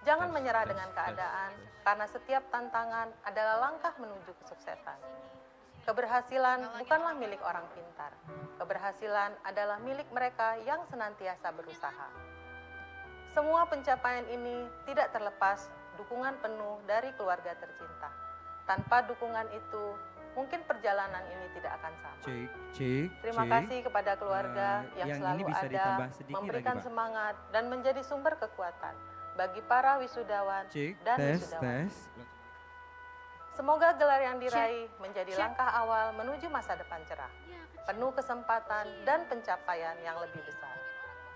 Jangan menyerah dengan keadaan, karena setiap tantangan adalah langkah menuju kesuksesan. Keberhasilan bukanlah milik orang pintar. Keberhasilan adalah milik mereka yang senantiasa berusaha. Semua pencapaian ini tidak terlepas dukungan penuh dari keluarga tercinta. Tanpa dukungan itu, mungkin perjalanan ini tidak akan sama. Terima kasih kepada keluarga yang selalu ada, memberikan semangat dan menjadi sumber kekuatan bagi para wisudawan dan wisudawan. Semoga gelar yang diraih menjadi langkah awal menuju masa depan cerah, penuh kesempatan dan pencapaian yang lebih besar.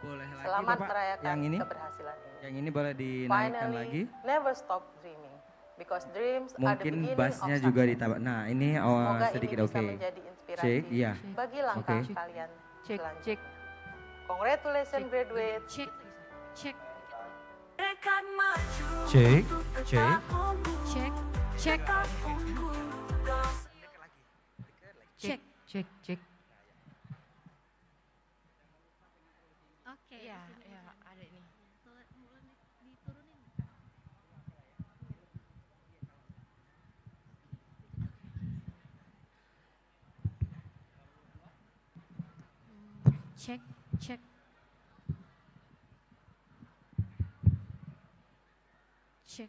Boleh lagi, Selamat Bapak, merayakan yang ini? keberhasilan ini. Yang ini boleh dinaikkan lagi. Never stop dreaming, because dreams are the Mungkin beginning bassnya of juga success. ditambah. Nah, ini Semoga sedikit ini bisa oke. menjadi inspirasi Cek, iya. bagi langkah Oke. kalian Cek, selanjutnya. cek, Congratulations graduate. cek, cek, Cek, cek. cek, cek, cek, cek, cek. Oke. Ya, ya, ada ini. Diturunin. Cek, cek. Cek.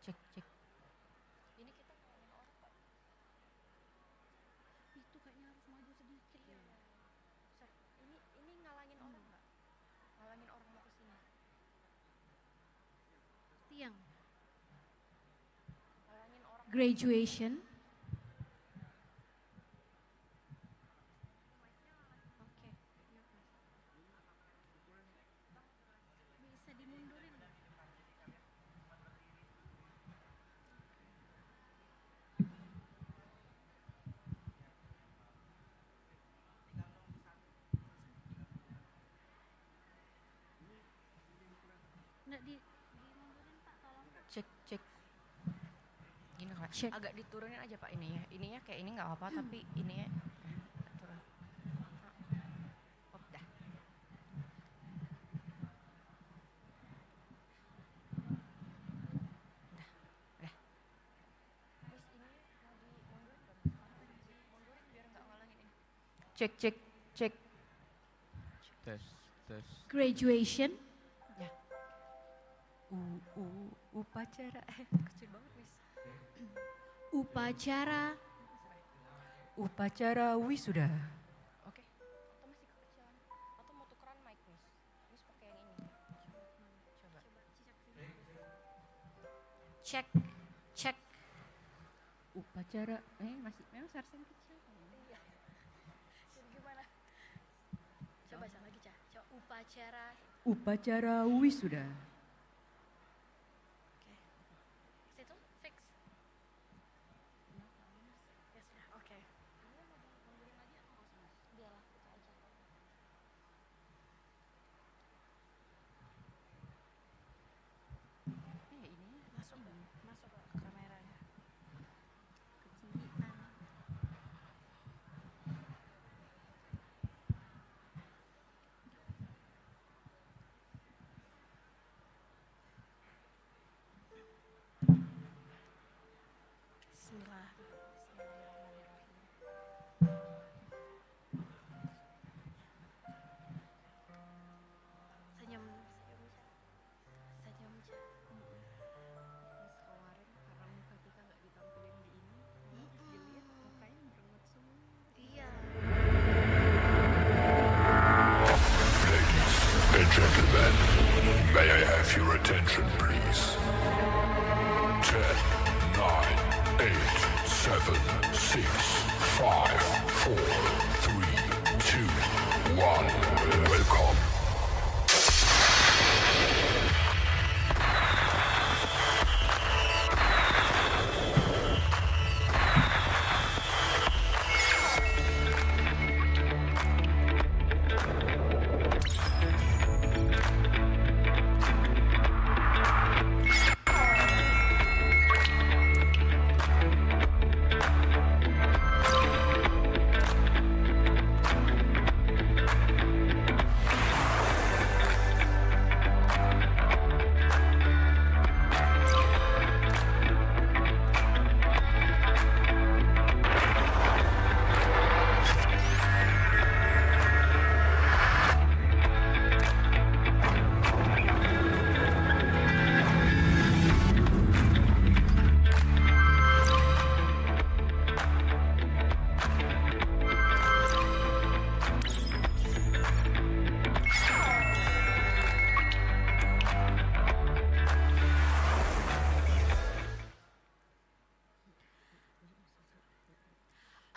Cek, cek. Ini kita ngomongin orang, Pak. Itu kayaknya harus maju sedikit ya. Ini ngalangin orang, Pak. Ngalangin orang mau kesini. Tiang. Ngalangin orang. Graduation. Oke. Bisa dimundurin nggak? Nggak dimundurin, Pak, tolong. Cek, cek. Gini Kak, Cek. agak diturunin aja Pak ini ya. Ininya kayak ini nggak apa-apa tapi ininya turun. Oh, dah. Dah. Terus ini mau dimundurin nggak? Mundurin biar nggak ngalangin ini. Cek, cek, cek. Tes, tes. Graduation. Ya. Upacara. Kecil banget, Miss. Upacara. Upacara wisuda. Oke. Atau masih kekecilan? Atau mau tukeran mic, Miss? Miss pakai yang ini. Coba. Cek, cek. Upacara masih memang sarsen kecil. Iya. Jadi gimana? Coba sama lagi, Cah. Coba upacara. Upacara wisuda. Oke. Situ fix. Ya sudah, oke. Mundurin lagi atau nggak usah, Mas? Biarlah itu aja. Ini Masuk ke kameranya. kecilian. Bismillah. Bismillahirrahmanirrahim. Senyum. Senyum. Kemarin karena muka kita nggak ditampilin di ini, dilihat mukanya merengut semua. Iya. And gentlemen, may I have your attention, please? 10, 9, 8, 7, 6, 5, 4, 3, 2, 1. Welcome.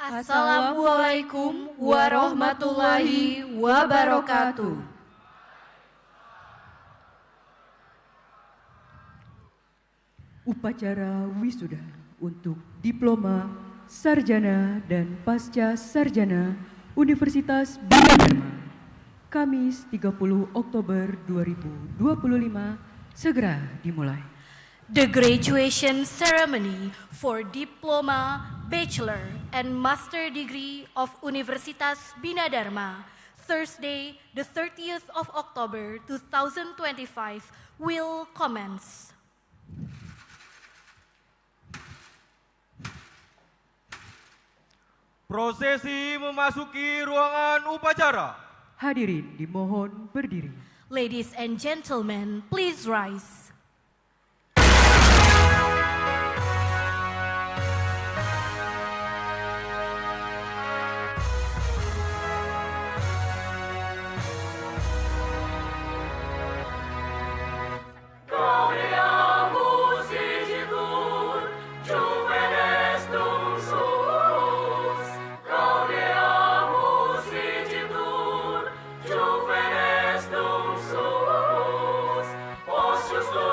Assalamualaikum warahmatullahi wabarakatuh. Upacara wisuda untuk diploma, sarjana, dan pasca sarjana Universitas Bina Dharma, Kamis 30 Oktober 2025, segera dimulai. The graduation ceremony for diploma, bachelor, and master degree of Universitas Bina Dharma, Thursday, the 30th of October 2025, will commence. Prosesi memasuki ruangan upacara. Hadirin dimohon berdiri. Ladies and gentlemen, please rise. Just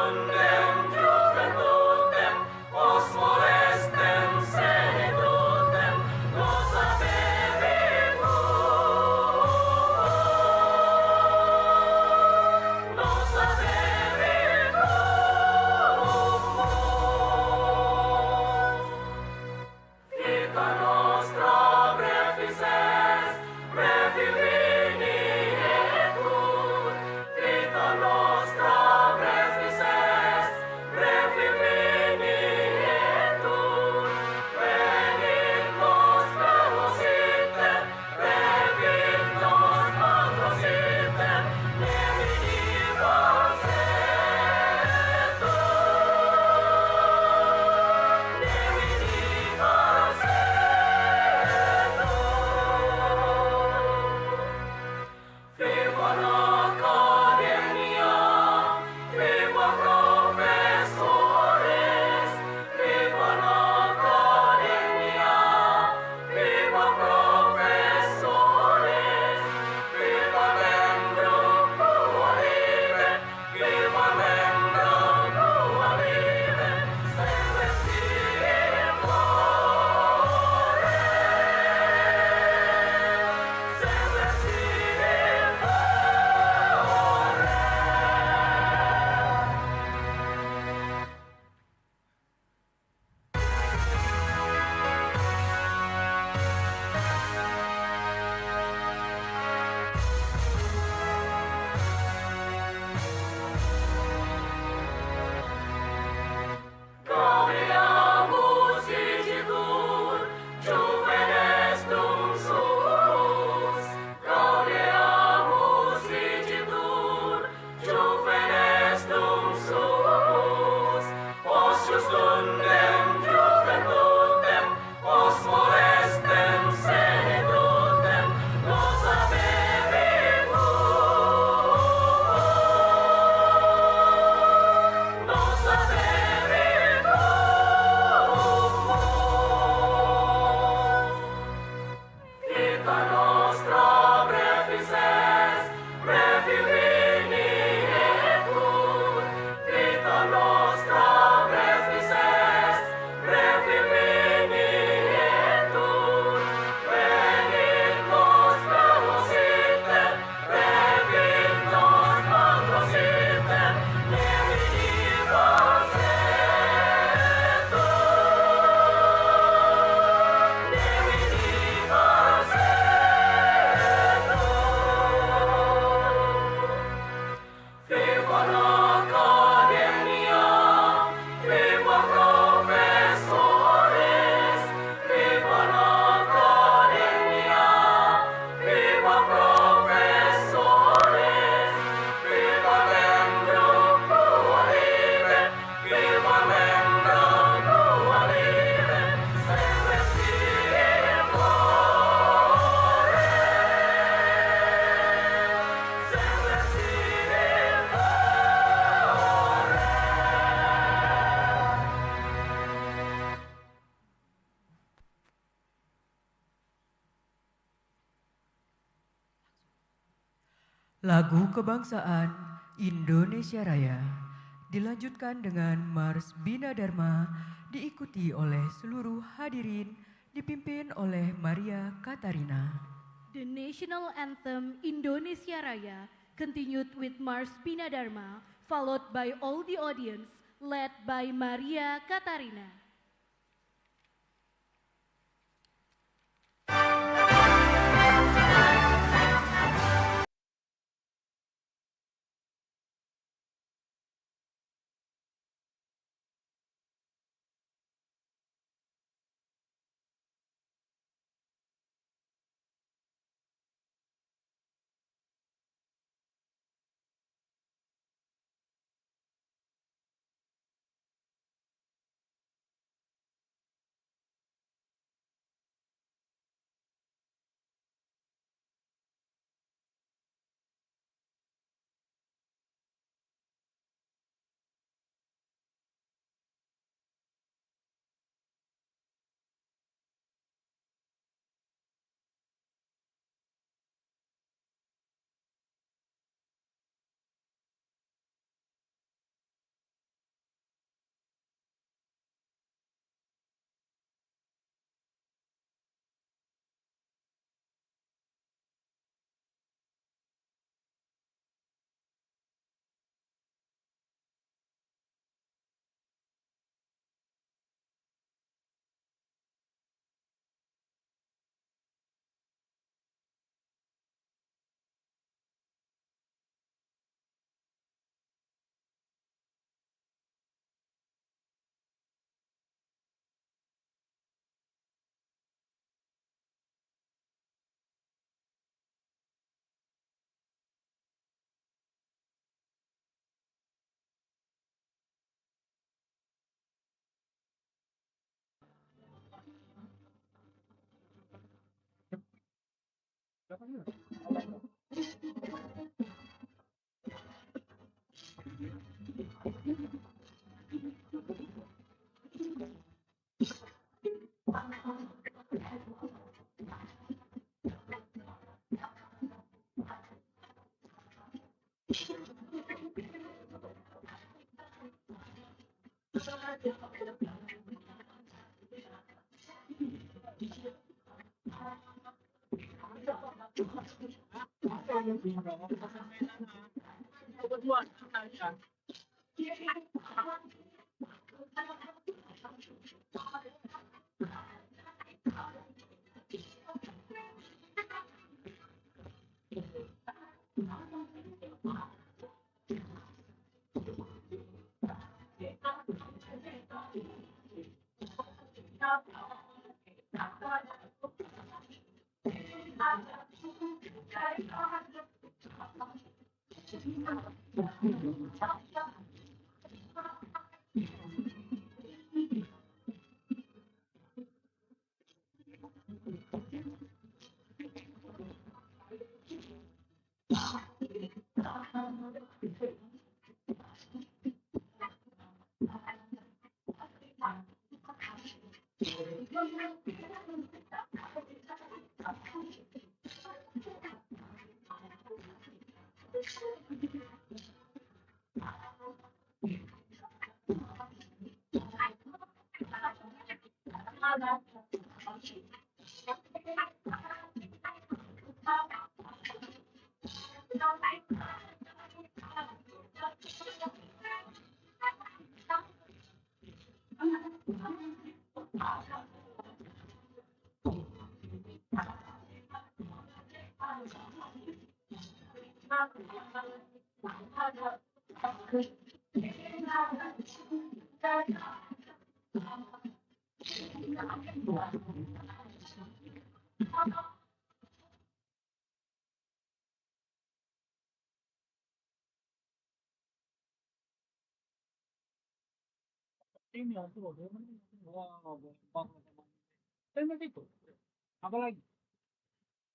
Lagu kebangsaan Indonesia Raya dilanjutkan dengan Mars Bina Dharma diikuti oleh seluruh hadirin dipimpin oleh Maria Katarina. The national anthem Indonesia Raya continued with Mars Bina Dharma, followed by all the audience, led by Maria Katarina.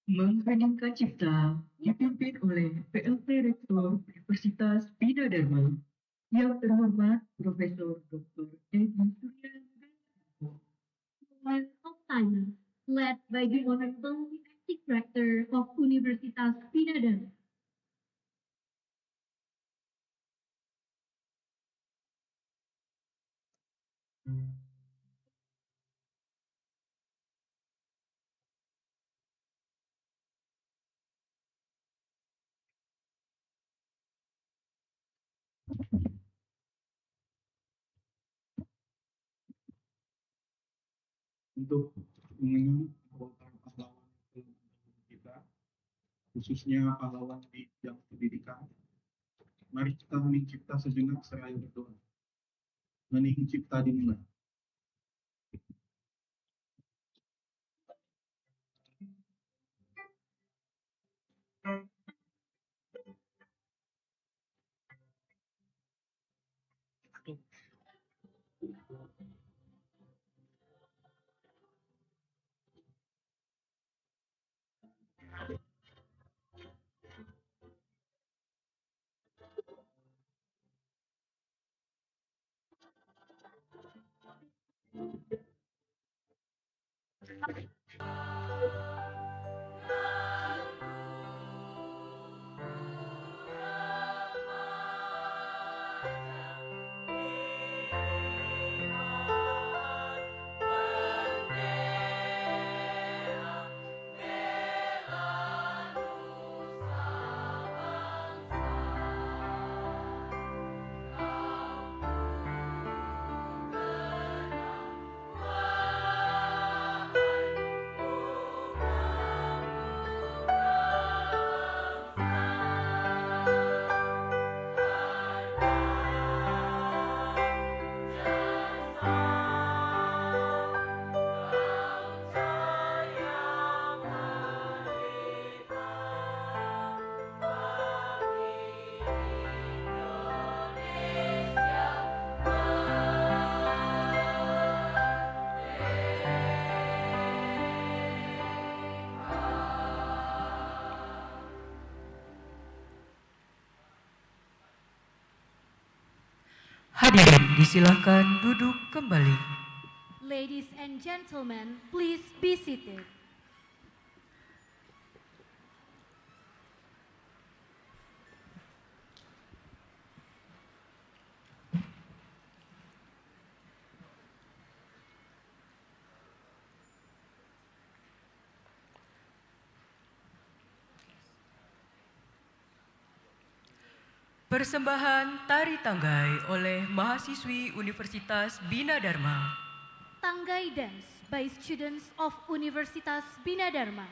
Mengheningkan cipta dipimpin oleh PLT Rektor Universitas Bina Dharma yang terhormat Profesor Dr. Edi Surya Movement of Silence, led by the Honorable Acting Rector of Universitas Bina Dharma. Untuk mengenang pahlawan kita, khususnya pahlawan di bidang pendidikan, mari kita hening cipta sejenak seraya berdoa. Hening cipta dimulai. Hadirin disilahkan duduk kembali. Ladies and gentlemen, please be seated. Persembahan Tari Tanggai oleh mahasiswi Universitas Bina Dharma. Tanggai Dance by students of Universitas Bina Dharma.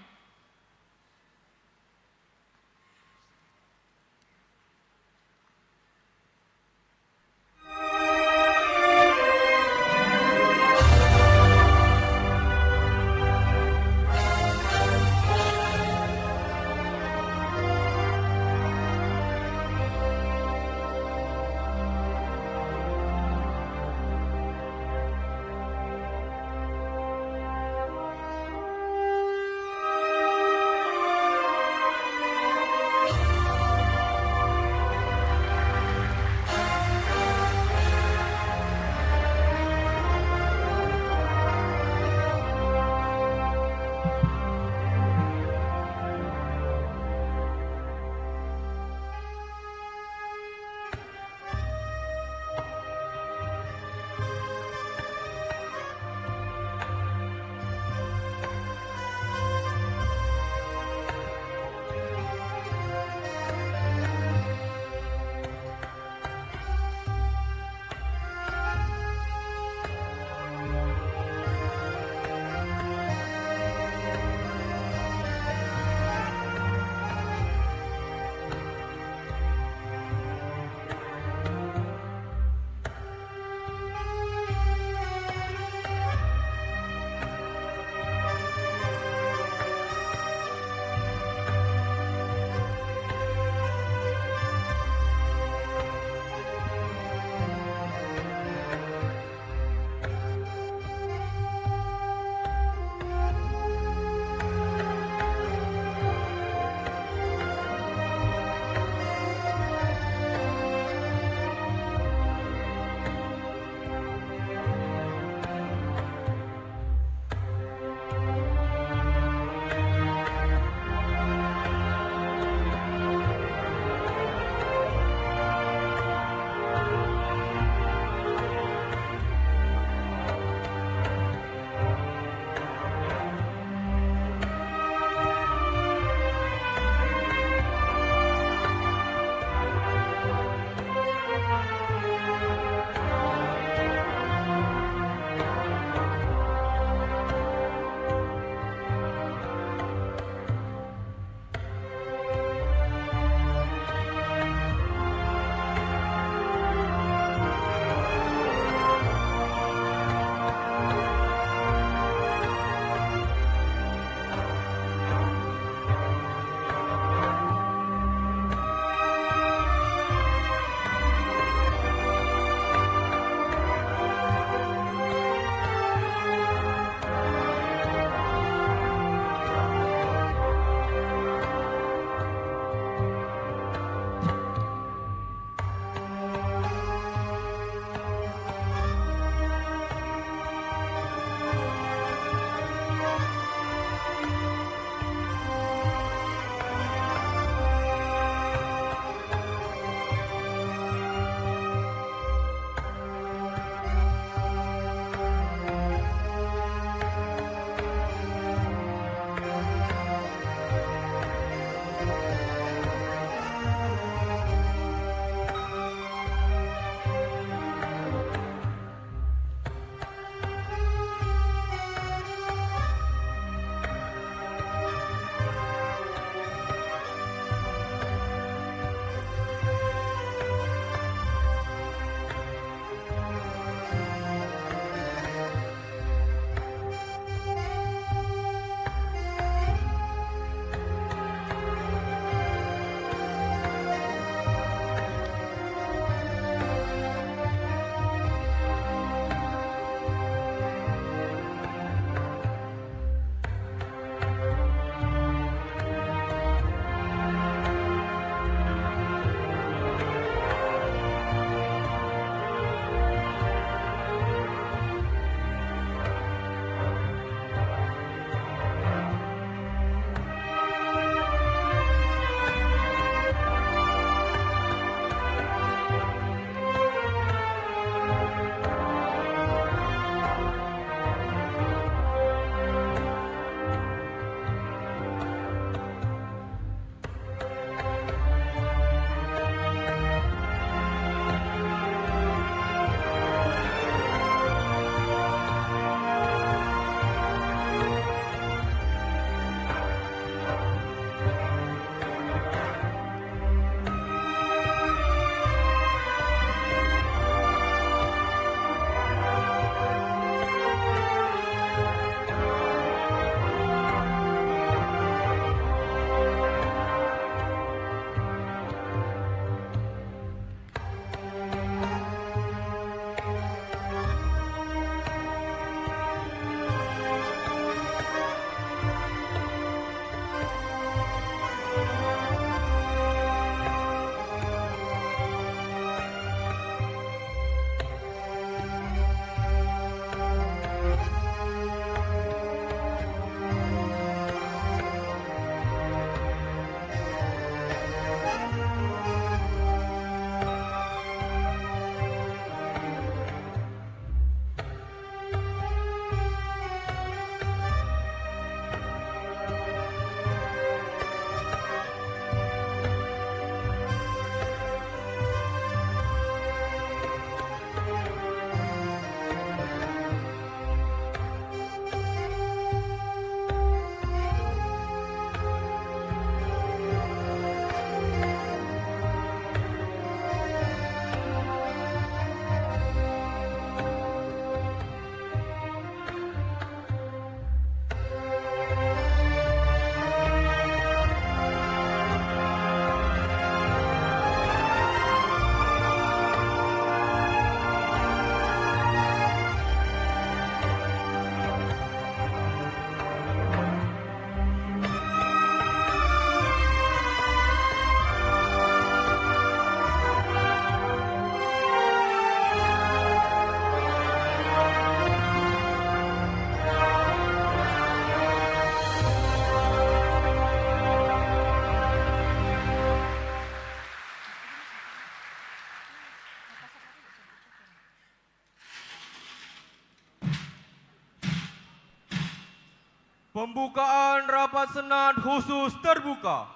Pembukaan rapat Senat khusus terbuka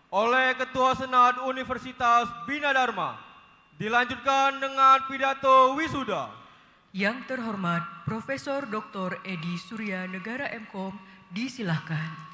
oleh Ketua Senat Universitas Bina Dharma dilanjutkan dengan pidato wisuda. Yang terhormat Profesor Dr. Edi Surya Negara MKOM, disilahkan.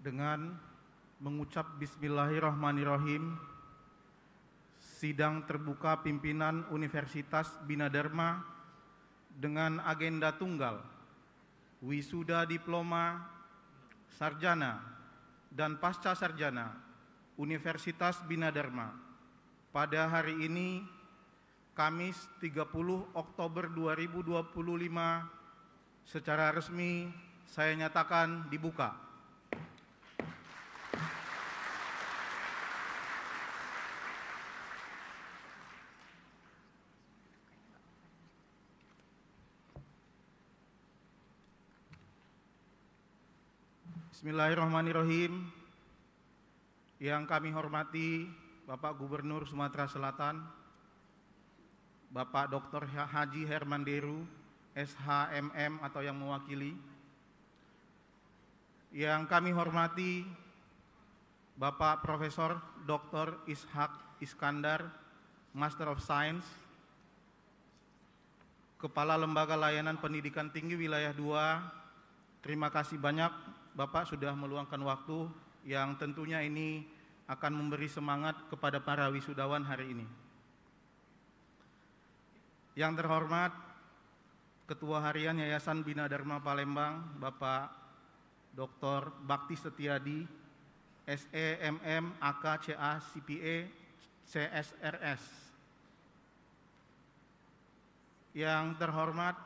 Dengan mengucap Bismillahirrahmanirrahim, sidang terbuka pimpinan Universitas Bina Dharma dengan agenda tunggal, wisuda diploma, sarjana, dan pasca sarjana Universitas Bina Dharma pada hari ini, Kamis 30 Oktober 2025, secara resmi saya nyatakan dibuka. Bismillahirrahmanirrahim. Yang kami hormati Bapak Gubernur Sumatera Selatan, Bapak Dr. Haji Herman Deru, SHMM atau yang mewakili. Yang kami hormati Bapak Profesor Dr. Ishak Iskandar, Master of Science, Kepala Lembaga Layanan Pendidikan Tinggi Wilayah 2. Terima kasih banyak Bapak sudah meluangkan waktu yang tentunya ini akan memberi semangat kepada para wisudawan hari ini. Yang terhormat Ketua Harian Yayasan Bina Dharma Palembang, Bapak Dr. Bakti Setiadi, SEMM, AK, CA, CPA, CSRS. Yang terhormat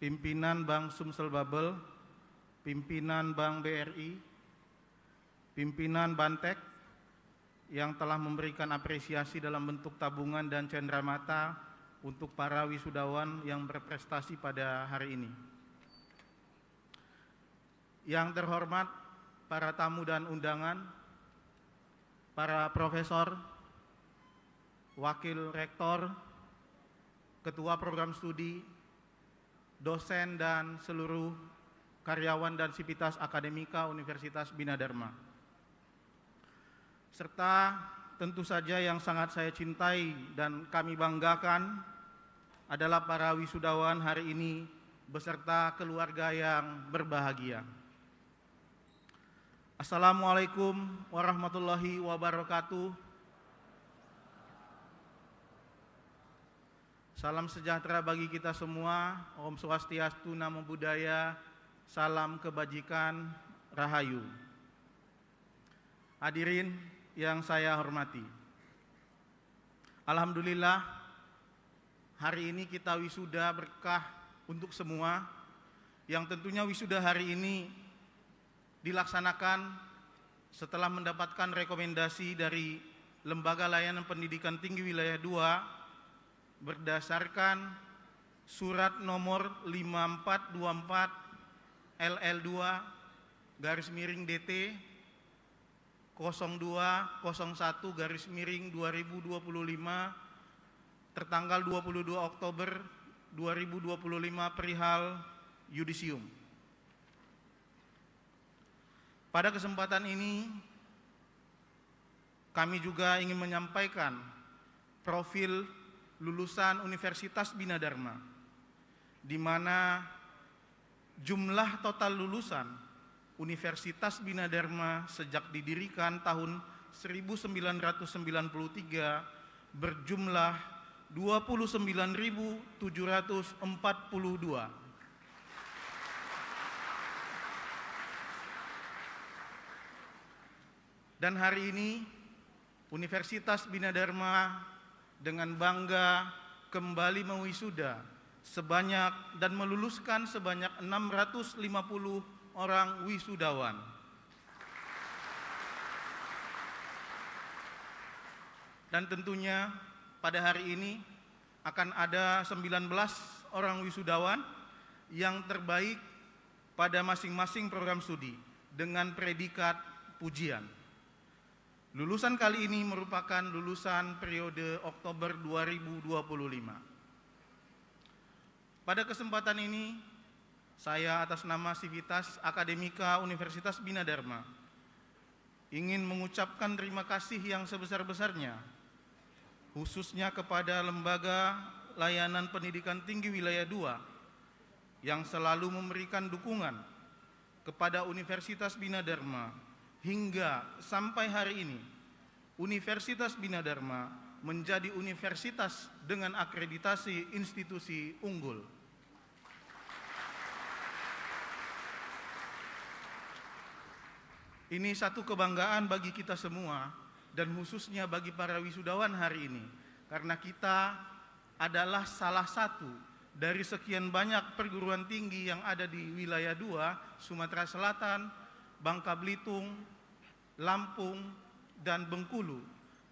Pimpinan Bank Sumsel Babel, Pimpinan Bank BRI, Pimpinan Bantek yang telah memberikan apresiasi dalam bentuk tabungan dan cenderamata untuk para wisudawan yang berprestasi pada hari ini. Yang terhormat para tamu dan undangan, para profesor, wakil rektor, ketua program studi, dosen dan seluruh karyawan dan sivitas akademika Universitas Bina Dharma. Serta tentu saja yang sangat saya cintai dan kami banggakan adalah para wisudawan hari ini beserta keluarga yang berbahagia. Assalamualaikum warahmatullahi wabarakatuh. Salam sejahtera bagi kita semua. Om Swastiastu, Namo Buddhaya. Salam kebajikan, Rahayu. Hadirin yang saya hormati, alhamdulillah hari ini kita wisuda berkah untuk semua, yang tentunya wisuda hari ini dilaksanakan setelah mendapatkan rekomendasi dari Lembaga Layanan Pendidikan Tinggi Wilayah 2 berdasarkan surat nomor 5424 LL2 /DT 0201 /2025 tertanggal 22 Oktober 2025 perihal yudisium. Pada kesempatan ini kami juga ingin menyampaikan profil lulusan Universitas Bina Dharma, di mana jumlah total lulusan Universitas Bina Dharma sejak didirikan tahun 1993 berjumlah 29.742. Dan hari ini Universitas Bina Dharma dengan bangga kembali mewisuda sebanyak dan meluluskan sebanyak 650 orang wisudawan. Dan tentunya pada hari ini akan ada 19 orang wisudawan yang terbaik pada masing-masing program studi dengan predikat pujian. Lulusan kali ini merupakan lulusan periode Oktober 2025. Pada kesempatan ini, saya atas nama Sivitas Akademika Universitas Bina Dharma ingin mengucapkan terima kasih yang sebesar-besarnya, khususnya kepada Lembaga Layanan Pendidikan Tinggi Wilayah 2 yang selalu memberikan dukungan kepada Universitas Bina Dharma hingga sampai hari ini Universitas Bina Dharma menjadi universitas dengan akreditasi institusi unggul. Ini satu kebanggaan bagi kita semua dan khususnya bagi para wisudawan hari ini, karena kita adalah salah satu dari sekian banyak perguruan tinggi yang ada di wilayah 2, Sumatera Selatan, Bangka Belitung, Lampung, dan Bengkulu.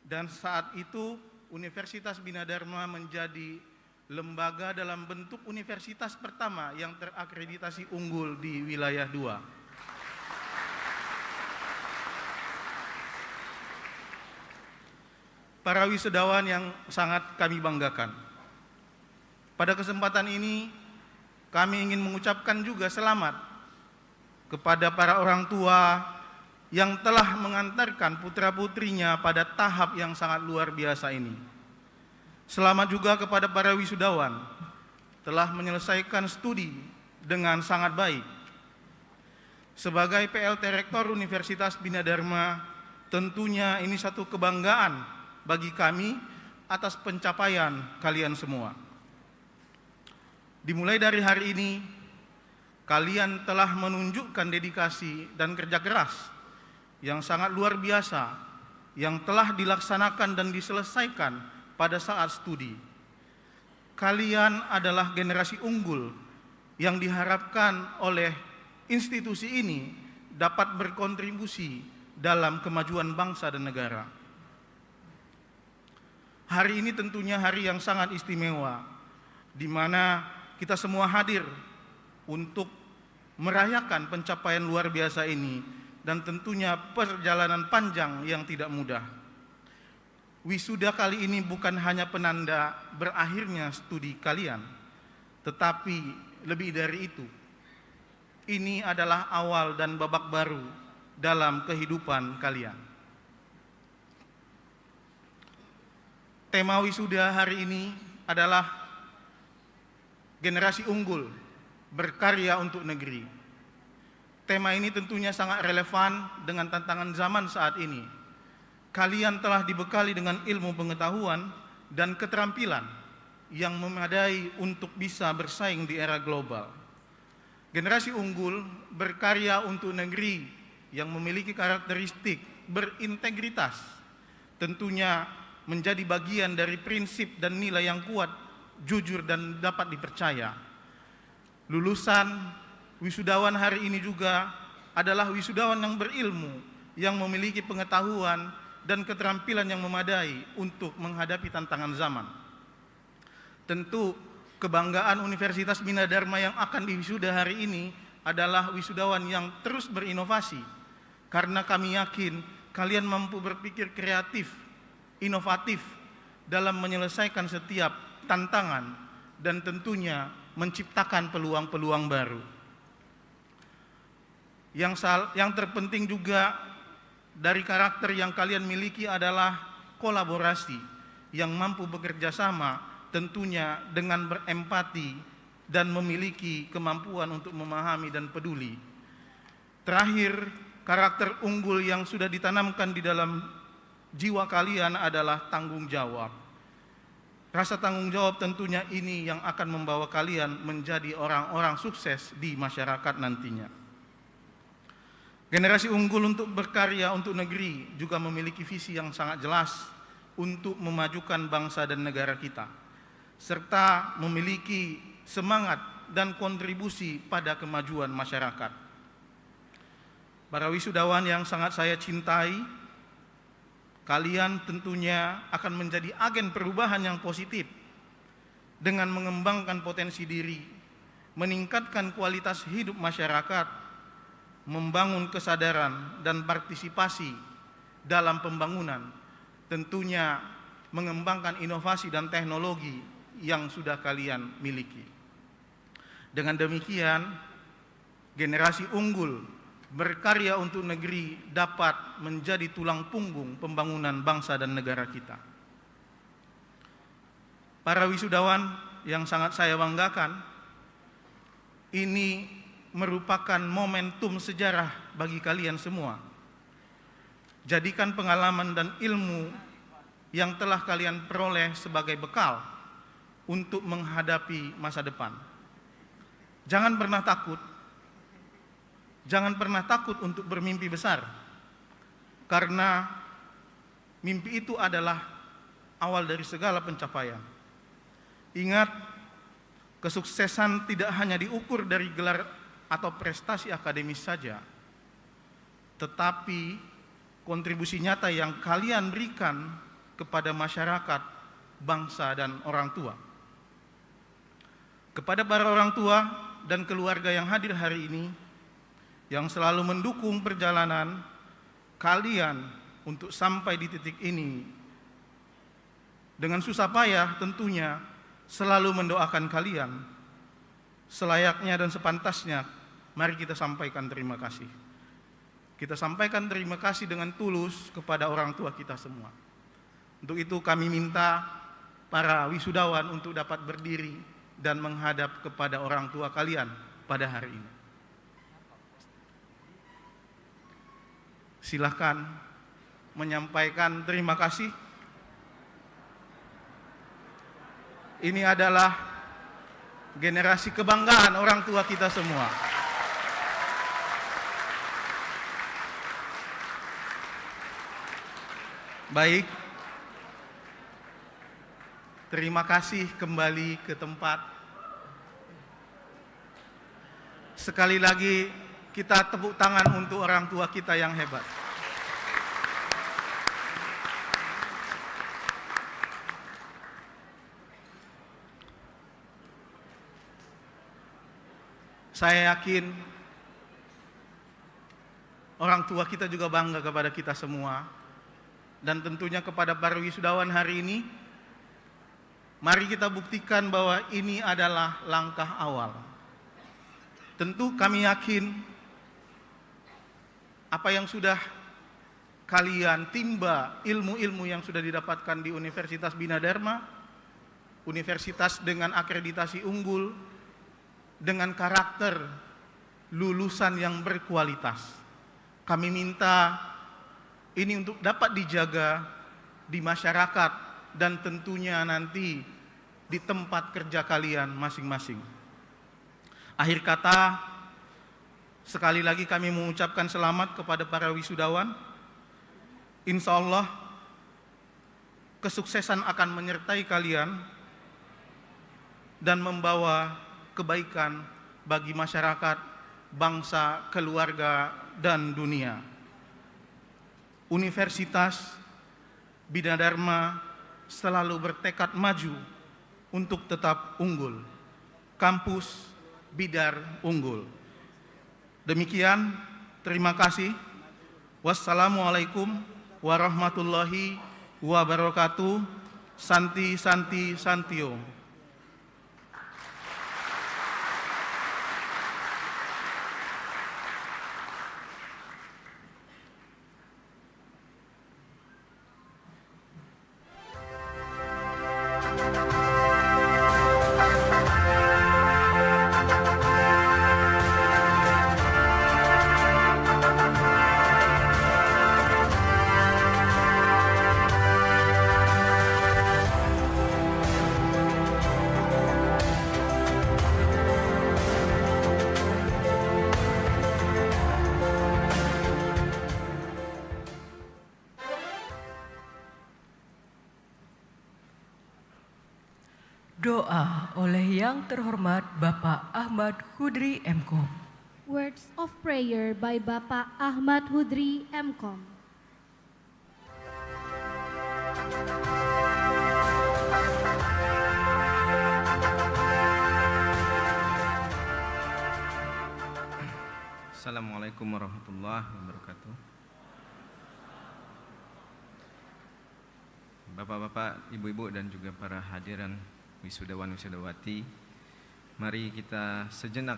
Dan saat itu Universitas Bina Dharma menjadi lembaga dalam bentuk universitas pertama yang terakreditasi unggul di wilayah 2. Para wisudawan yang sangat kami banggakan, pada kesempatan ini kami ingin mengucapkan juga selamat kepada para orang tua yang telah mengantarkan putra-putrinya pada tahap yang sangat luar biasa ini. Selamat juga kepada para wisudawan telah menyelesaikan studi dengan sangat baik. Sebagai PLT Rektor Universitas Bina Dharma, tentunya ini satu kebanggaan bagi kami atas pencapaian kalian semua. Dimulai dari hari ini, kalian telah menunjukkan dedikasi dan kerja keras yang sangat luar biasa yang telah dilaksanakan dan diselesaikan pada saat studi. Kalian adalah generasi unggul yang diharapkan oleh institusi ini dapat berkontribusi dalam kemajuan bangsa dan negara. Hari ini tentunya hari yang sangat istimewa, di mana kita semua hadir untuk merayakan pencapaian luar biasa ini dan tentunya perjalanan panjang yang tidak mudah. Wisuda kali ini bukan hanya penanda berakhirnya studi kalian, tetapi lebih dari itu, ini adalah awal dan babak baru dalam kehidupan kalian. Tema wisuda hari ini adalah generasi unggul berkarya untuk negeri. Tema ini tentunya sangat relevan dengan tantangan zaman saat ini. Kalian telah dibekali dengan ilmu pengetahuan dan keterampilan yang memadai untuk bisa bersaing di era global. Generasi unggul berkarya untuk negeri yang memiliki karakteristik berintegritas, tentunya menjadi bagian dari prinsip dan nilai yang kuat, jujur, dan dapat dipercaya. Lulusan wisudawan hari ini juga adalah wisudawan yang berilmu, yang memiliki pengetahuan dan keterampilan yang memadai untuk menghadapi tantangan zaman. Tentu kebanggaan Universitas Bina Dharma yang akan diwisuda hari ini adalah wisudawan yang terus berinovasi, karena kami yakin kalian mampu berpikir kreatif, inovatif dalam menyelesaikan setiap tantangan dan tentunya menciptakan peluang-peluang baru. Yang terpenting juga dari karakter yang kalian miliki adalah kolaborasi yang mampu bekerja sama, tentunya dengan berempati dan memiliki kemampuan untuk memahami dan peduli. Terakhir, karakter unggul yang sudah ditanamkan di dalam jiwa kalian adalah tanggung jawab. Rasa tanggung jawab tentunya ini yang akan membawa kalian menjadi orang-orang sukses di masyarakat nantinya. Generasi unggul untuk berkarya untuk negeri juga memiliki visi yang sangat jelas untuk memajukan bangsa dan negara kita, serta memiliki semangat dan kontribusi pada kemajuan masyarakat. Para wisudawan yang sangat saya cintai, kalian tentunya akan menjadi agen perubahan yang positif dengan mengembangkan potensi diri, meningkatkan kualitas hidup masyarakat, membangun kesadaran dan partisipasi dalam pembangunan, tentunya mengembangkan inovasi dan teknologi yang sudah kalian miliki. Dengan demikian, generasi unggul berkarya untuk negeri dapat menjadi tulang punggung pembangunan bangsa dan negara kita. Para wisudawan yang sangat saya banggakan, ini merupakan momentum sejarah bagi kalian semua. Jadikan pengalaman dan ilmu yang telah kalian peroleh sebagai bekal untuk menghadapi masa depan. Jangan pernah takut. Jangan pernah takut untuk bermimpi besar, karena mimpi itu adalah awal dari segala pencapaian. Ingat, kesuksesan tidak hanya diukur dari gelar atau prestasi akademis saja, tetapi kontribusi nyata yang kalian berikan kepada masyarakat, bangsa, dan orang tua. Kepada para orang tua dan keluarga yang hadir hari ini, yang selalu mendukung perjalanan kalian untuk sampai di titik ini, dengan susah payah tentunya selalu mendoakan kalian, selayaknya dan sepantasnya, mari kita sampaikan terima kasih. Kita sampaikan terima kasih dengan tulus kepada orang tua kita semua. Untuk itu kami minta para wisudawan untuk dapat berdiri dan menghadap kepada orang tua kalian pada hari ini. Silahkan menyampaikan terima kasih. Ini adalah generasi kebanggaan orang tua kita semua. Baik, terima kasih kembali ke tempat. Sekali lagi kita tepuk tangan untuk orang tua kita yang hebat. Saya yakin orang tua kita juga bangga kepada kita semua. Dan tentunya kepada para wisudawan hari ini, mari kita buktikan bahwa ini adalah langkah awal. Tentu kami yakin apa yang sudah kalian timba, ilmu-ilmu yang sudah didapatkan di Universitas Bina Dharma, universitas dengan akreditasi unggul, dengan karakter lulusan yang berkualitas. Kami minta ini untuk dapat dijaga di masyarakat dan tentunya nanti di tempat kerja kalian masing-masing. Akhir kata, sekali lagi kami mengucapkan selamat kepada para wisudawan. Insya Allah kesuksesan akan menyertai kalian dan membawa kebaikan bagi masyarakat, bangsa, keluarga, dan dunia. Universitas Bina Dharma selalu bertekad maju untuk tetap unggul. Kampus Bidar unggul. Demikian, terima kasih. Wassalamualaikum warahmatullahi wabarakatuh. Santi Santi Santio. Doa oleh Yang Terhormat Bapak Ahmad Hudri Mkom. Words of prayer by Bapak Ahmad Hudri Mkom. Assalamualaikum warahmatullahi wabarakatuh. Bapak-bapak, ibu-ibu dan juga para hadirin wisudawan wisudawati, mari kita sejenak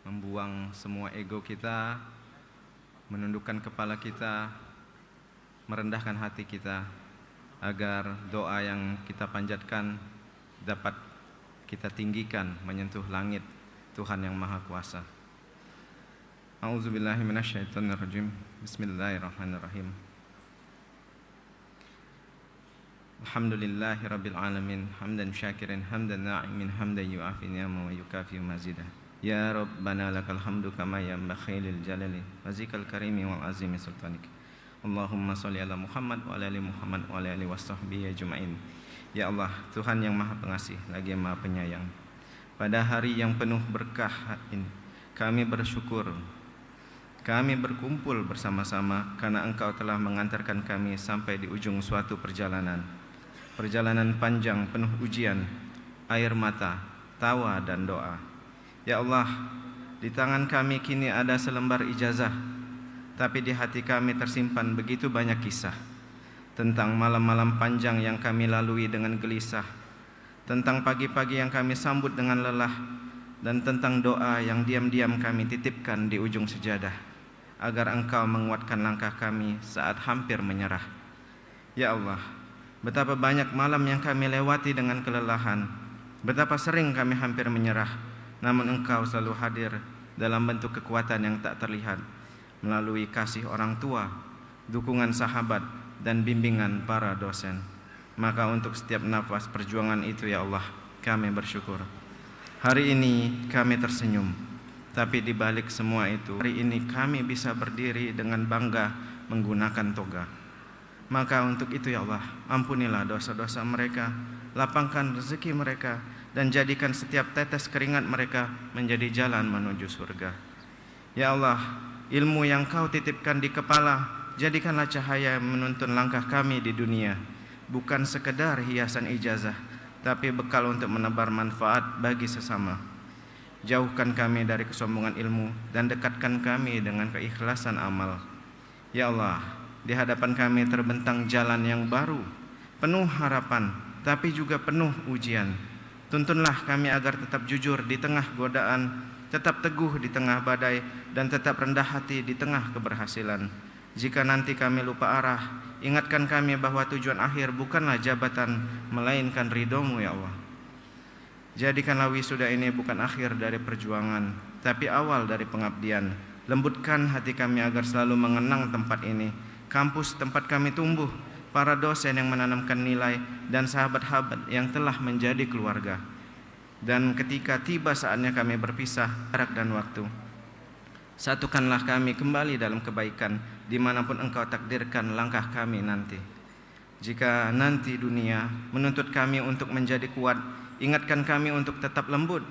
membuang semua ego kita, menundukkan kepala kita, merendahkan hati kita, agar doa yang kita panjatkan dapat kita tinggikan menyentuh langit Tuhan yang Maha Kuasa. A'udzubillahi minasyaitonirrajim. Bismillahirrahmanirrahim. Alhamdulillahi rabbil alamin, hamdan syakirin, hamdan na'imin, hamdan yu'afi ni'ama wa yukafi mazidah. Ya Rabbana lakal hamdu kama yanbaghi lil jalali wazikal karimi wal azimi sultanik. Allahumma sholli ala Muhammad wa ala ali Muhammad wa ala ali washabbihi ajmain. Ya Allah, Tuhan yang Maha Pengasih lagi yang Maha Penyayang, pada hari yang penuh berkah ini kami bersyukur, kami berkumpul bersama-sama karena Engkau telah mengantarkan kami sampai di ujung suatu perjalanan panjang penuh ujian, air mata, tawa dan doa. Ya Allah, di tangan kami kini ada selembar ijazah, tapi di hati kami tersimpan begitu banyak kisah tentang malam-malam panjang yang kami lalui dengan gelisah, tentang pagi-pagi yang kami sambut dengan lelah, dan tentang doa yang diam-diam kami titipkan di ujung sejadah agar Engkau menguatkan langkah kami saat hampir menyerah. Ya Allah, betapa banyak malam yang kami lewati dengan kelelahan, betapa sering kami hampir menyerah, namun Engkau selalu hadir dalam bentuk kekuatan yang tak terlihat, melalui kasih orang tua, dukungan sahabat, dan bimbingan para dosen. Maka untuk setiap nafas perjuangan itu ya Allah, kami bersyukur. Hari ini kami tersenyum, tapi di balik semua itu, hari ini kami bisa berdiri dengan bangga menggunakan toga. Maka untuk itu ya Allah, ampunilah dosa-dosa mereka, lapangkan rezeki mereka, dan jadikan setiap tetes keringat mereka menjadi jalan menuju surga. Ya Allah, ilmu yang Kau titipkan di kepala, jadikanlah cahaya yang menuntun langkah kami di dunia, bukan sekedar hiasan ijazah, tapi bekal untuk menebar manfaat bagi sesama. Jauhkan kami dari kesombongan ilmu dan dekatkan kami dengan keikhlasan amal. Ya Allah, di hadapan kami terbentang jalan yang baru, penuh harapan, tapi juga penuh ujian. Tuntunlah kami agar tetap jujur di tengah godaan, tetap teguh di tengah badai, dan tetap rendah hati di tengah keberhasilan. Jika nanti kami lupa arah, ingatkan kami bahwa tujuan akhir bukanlah jabatan, melainkan ridho-Mu ya Allah. Jadikanlah wisuda ini bukan akhir dari perjuangan, tapi awal dari pengabdian. Lembutkan hati kami agar selalu mengenang tempat ini, kampus tempat kami tumbuh, para dosen yang menanamkan nilai, dan sahabat-sahabat yang telah menjadi keluarga. Dan ketika tiba saatnya kami berpisah, jarak dan waktu, satukanlah kami kembali dalam kebaikan, dimanapun Engkau takdirkan langkah kami nanti. Jika nanti dunia menuntut kami untuk menjadi kuat, ingatkan kami untuk tetap lembut.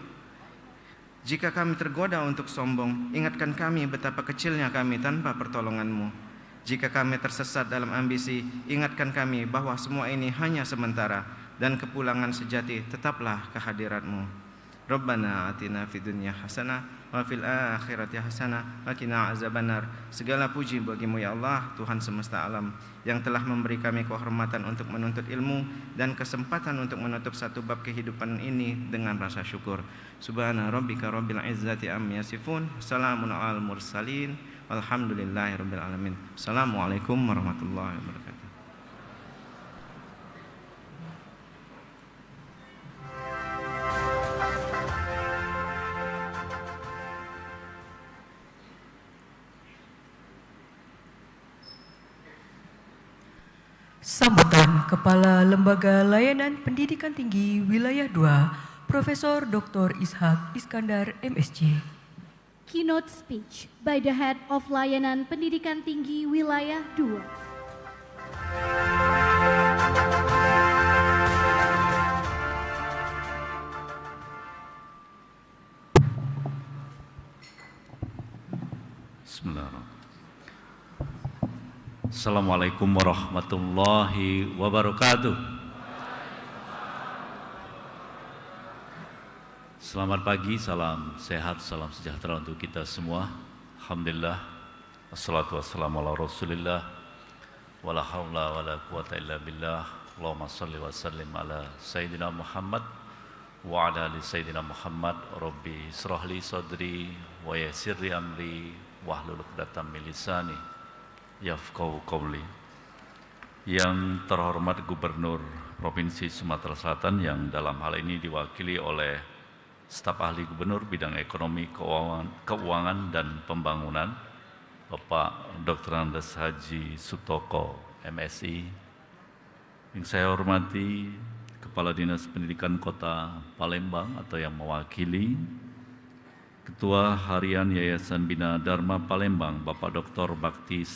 Jika kami tergoda untuk sombong, ingatkan kami betapa kecilnya kami tanpa pertolongan-Mu. Jika kami tersesat dalam ambisi, ingatkan kami bahwa semua ini hanya sementara, dan kepulangan sejati tetaplah kehadirat-Mu. Rabbana atina fid dunya hasanah wa fil akhirati hasanah wa qina azabannar. Segala puji bagi-Mu ya Allah, Tuhan semesta alam, yang telah memberi kami kehormatan untuk menuntut ilmu dan kesempatan untuk menutup satu bab kehidupan ini dengan rasa syukur. Subhana rabbika rabbil izzati amma yasifun, salamun alal mursalin, walhamdulillahi rabbil alamin. Assalamualaikum warahmatullahi wabarakatuh. Sambutan Kepala Lembaga Layanan Pendidikan Tinggi Wilayah 2, Profesor Dr. Ishak Iskandar MSc. Keynote speech by the Head of Layanan Pendidikan Tinggi Wilayah 2. Bismillahirrahmanirrahim. Assalamualaikum warahmatullahi wabarakatuh. Selamat pagi, salam sehat, salam sejahtera untuk kita semua. Alhamdulillah, wassalatu wassalamu ala rasulillah, wala hawla wala quwata illa billah. Allahumma salli wa sallim ala Sayyidina Muhammad wa ala ali Sayyidina Muhammad. Rabbi israhli sadri wa yassirli amri wahlul 'uqdatam min lisani yafqahu qawli. Yang terhormat Gubernur Provinsi Sumatera Selatan yang dalam hal ini diwakili oleh staf ahli gubernur bidang ekonomi, keuangan dan pembangunan, Bapak Dr. Andes Haji Sutoko, MSI. Yang saya hormati Kepala Dinas Pendidikan Kota Palembang atau yang mewakili, Ketua Harian Yayasan Bina Dharma Palembang, Bapak Dr. Bakti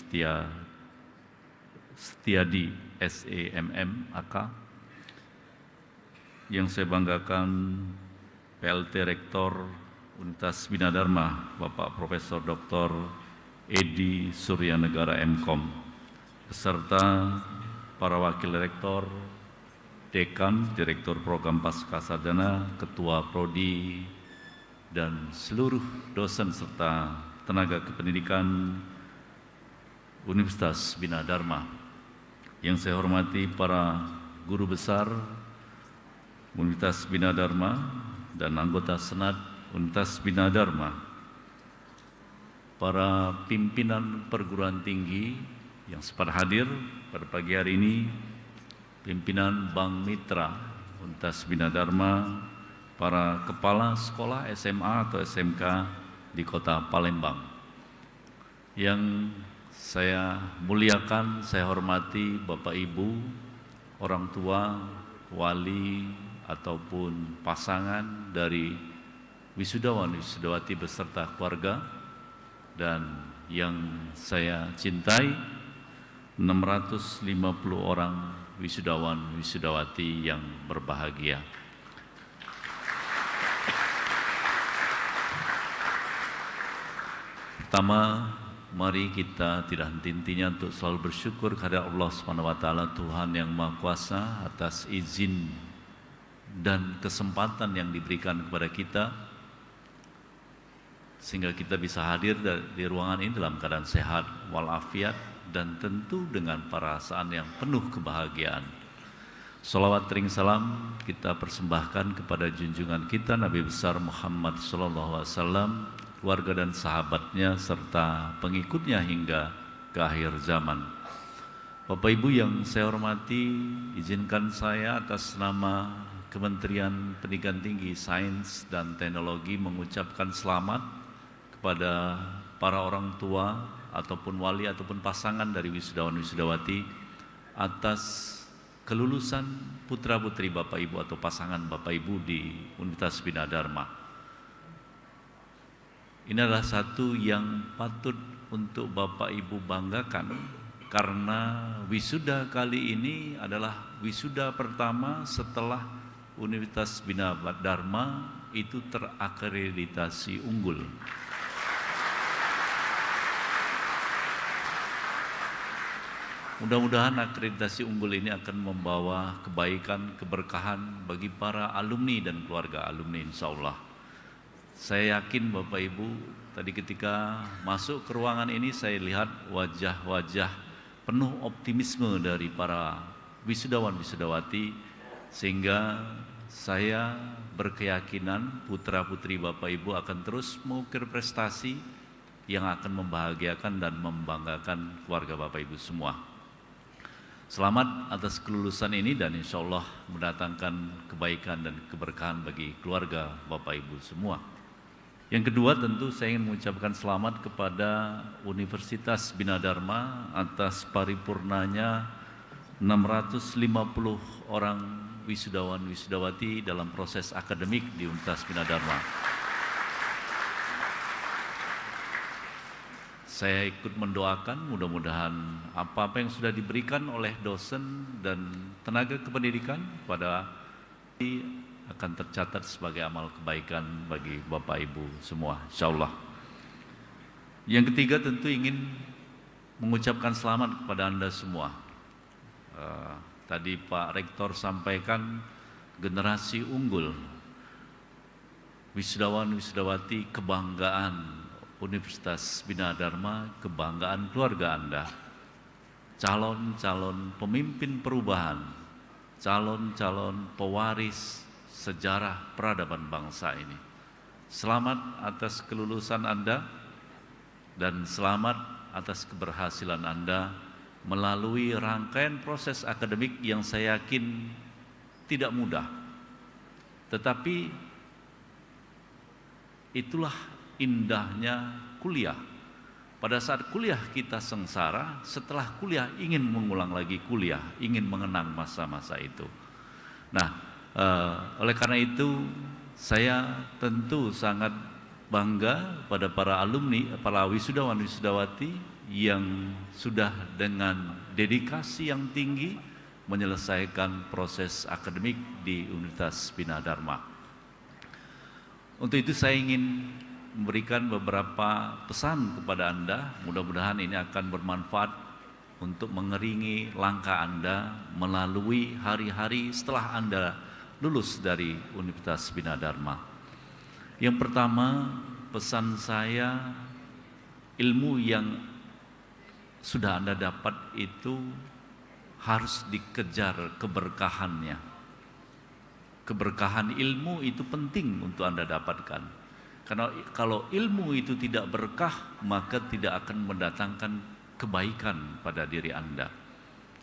Setiadi, SEMM, AK. Yang saya banggakan PLT Rektor Universitas Bina Dharma, Bapak Profesor Dr. Edi Suryanegara MKom, beserta para Wakil Rektor, Dekan, Direktur Program Pascasarjana, Ketua Prodi, dan seluruh dosen serta tenaga kependidikan Universitas Bina Dharma. Yang saya hormati para guru besar Universitas Bina Dharma dan anggota Senat Universitas Bina Dharma, para pimpinan perguruan tinggi yang sempat hadir pada pagi hari ini, pimpinan Bank Mitra Universitas Bina Dharma, para kepala sekolah SMA atau SMK di Kota Palembang. Yang saya muliakan, saya hormati Bapak Ibu, orang tua, wali, ataupun pasangan dari wisudawan, wisudawati beserta keluarga, dan yang saya cintai, 650 orang wisudawan, wisudawati yang berbahagia. Pertama, mari kita tidak henti-hentinya untuk selalu bersyukur kepada Allah SWT, Tuhan yang Maha Kuasa, atas izin dan kesempatan yang diberikan kepada kita sehingga kita bisa hadir di ruangan ini dalam keadaan sehat walafiat dan tentu dengan perasaan yang penuh kebahagiaan. Salawat ring salam kita persembahkan kepada junjungan kita Nabi besar Muhammad SAW, keluarga dan sahabatnya serta pengikutnya hingga ke akhir zaman. Bapak Ibu yang saya hormati, izinkan saya atas nama Kementerian Pendidikan Tinggi, Sains dan Teknologi mengucapkan selamat kepada para orang tua ataupun wali ataupun pasangan dari wisudawan-wisudawati atas kelulusan putra-putri Bapak Ibu atau pasangan Bapak Ibu di Universitas Bina Dharma. Ini adalah satu yang patut untuk Bapak Ibu banggakan karena wisuda kali ini adalah wisuda pertama setelah Universitas Bina Dharma itu terakreditasi unggul. Mudah-mudahan akreditasi unggul ini akan membawa kebaikan, keberkahan bagi para alumni dan keluarga alumni, insya Allah. Saya yakin Bapak Ibu, tadi ketika masuk ke ruangan ini saya lihat wajah-wajah penuh optimisme dari para wisudawan-wisudawati, sehingga saya berkeyakinan putra-putri Bapak Ibu akan terus mengukir prestasi yang akan membahagiakan dan membanggakan keluarga Bapak Ibu semua. Selamat atas kelulusan ini dan insya Allah mendatangkan kebaikan dan keberkahan bagi keluarga Bapak Ibu semua. Yang kedua, tentu saya ingin mengucapkan selamat kepada Universitas Bina Dharma atas paripurnanya 650 orang wisudawan-wisudawati dalam proses akademik di Universitas Bina Dharma. Saya ikut mendoakan mudah-mudahan apa-apa yang sudah diberikan oleh dosen dan tenaga kependidikan pada akan tercatat sebagai amal kebaikan bagi Bapak Ibu semua, insyaallah. Yang ketiga tentu ingin mengucapkan selamat kepada Anda semua. Tadi Pak Rektor sampaikan generasi unggul, wisudawan-wisudawati kebanggaan Universitas Bina Dharma, kebanggaan keluarga Anda, calon-calon pemimpin perubahan, calon-calon pewaris sejarah peradaban bangsa ini. Selamat atas kelulusan Anda dan selamat atas keberhasilan Anda melalui rangkaian proses akademik yang saya yakin tidak mudah. Tetapi itulah indahnya kuliah. Pada saat kuliah kita sengsara, setelah kuliah ingin mengulang lagi kuliah, ingin mengenang masa-masa itu. Nah, oleh karena itu saya tentu sangat bangga pada para alumni, para wisudawan-wisudawati yang sudah dengan dedikasi yang tinggi menyelesaikan proses akademik di Universitas Bina Dharma. Untuk itu saya ingin memberikan beberapa pesan kepada Anda, mudah-mudahan ini akan bermanfaat untuk mengeringi langkah Anda melalui hari-hari setelah Anda lulus dari Universitas Bina Dharma. Yang pertama, pesan saya, ilmu yang sudah Anda dapat itu harus dikejar keberkahannya. Keberkahan ilmu itu penting untuk Anda dapatkan. Karena kalau ilmu itu tidak berkah, maka tidak akan mendatangkan kebaikan pada diri Anda.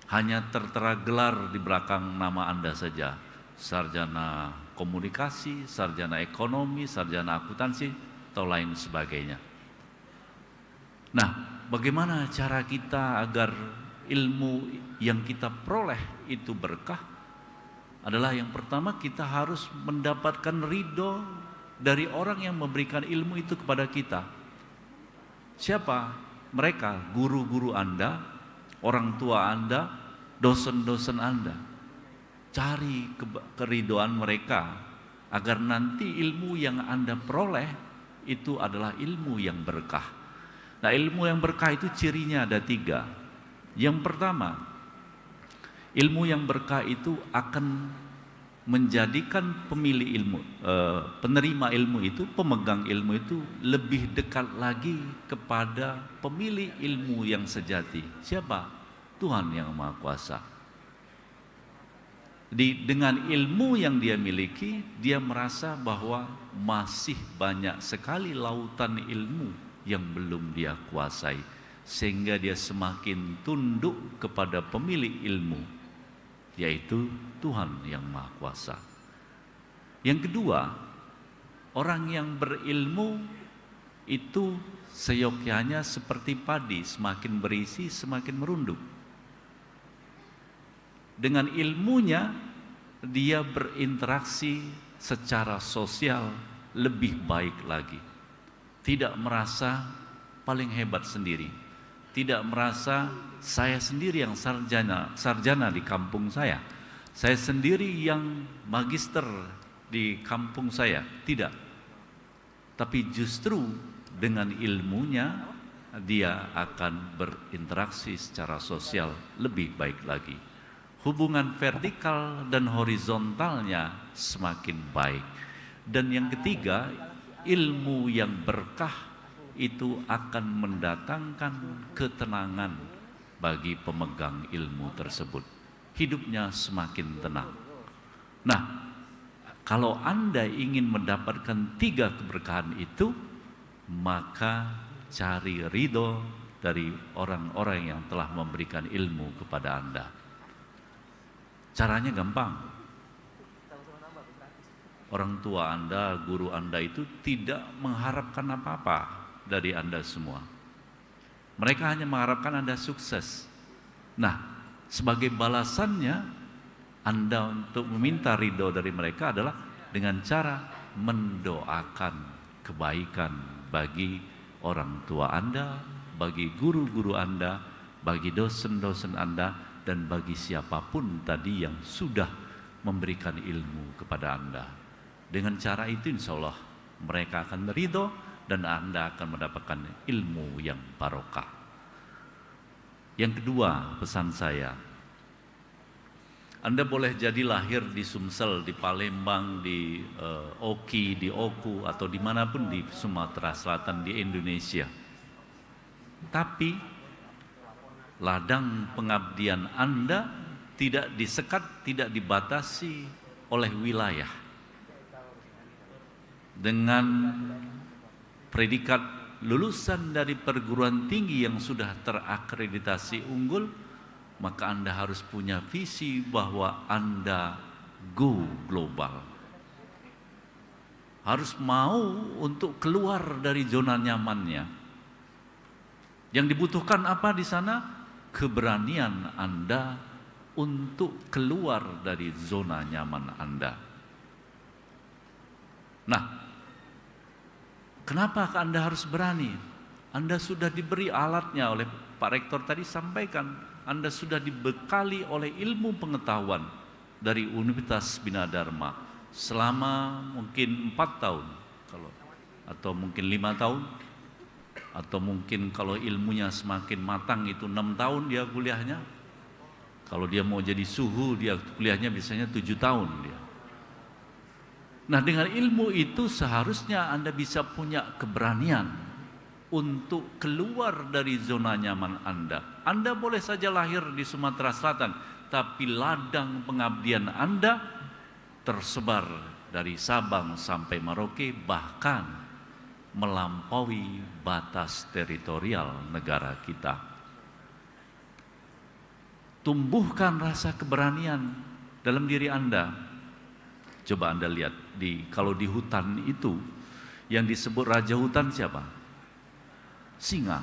Hanya tertera gelar di belakang nama Anda saja. Sarjana komunikasi, sarjana ekonomi, sarjana akuntansi, atau lain sebagainya. Nah, bagaimana cara kita agar ilmu yang kita peroleh itu berkah? Adalah yang pertama, kita harus mendapatkan ridho dari orang yang memberikan ilmu itu kepada kita. Siapa? Mereka, guru-guru Anda, orang tua Anda, dosen-dosen Anda. Cari keridhoan mereka agar nanti ilmu yang Anda peroleh itu adalah ilmu yang berkah. Nah, ilmu yang berkah itu cirinya ada 3. Yang pertama, ilmu yang berkah itu akan menjadikan pemilih ilmu, penerima ilmu itu, pemegang ilmu itu lebih dekat lagi kepada pemilih ilmu yang sejati. Siapa? Tuhan Yang Maha Kuasa. Dengan ilmu yang dia miliki, dia merasa bahwa masih banyak sekali lautan ilmu yang belum dia kuasai, sehingga dia semakin tunduk kepada pemilik ilmu, yaitu Tuhan Yang Maha Kuasa. Yang kedua, orang yang berilmu itu seyogyanya seperti padi, semakin berisi semakin merunduk. Dengan ilmunya dia berinteraksi secara sosial lebih baik lagi. Tidak merasa paling hebat sendiri, tidak merasa saya sendiri yang sarjana di kampung saya sendiri yang magister di kampung saya, tidak. Tapi justru dengan ilmunya dia akan berinteraksi secara sosial lebih baik lagi. Hubungan vertikal dan horizontalnya semakin baik. Dan yang ketiga, ilmu yang berkah itu akan mendatangkan ketenangan bagi pemegang ilmu tersebut. Hidupnya semakin tenang. Nah, kalau Anda ingin mendapatkan 3 keberkahan itu, maka cari ridho dari orang-orang yang telah memberikan ilmu kepada Anda. Caranya gampang. Orang tua Anda, guru Anda itu tidak mengharapkan apa-apa dari Anda semua. Mereka hanya mengharapkan Anda sukses. Nah, sebagai balasannya, Anda untuk meminta ridho dari mereka adalah dengan cara mendoakan kebaikan bagi orang tua Anda, bagi guru-guru Anda, bagi dosen-dosen Anda, dan bagi siapapun tadi yang sudah memberikan ilmu kepada Anda. Dengan cara itu insya Allah mereka akan ridho dan Anda akan mendapatkan ilmu yang barokah. Yang kedua, pesan saya, Anda boleh jadi lahir di Sumsel, di Palembang, di Oki, di Oku, atau dimanapun di Sumatera Selatan, di Indonesia. Tapi ladang pengabdian Anda tidak disekat, tidak dibatasi oleh wilayah. Dengan predikat lulusan dari perguruan tinggi yang sudah terakreditasi unggul, maka Anda harus punya visi bahwa Anda go global. Harus mau untuk keluar dari zona nyamannya. Yang dibutuhkan apa di sana? Keberanian Anda untuk keluar dari zona nyaman Anda. Nah, kenapa Anda harus berani? Anda sudah diberi alatnya oleh Pak Rektor tadi sampaikan. Anda sudah dibekali oleh ilmu pengetahuan dari Universitas Bina Dharma selama mungkin 4 tahun, atau mungkin 5 tahun, atau mungkin kalau ilmunya semakin matang itu 6 tahun dia kuliahnya. Kalau dia mau jadi suhu, dia kuliahnya biasanya 7 tahun dia. Nah, dengan ilmu itu seharusnya Anda bisa punya keberanian untuk keluar dari zona nyaman Anda. Anda boleh saja lahir di Sumatera Selatan, tapi ladang pengabdian Anda tersebar dari Sabang sampai Merauke, bahkan melampaui batas teritorial negara kita. Tumbuhkan rasa keberanian dalam diri Anda. Coba Anda lihat, kalau di hutan itu yang disebut raja hutan siapa? Singa.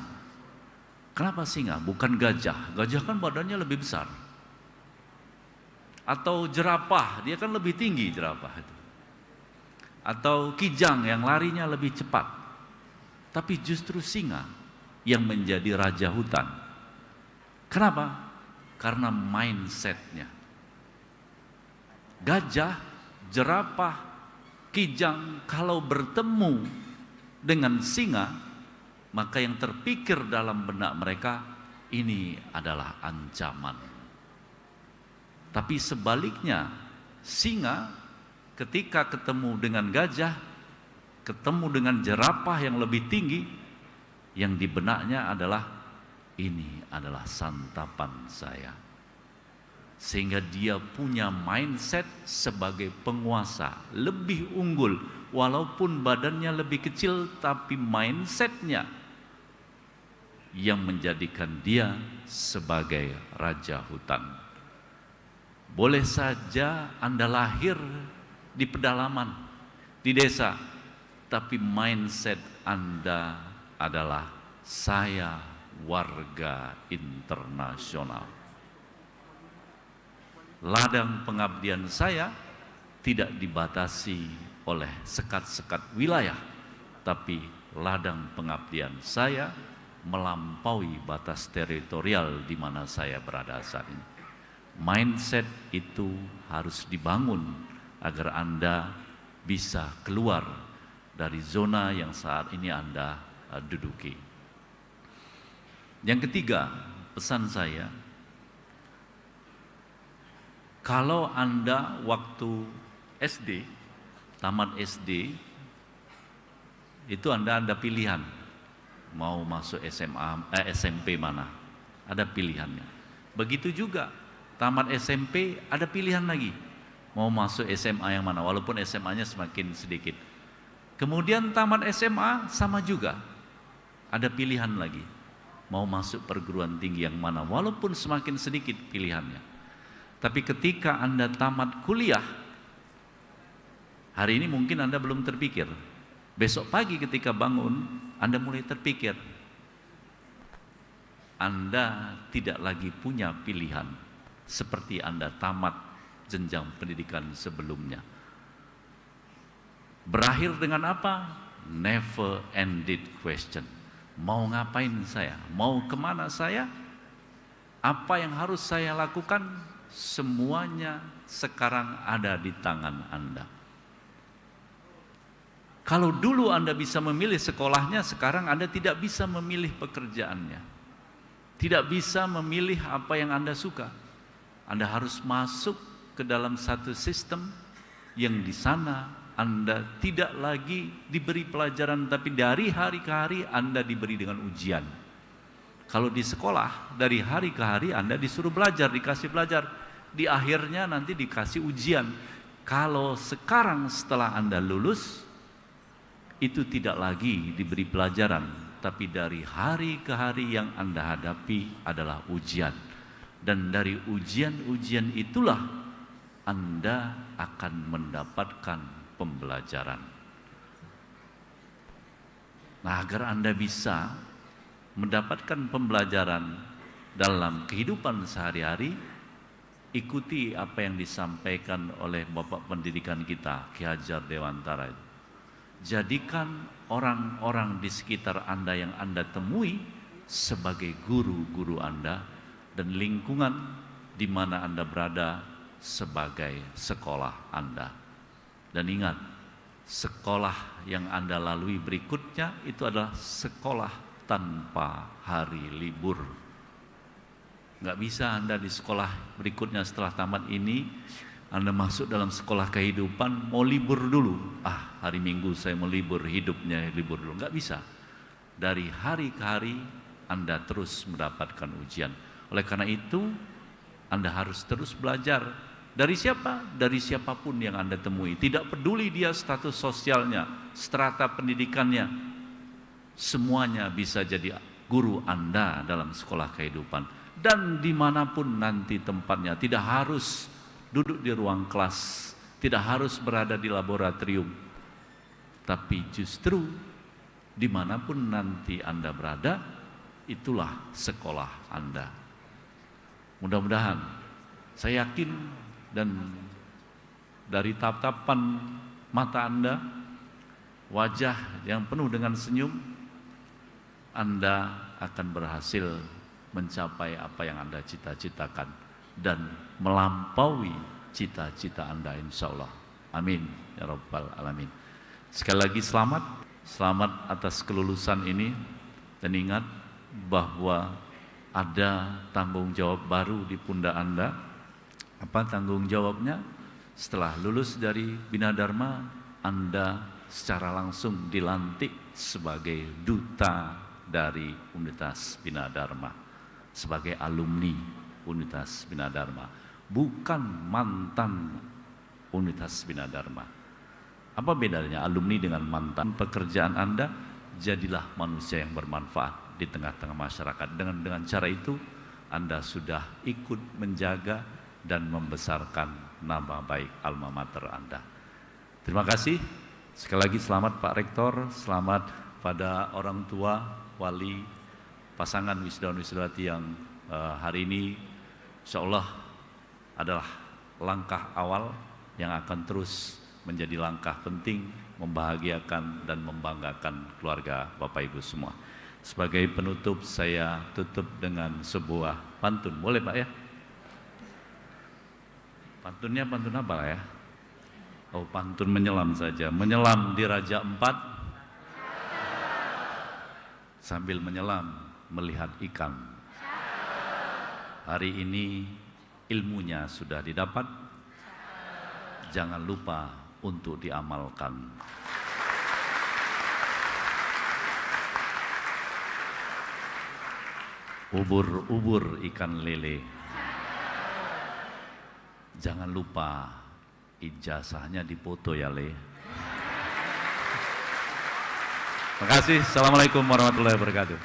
Kenapa singa? Bukan gajah. Gajah kan badannya lebih besar. Atau jerapah, dia kan lebih tinggi jerapah itu. Atau kijang yang larinya lebih cepat. Tapi justru singa yang menjadi raja hutan. Kenapa? Karena mindsetnya. Gajah, jerapah, kijang kalau bertemu dengan singa, maka yang terpikir dalam benak mereka, ini adalah ancaman. Tapi sebaliknya, singa ketika ketemu dengan gajah, ketemu dengan jerapah yang lebih tinggi, yang di benaknya adalah, ini adalah santapan saya. Sehingga dia punya mindset sebagai penguasa, lebih unggul, walaupun badannya lebih kecil, tapi mindsetnya yang menjadikan dia sebagai raja hutan. Boleh saja Anda lahir di pedalaman, di desa, tapi mindset Anda adalah saya warga internasional. Ladang pengabdian saya tidak dibatasi oleh sekat-sekat wilayah, tapi ladang pengabdian saya melampaui batas teritorial di mana saya berada saat ini. Mindset itu harus dibangun agar Anda bisa keluar dari zona yang saat ini Anda duduki. Yang ketiga, pesan saya, kalau Anda waktu SD, tamat SD, itu Anda ada pilihan, mau masuk SMP mana, ada pilihannya. Begitu juga, tamat SMP ada pilihan lagi, mau masuk SMA yang mana, walaupun SMA-nya semakin sedikit. Kemudian tamat SMA sama juga, ada pilihan lagi, mau masuk perguruan tinggi yang mana, walaupun semakin sedikit pilihannya. Tapi ketika Anda tamat kuliah, hari ini mungkin Anda belum terpikir. Besok pagi ketika bangun, Anda mulai terpikir. Anda tidak lagi punya pilihan seperti Anda tamat jenjang pendidikan sebelumnya. Berakhir dengan apa? Never ended question. Mau ngapain saya? Mau kemana saya? Apa yang harus saya lakukan? Semuanya sekarang ada di tangan Anda. Kalau dulu Anda bisa memilih sekolahnya, sekarang Anda tidak bisa memilih pekerjaannya. Tidak bisa memilih apa yang Anda suka. Anda harus masuk ke dalam satu sistem yang di sana Anda tidak lagi diberi pelajaran, tapi dari hari ke hari Anda diberi dengan ujian. Kalau di sekolah, dari hari ke hari Anda disuruh belajar, dikasih belajar. Di akhirnya nanti dikasih ujian. Kalau sekarang setelah Anda lulus, itu tidak lagi diberi pelajaran, tapi dari hari ke hari yang Anda hadapi adalah ujian. Dan dari ujian-ujian itulah Anda akan mendapatkan pembelajaran. Nah, agar Anda bisa mendapatkan pembelajaran dalam kehidupan sehari-hari, ikuti apa yang disampaikan oleh Bapak Pendidikan kita, Ki Hajar Dewantara. Jadikan orang-orang di sekitar Anda yang Anda temui sebagai guru-guru Anda, dan lingkungan di mana Anda berada sebagai sekolah Anda. Dan ingat, sekolah yang Anda lalui berikutnya itu adalah sekolah tanpa hari libur. Nggak bisa Anda di sekolah berikutnya setelah tamat ini, Anda masuk dalam sekolah kehidupan, mau libur dulu. Hari Minggu saya mau libur, hidupnya libur dulu. Nggak bisa. Dari hari ke hari, Anda terus mendapatkan ujian. Oleh karena itu, Anda harus terus belajar. Dari siapa? Dari siapapun yang Anda temui. Tidak peduli dia status sosialnya, strata pendidikannya. Semuanya bisa jadi guru Anda dalam sekolah kehidupan. Dan dimanapun nanti tempatnya, tidak harus duduk di ruang kelas, tidak harus berada di laboratorium. Tapi justru dimanapun nanti Anda berada, itulah sekolah Anda. Mudah-mudahan, saya yakin, dan dari tatapan mata Anda, wajah yang penuh dengan senyum, Anda akan berhasil mencapai apa yang Anda cita-citakan dan melampaui cita-cita Anda, insya Allah. Amin ya Rabbal Alamin. Sekali lagi selamat atas kelulusan ini, dan ingat bahwa ada tanggung jawab baru di pundak Anda. Apa tanggung jawabnya? Setelah lulus dari Bina Dharma, Anda secara langsung dilantik sebagai duta dari Universitas Bina Dharma, sebagai alumni Universitas Bina Dharma, bukan mantan Universitas Bina Dharma. Apa bedanya alumni dengan mantan? Pekerjaan Anda, jadilah manusia yang bermanfaat di tengah-tengah masyarakat. Dengan cara itu, Anda sudah ikut menjaga dan membesarkan nama baik alma mater Anda. Terima kasih. Sekali lagi selamat Pak Rektor, selamat pada orang tua, wali, pasangan wisudawan-wisudawati yang hari ini insya Allah adalah langkah awal yang akan terus menjadi langkah penting membahagiakan dan membanggakan keluarga Bapak Ibu semua. Sebagai penutup, saya tutup dengan sebuah pantun. Boleh Pak ya? Pantunnya pantun apa ya? Oh, pantun menyelam saja. Menyelam di Raja Empat, sambil menyelam melihat ikan. Hari ini ilmunya sudah didapat, jangan lupa untuk diamalkan. Ubur-ubur ikan lele, jangan lupa ijazahnya dipoto ya Le. Terima kasih. Assalamualaikum warahmatullahi wabarakatuh.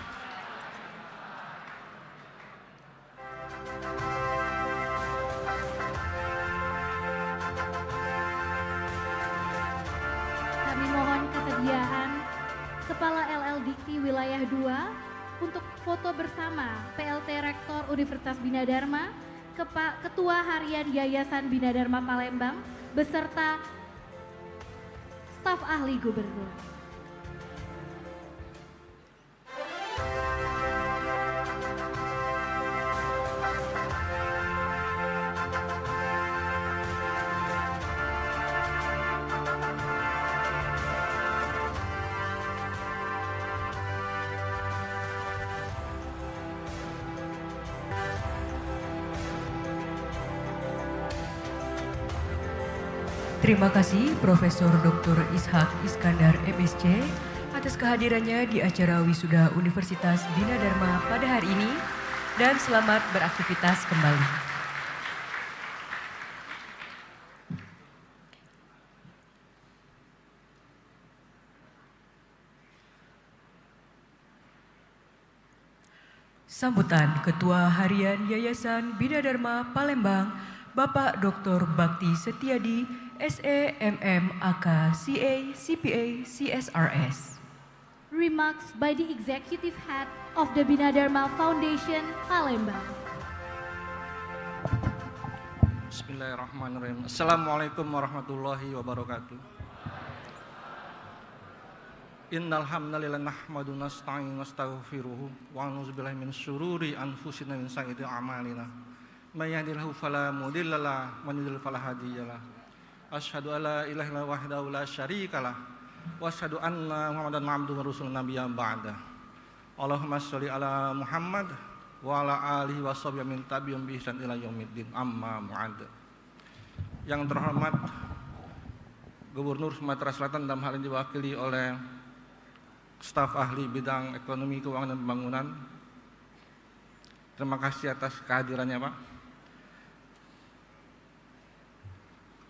Kami mohon kesediaan Kepala LL Dikti Wilayah 2 untuk foto bersama PLT Rektor Universitas Bina Dharma, Ketua Harian Yayasan Bina Dharma Palembang, beserta staf ahli gubernur. Terima kasih Profesor Dr. Ishak Iskandar MSc atas kehadirannya di acara wisuda Universitas Bina Dharma pada hari ini dan selamat beraktivitas kembali. Sambutan Ketua Harian Yayasan Bina Dharma Palembang, Bapak Dr. Bakti Setiadi, SEMM AK CA CPA CSRS. Remarks by the Executive Head of the Bina Dharma Foundation, Palembang. Bismillahirrahmanirrahim. Assalamualaikum warahmatullahi wabarakatuh. Innal hamdalillah nahmadu nasta'in nastaghfiruhu wa na'udzubillahi min syururi anfusina min sayyiati a'malina. May yahdihillahu fala mudhillalah wa man yudhlil fala hadiyalah. Asyhadu alla ilaha illallah wahdahu la syarikalah wa asyhadu anna Muhammadan abduhu wa rasulun nabiyyan ba'da. Allahumma sholli ala Muhammad wa ala alihi wa sahbihi min tabi'in bi ihsan ila yaumiddin. Amma ba'd. Yang terhormat Gubernur Sumatera Selatan dalam hal ini diwakili oleh staf ahli bidang ekonomi, keuangan, dan pembangunan. Terima kasih atas kehadirannya, Pak.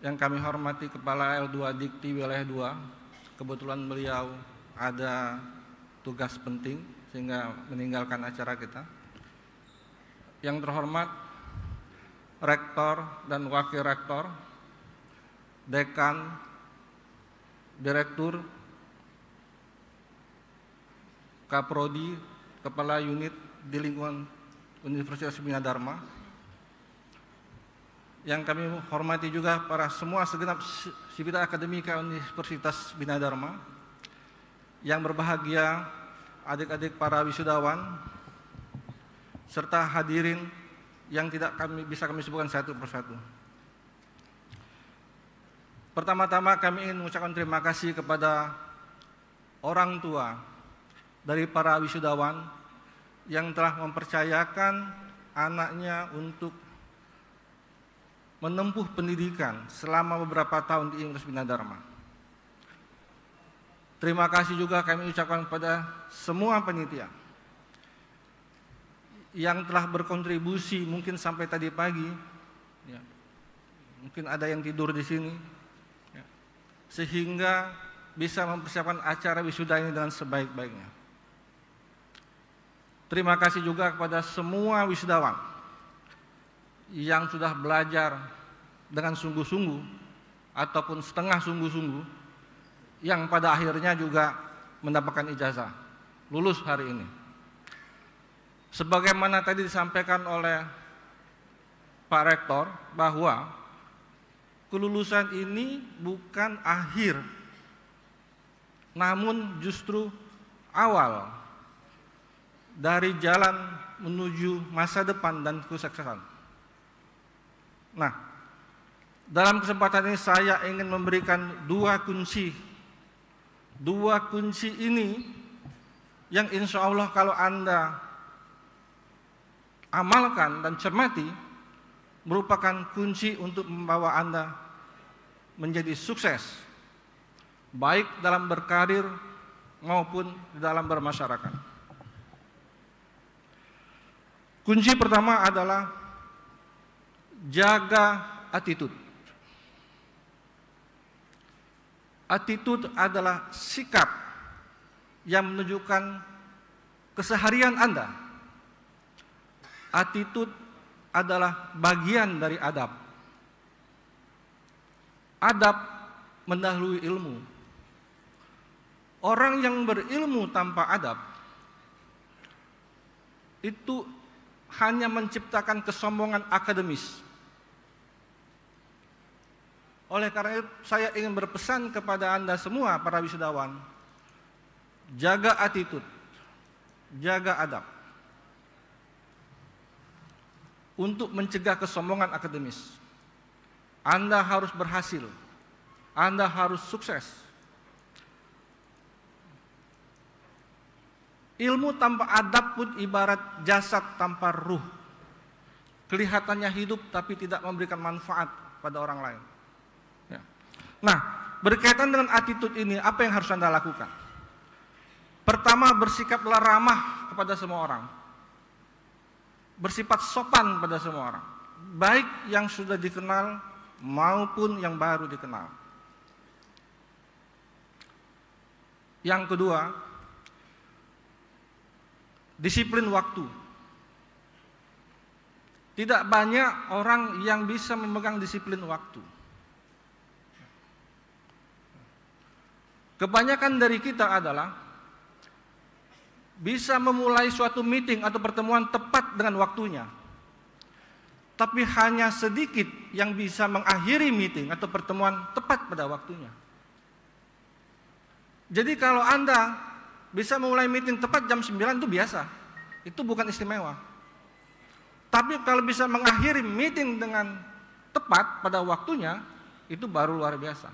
Yang kami hormati Kepala L2 Dikti Wilayah 2, kebetulan beliau ada tugas penting sehingga meninggalkan acara kita. Yang terhormat Rektor dan Wakil Rektor, Dekan, Direktur, Kaprodi, Kepala Unit di lingkungan Universitas Bina Dharma. Yang kami hormati juga para semua segenap sivitas akademika Universitas Bina Dharma. Yang berbahagia adik-adik para wisudawan, serta hadirin yang tidak bisa kami sebutkan satu persatu. Pertama-tama kami ingin mengucapkan terima kasih kepada orang tua dari para wisudawan yang telah mempercayakan anaknya untuk menempuh pendidikan selama beberapa tahun di Universitas Bina Dharma. Terima kasih juga kami ucapkan kepada semua panitia yang telah berkontribusi mungkin sampai tadi pagi, ya, mungkin ada yang tidur di sini, ya, sehingga bisa mempersiapkan acara wisuda ini dengan sebaik-baiknya. Terima kasih juga kepada semua wisudawan yang sudah belajar dengan sungguh-sungguh ataupun setengah sungguh-sungguh, yang pada akhirnya juga mendapatkan ijazah lulus hari ini. Sebagaimana tadi disampaikan oleh Pak Rektor bahwa kelulusan ini bukan akhir, namun justru awal dari jalan menuju masa depan dan kesuksesan. Nah, dalam kesempatan ini saya ingin memberikan dua kunci ini yang insya Allah kalau Anda amalkan dan cermati merupakan kunci untuk membawa Anda menjadi sukses, baik dalam berkarir maupun dalam bermasyarakat. Kunci pertama adalah jaga attitude. Attitude adalah sikap yang menunjukkan keseharian Anda. Attitude adalah bagian dari adab. Adab mendahului ilmu. Orang yang berilmu tanpa adab itu hanya menciptakan kesombongan akademis. Oleh karena itu saya ingin berpesan kepada Anda semua para wisudawan, jaga attitude, jaga adab untuk mencegah kesombongan akademis. Anda harus berhasil, Anda harus sukses. Ilmu tanpa adab pun ibarat jasad tanpa ruh. Kelihatannya hidup tapi tidak memberikan manfaat pada orang lain. Ya. Nah, berkaitan dengan attitude ini, apa yang harus Anda lakukan? Pertama, bersikaplah ramah kepada semua orang. Bersifat sopan pada semua orang, baik yang sudah dikenal maupun yang baru dikenal. Yang kedua, disiplin waktu. Tidak banyak orang yang bisa memegang disiplin waktu. Kebanyakan dari kita adalah bisa memulai suatu meeting atau pertemuan tepat dengan waktunya. Tapi hanya sedikit yang bisa mengakhiri meeting atau pertemuan tepat pada waktunya. Jadi kalau Anda bisa memulai meeting tepat jam 9 itu biasa. Itu bukan istimewa. Tapi kalau bisa mengakhiri meeting dengan tepat pada waktunya, itu baru luar biasa.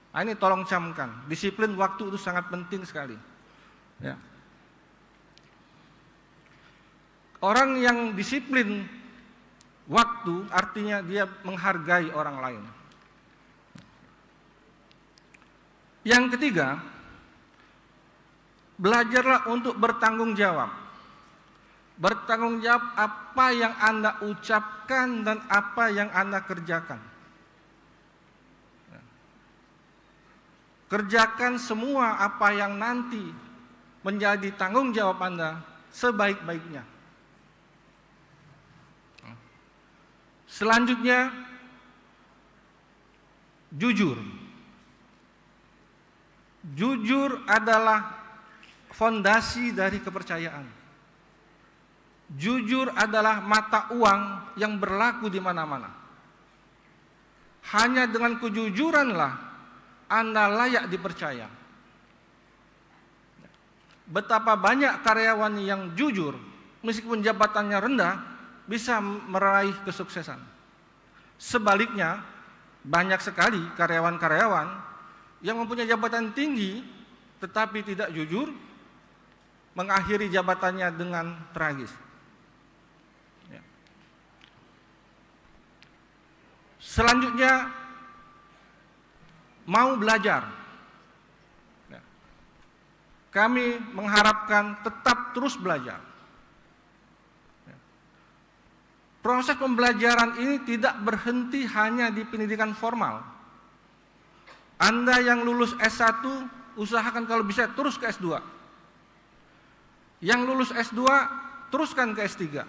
Nah, ini tolong camkan. Disiplin waktu itu sangat penting sekali. Ya. Orang yang disiplin waktu artinya dia menghargai orang lain. Yang ketiga, belajarlah untuk bertanggung jawab. Bertanggung jawab apa yang Anda ucapkan dan apa yang Anda kerjakan. Kerjakan semua apa yang nanti menjadi tanggung jawab Anda sebaik-baiknya. Selanjutnya, jujur. Jujur adalah fondasi dari kepercayaan. Jujur adalah mata uang yang berlaku di mana-mana. Hanya dengan kejujuranlah Anda layak dipercaya. Betapa banyak karyawan yang jujur, meskipun jabatannya rendah, bisa meraih kesuksesan. Sebaliknya, banyak sekali karyawan-karyawan yang mempunyai jabatan tinggi tetapi tidak jujur, mengakhiri jabatannya dengan tragis. Ya. Selanjutnya, mau belajar. Ya. Kami mengharapkan tetap terus belajar. Proses pembelajaran ini tidak berhenti hanya di pendidikan formal. Anda yang lulus S1, usahakan kalau bisa terus ke S2. Yang lulus S2, teruskan ke S3.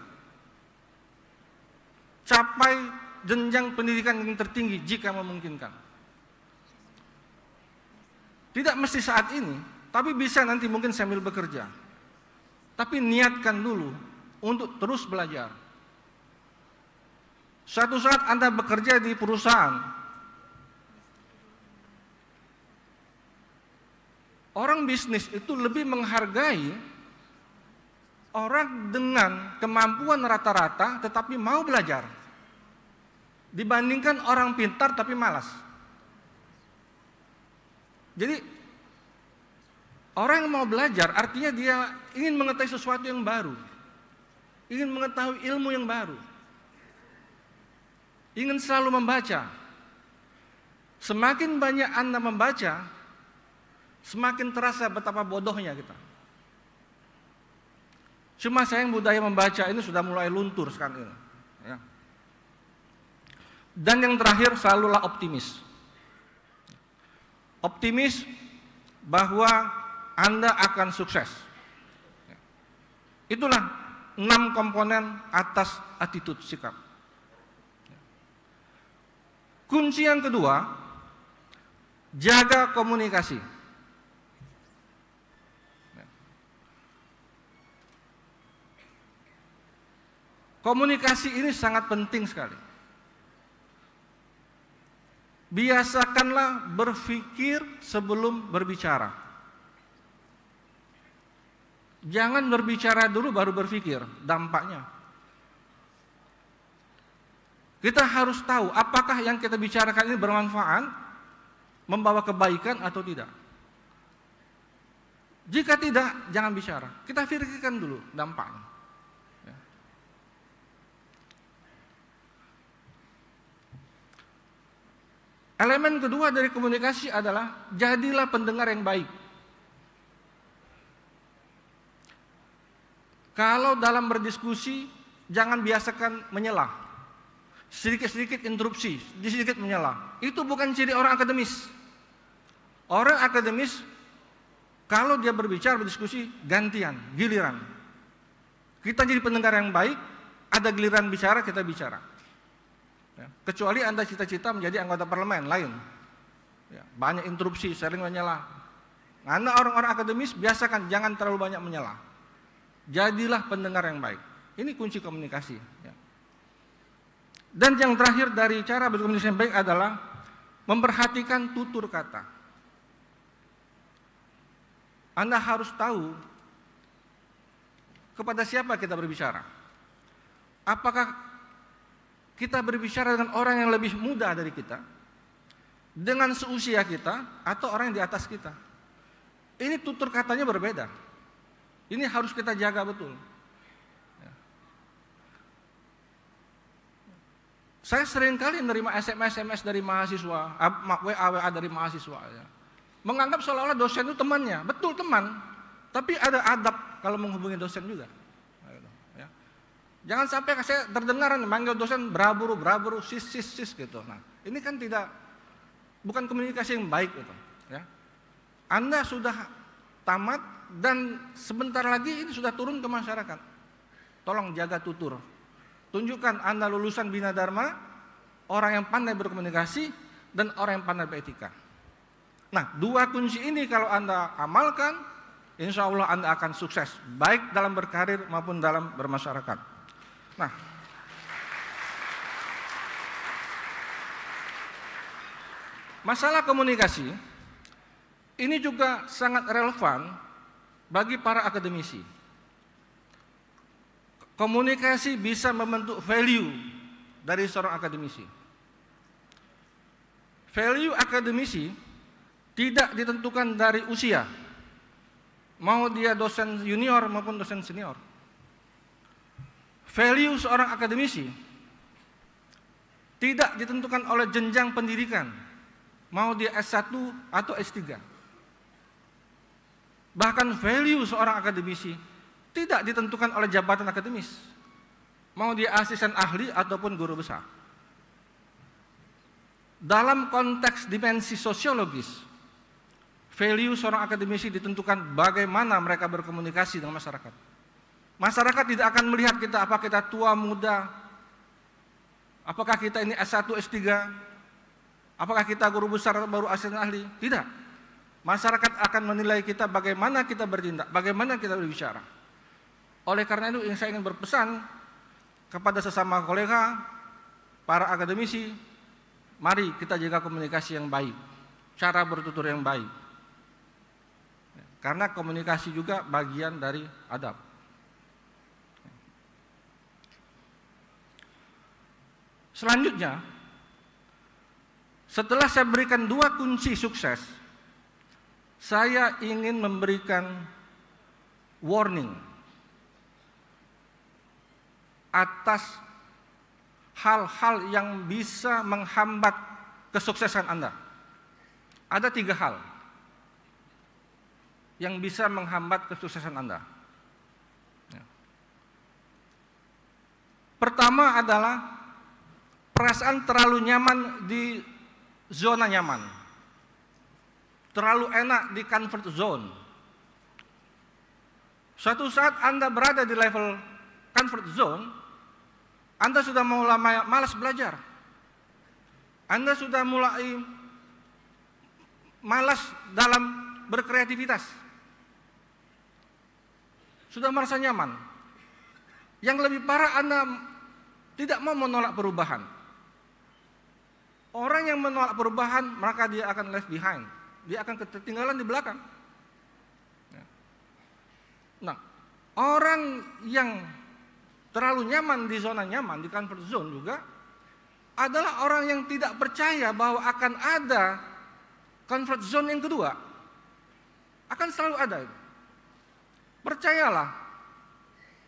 Capai jenjang pendidikan yang tertinggi jika memungkinkan. Tidak mesti saat ini, tapi bisa nanti mungkin sambil bekerja. Tapi niatkan dulu untuk terus belajar. Suatu saat Anda bekerja di perusahaan, orang bisnis itu lebih menghargai orang dengan kemampuan rata-rata tetapi mau belajar dibandingkan orang pintar tapi malas. Jadi orang yang mau belajar artinya dia ingin mengetahui sesuatu yang baru, ingin mengetahui ilmu yang baru, ingin selalu membaca. Semakin banyak Anda membaca, semakin terasa betapa bodohnya kita. Cuma sayang budaya membaca ini sudah mulai luntur sekarang ini. Ya. Dan yang terakhir, selalulah optimis. Optimis bahwa Anda akan sukses. Itulah 6 komponen atas attitude sikap. Kunci yang kedua, jaga komunikasi. Komunikasi ini sangat penting sekali. Biasakanlah berpikir sebelum berbicara. Jangan berbicara dulu baru berpikir, dampaknya. Kita harus tahu apakah yang kita bicarakan ini bermanfaat, membawa kebaikan atau tidak. Jika tidak, jangan bicara. Kita pikirkan dulu dampaknya. Ya. Elemen kedua dari komunikasi adalah jadilah pendengar yang baik. Kalau dalam berdiskusi, jangan biasakan menyela. Sedikit-sedikit interupsi, sedikit menyela. Itu bukan ciri orang akademis. Orang akademis, kalau dia berbicara, berdiskusi, gantian, giliran. Kita jadi pendengar yang baik, ada giliran bicara, kita bicara. Ya, kecuali Anda cita-cita menjadi anggota parlemen lain. Ya, banyak interupsi, sering menyela. Anda orang-orang akademis, biasakan jangan terlalu banyak menyela. Jadilah pendengar yang baik. Ini kunci komunikasi. Ya. Dan yang terakhir dari cara berkomunikasi yang baik adalah memperhatikan tutur kata. Anda harus tahu kepada siapa kita berbicara. Apakah kita berbicara dengan orang yang lebih muda dari kita, dengan seusia kita, atau orang yang di atas kita. Ini tutur katanya berbeda. Ini harus kita jaga betul. Saya seringkali menerima SMS dari mahasiswa, WA dari mahasiswa. Ya. Menganggap seolah-olah dosen itu temannya. Betul teman, tapi ada adab kalau menghubungi dosen juga. Jangan sampai saya terdengar manggil dosen braburu, sis gitu. Nah, ini kan bukan komunikasi yang baik gitu. Ya. Anda sudah tamat dan sebentar lagi ini sudah turun ke masyarakat. Tolong jaga tutur. Tunjukkan Anda lulusan Bina Dharma, orang yang pandai berkomunikasi dan orang yang pandai beretika. Nah, dua kunci ini kalau Anda amalkan, insya Allah Anda akan sukses, baik dalam berkarir maupun dalam bermasyarakat. Nah, masalah komunikasi ini juga sangat relevan bagi para akademisi. Komunikasi bisa membentuk value dari seorang akademisi. Value akademisi tidak ditentukan dari usia, mau dia dosen junior maupun dosen senior. Value seorang akademisi tidak ditentukan oleh jenjang pendidikan, mau dia S1 atau S3. Bahkan value seorang akademisi tidak ditentukan oleh jabatan akademis, mau dia asisten ahli ataupun guru besar. Dalam konteks dimensi sosiologis, value seorang akademisi ditentukan bagaimana mereka berkomunikasi dengan masyarakat. Masyarakat tidak akan melihat kita apakah kita tua, muda, apakah kita ini S1, S3, apakah kita guru besar atau baru asisten ahli. Tidak. Masyarakat akan menilai kita bagaimana kita bertindak, bagaimana kita berbicara. Oleh karena itu saya ingin berpesan kepada sesama kolega, para akademisi, mari kita jaga komunikasi yang baik, cara bertutur yang baik. Karena komunikasi juga bagian dari adab. Selanjutnya, setelah saya berikan dua kunci sukses, saya ingin memberikan warning atas hal-hal yang bisa menghambat kesuksesan Anda. Ada 3 hal yang bisa menghambat kesuksesan Anda. Pertama adalah perasaan terlalu nyaman di zona nyaman, terlalu enak di comfort zone. Suatu saat Anda berada di level comfort zone, Anda sudah mulai malas belajar, Anda sudah mulai malas dalam berkreativitas, sudah merasa nyaman. Yang lebih parah, Anda tidak mau menolak perubahan. Orang yang menolak perubahan, maka dia akan left behind. Dia akan ketertinggalan di belakang. Nah, orang yang terlalu nyaman di zona nyaman, di comfort zone juga, adalah orang yang tidak percaya bahwa akan ada comfort zone yang kedua. Akan selalu ada. Percayalah,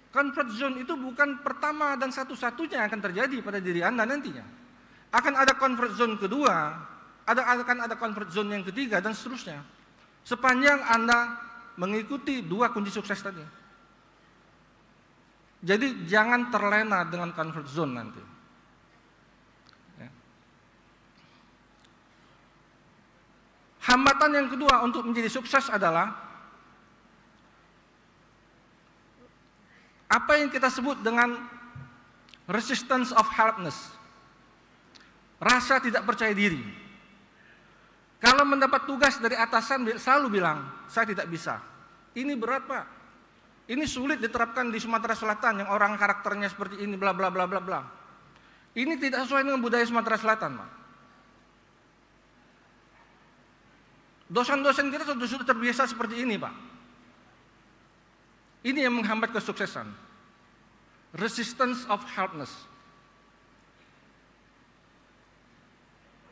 comfort zone itu bukan pertama dan satu-satunya yang akan terjadi pada diri Anda nantinya. Akan ada comfort zone kedua, akan ada comfort zone yang ketiga dan seterusnya. Sepanjang Anda mengikuti 2 kunci sukses tadi. Jadi jangan terlena dengan comfort zone nanti. Ya. Hambatan yang kedua untuk menjadi sukses adalah apa yang kita sebut dengan resistance of helplessness. Rasa tidak percaya diri. Kalau mendapat tugas dari atasan selalu bilang, saya tidak bisa. Ini berat, Pak. Ini sulit diterapkan di Sumatera Selatan yang orang karakternya seperti ini, bla bla bla bla bla. Ini tidak sesuai dengan budaya Sumatera Selatan, Pak. Dosen-dosen kita sudah terbiasa seperti ini, Pak. Ini yang menghambat kesuksesan. Resistance of helplessness.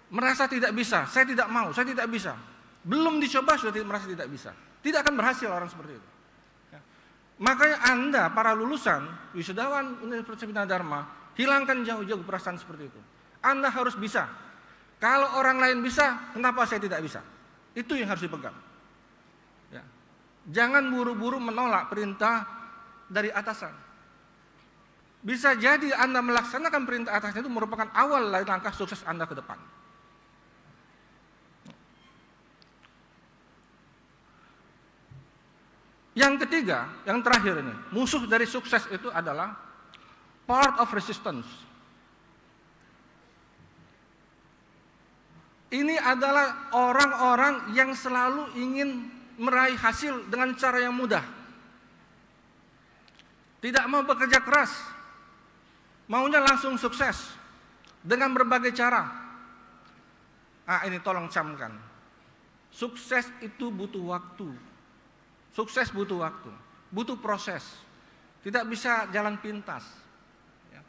Merasa tidak bisa, saya tidak mau, saya tidak bisa. Belum dicoba sudah merasa tidak bisa. Tidak akan berhasil orang seperti itu. Ya. Makanya Anda, para lulusan wisudawan Universitas Bina Dharma, hilangkan jauh-jauh perasaan seperti itu. Anda harus bisa. Kalau orang lain bisa, kenapa saya tidak bisa? Itu yang harus dipegang. Ya. Jangan buru-buru menolak perintah dari atasan. Bisa jadi Anda melaksanakan perintah atasan itu merupakan awal langkah sukses Anda ke depan. Yang ketiga, yang terakhir ini, musuh dari sukses itu adalah part of resistance. Ini adalah orang-orang yang selalu ingin meraih hasil dengan cara yang mudah. Tidak mau bekerja keras, maunya langsung sukses dengan berbagai cara. Ini tolong camkan. Sukses itu butuh waktu. Sukses butuh waktu, butuh proses. Tidak bisa jalan pintas. Ya.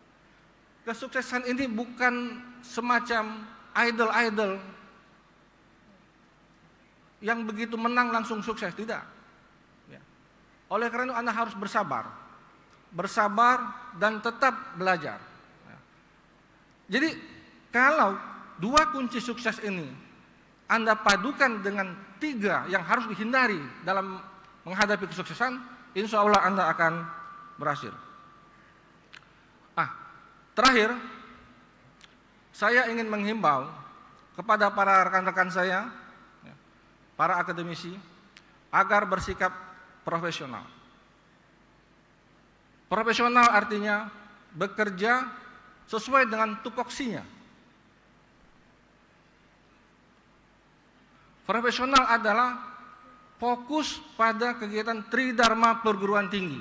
Kesuksesan ini bukan semacam idol-idol yang begitu menang langsung sukses, tidak. Ya. Oleh karena itu Anda harus bersabar dan tetap belajar. Ya. Jadi kalau 2 kunci sukses ini Anda padukan dengan 3 yang harus dihindari dalam menghadapi kesuksesan, insya Allah Anda akan berhasil. Terakhir, saya ingin menghimbau kepada para rekan-rekan saya, para akademisi, agar bersikap profesional. Profesional artinya bekerja sesuai dengan tupoksinya. Profesional adalah fokus pada kegiatan Tridharma perguruan tinggi.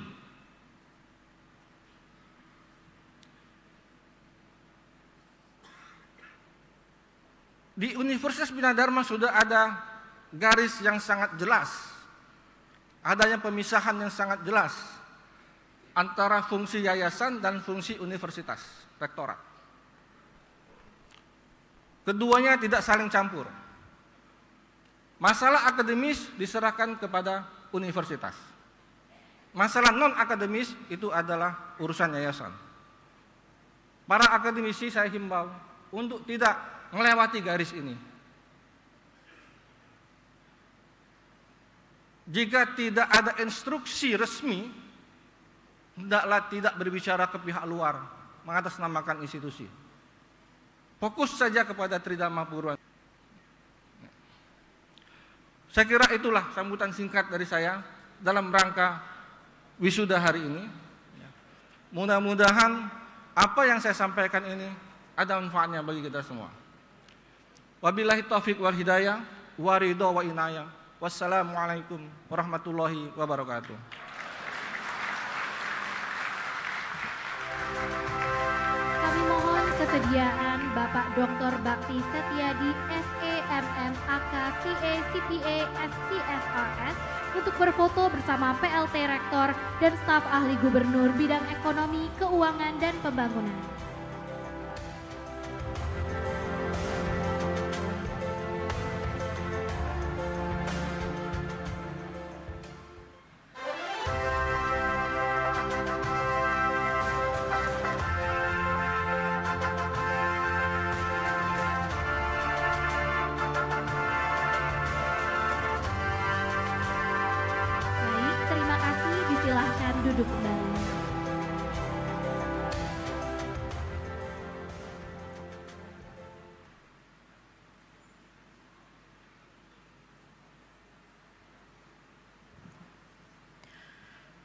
Di Universitas Bina Dharma sudah ada garis yang sangat jelas. Adanya pemisahan yang sangat jelas antara fungsi yayasan dan fungsi universitas, rektorat. Keduanya tidak saling campur. Masalah akademis diserahkan kepada universitas. Masalah non-akademis itu adalah urusan yayasan. Para akademisi saya himbau untuk tidak melewati garis ini. Jika tidak ada instruksi resmi, hendaklah tidak berbicara ke pihak luar mengatasnamakan institusi. Fokus saja kepada Tridharma perguruan. Saya kira itulah sambutan singkat dari saya dalam rangka wisuda hari ini. Mudah-mudahan apa yang saya sampaikan ini ada manfaatnya bagi kita semua. Wabillahi taufiq wal hidayah, wa ridho wa inayah. Wassalamualaikum warahmatullahi wabarakatuh. Kami mohon kesediaan Bapak Dr. Bakti Setiadi SEMM AK CA CPA SCSRS untuk berfoto bersama PLT Rektor dan staf ahli Gubernur bidang ekonomi, keuangan, dan pembangunan.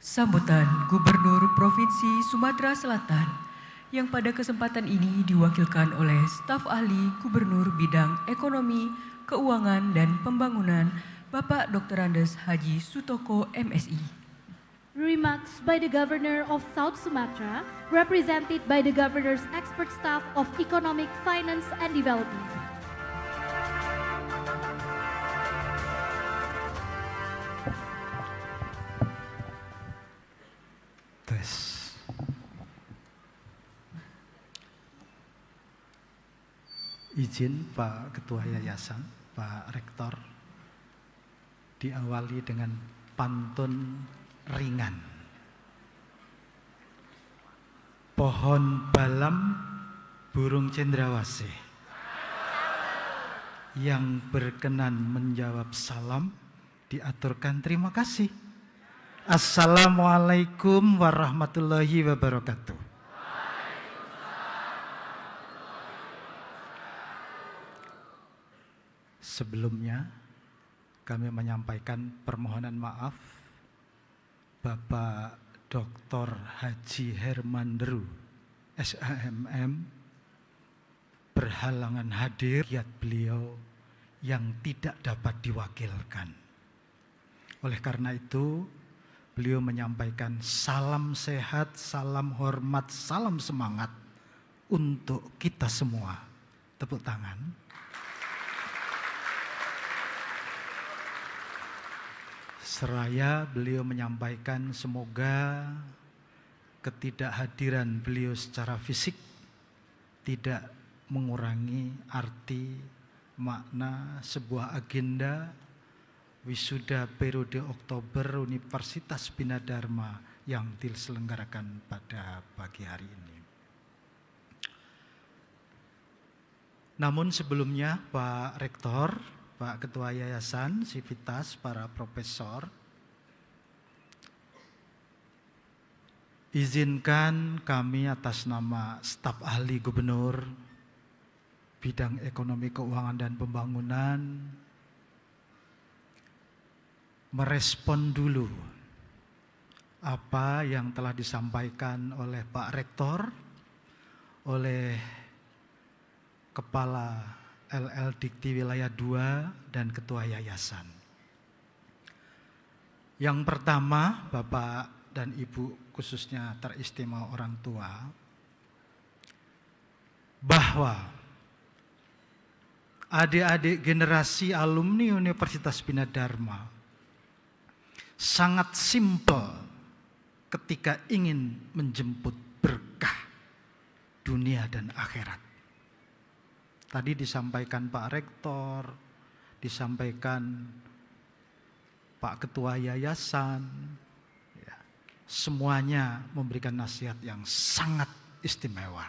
Sambutan Gubernur Provinsi Sumatera Selatan yang pada kesempatan ini diwakilkan oleh staf ahli Gubernur Bidang Ekonomi, Keuangan, dan Pembangunan Bapak Dr. Andes Haji Sutoko MSI. Remarks by the Governor of South Sumatra, represented by the Governor's Expert Staff of Economic, Finance, and Development. Tes. Izin Pak Ketua Yayasan, Pak Rektor, diawali dengan pantun ringan. Pohon balam, burung cendrawasih, yang berkenan menjawab salam diaturkan terima kasih. Assalamualaikum warahmatullahi wabarakatuh. Sebelumnya kami menyampaikan permohonan maaf Bapak Dr. Haji Hermanderu SHMM berhalangan hadir, kiat beliau yang tidak dapat diwakilkan. Oleh karena itu, beliau menyampaikan salam sehat, salam hormat, salam semangat untuk kita semua. Tepuk tangan. Seraya beliau menyampaikan semoga ketidakhadiran beliau secara fisik tidak mengurangi arti, makna sebuah agenda wisuda periode Oktober Universitas Bina Dharma yang diselenggarakan pada pagi hari ini. Namun sebelumnya Pak Rektor, Pak Ketua Yayasan, Sivitas, para profesor, izinkan kami atas nama staf ahli Gubernur Bidang Ekonomi, Keuangan, dan Pembangunan merespon dulu apa yang telah disampaikan oleh Pak Rektor, oleh Kepala LL Dikti Wilayah 2 dan Ketua Yayasan. Yang pertama, Bapak dan Ibu khususnya teristimewa orang tua, bahwa adik-adik generasi alumni Universitas Bina Dharma sangat simpel ketika ingin menjemput berkah dunia dan akhirat. Tadi disampaikan Pak Rektor, disampaikan Pak Ketua Yayasan, ya, semuanya memberikan nasihat yang sangat istimewa.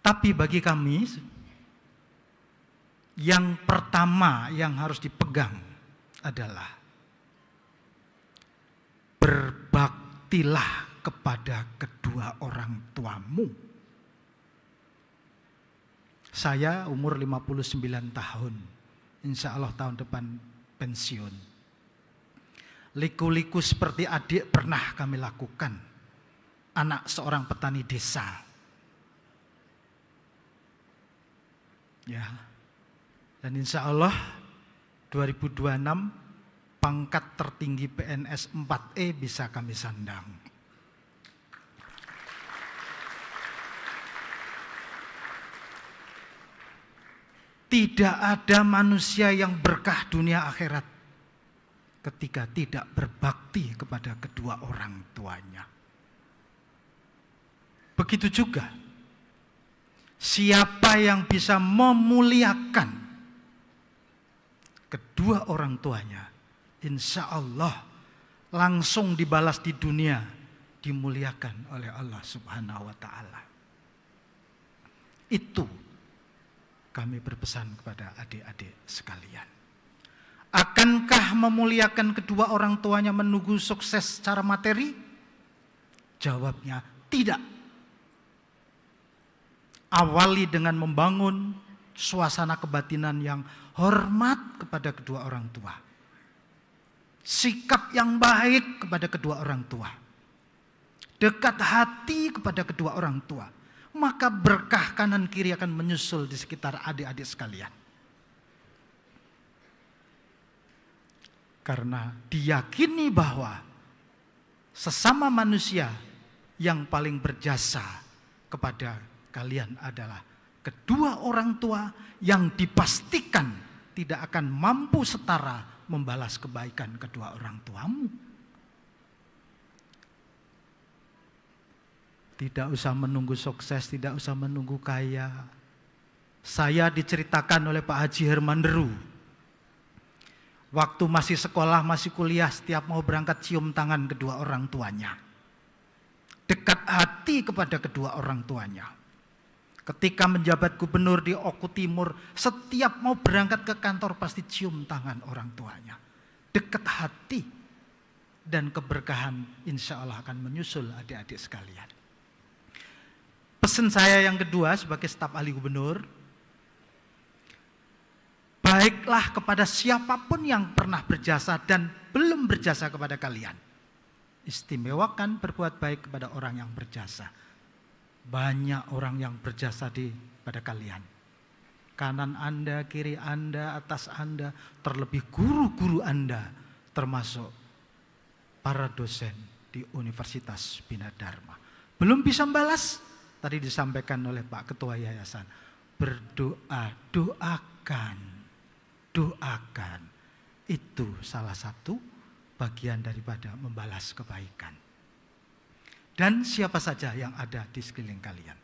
Tapi bagi kami, yang pertama yang harus dipegang adalah berbaktilah kepada kedua orang tuamu. Saya umur 59 tahun, insya Allah tahun depan pensiun. Liku-liku seperti adik pernah kami lakukan, anak seorang petani desa. Ya, dan insya Allah 2026 pangkat tertinggi PNS 4E bisa kami sandang. Tidak ada manusia yang berkah dunia akhirat ketika tidak berbakti kepada kedua orang tuanya. Begitu juga siapa yang bisa memuliakan kedua orang tuanya, insya Allah langsung dibalas di dunia, dimuliakan oleh Allah Subhanahu wa Ta'ala. Itu kami berpesan kepada adik-adik sekalian. Akankah memuliakan kedua orang tuanya menunggu sukses secara materi? Jawabnya tidak. Awali dengan membangun suasana kebatinan yang hormat kepada kedua orang tua. sikap yang baik kepada kedua orang tua, dekat hati kepada kedua orang tua, maka berkah kanan kiri akan menyusul di sekitar adik-adik sekalian. Karena diyakini bahwa sesama manusia yang paling berjasa kepada kalian adalah kedua orang tua yang dipastikan tidak akan mampu setara membalas kebaikan kedua orang tuamu. Tidak usah menunggu sukses, tidak usah menunggu kaya. Saya diceritakan oleh Pak Haji Hermanderu. Waktu masih sekolah, masih kuliah, setiap mau berangkat cium tangan kedua orang tuanya. Dekat hati kepada kedua orang tuanya. Ketika menjabat gubernur di Oku Timur, setiap mau berangkat ke kantor pasti cium tangan orang tuanya. Dekat hati dan keberkahan insya Allah akan menyusul adik-adik sekalian. Pesan saya yang kedua sebagai staf ahli gubernur, baiklah kepada siapapun yang pernah berjasa dan belum berjasa kepada kalian. Istimewakan berbuat baik kepada orang yang berjasa. Banyak orang yang berjasa pada kalian. Kanan Anda, kiri Anda, atas Anda, terlebih guru-guru Anda, termasuk para dosen di Universitas Bina Dharma. Belum bisa membalas? Tadi disampaikan oleh Pak Ketua Yayasan. Berdoa, doakan. Itu salah satu bagian daripada membalas kebaikan. Dan siapa saja yang ada di sekeliling kalian.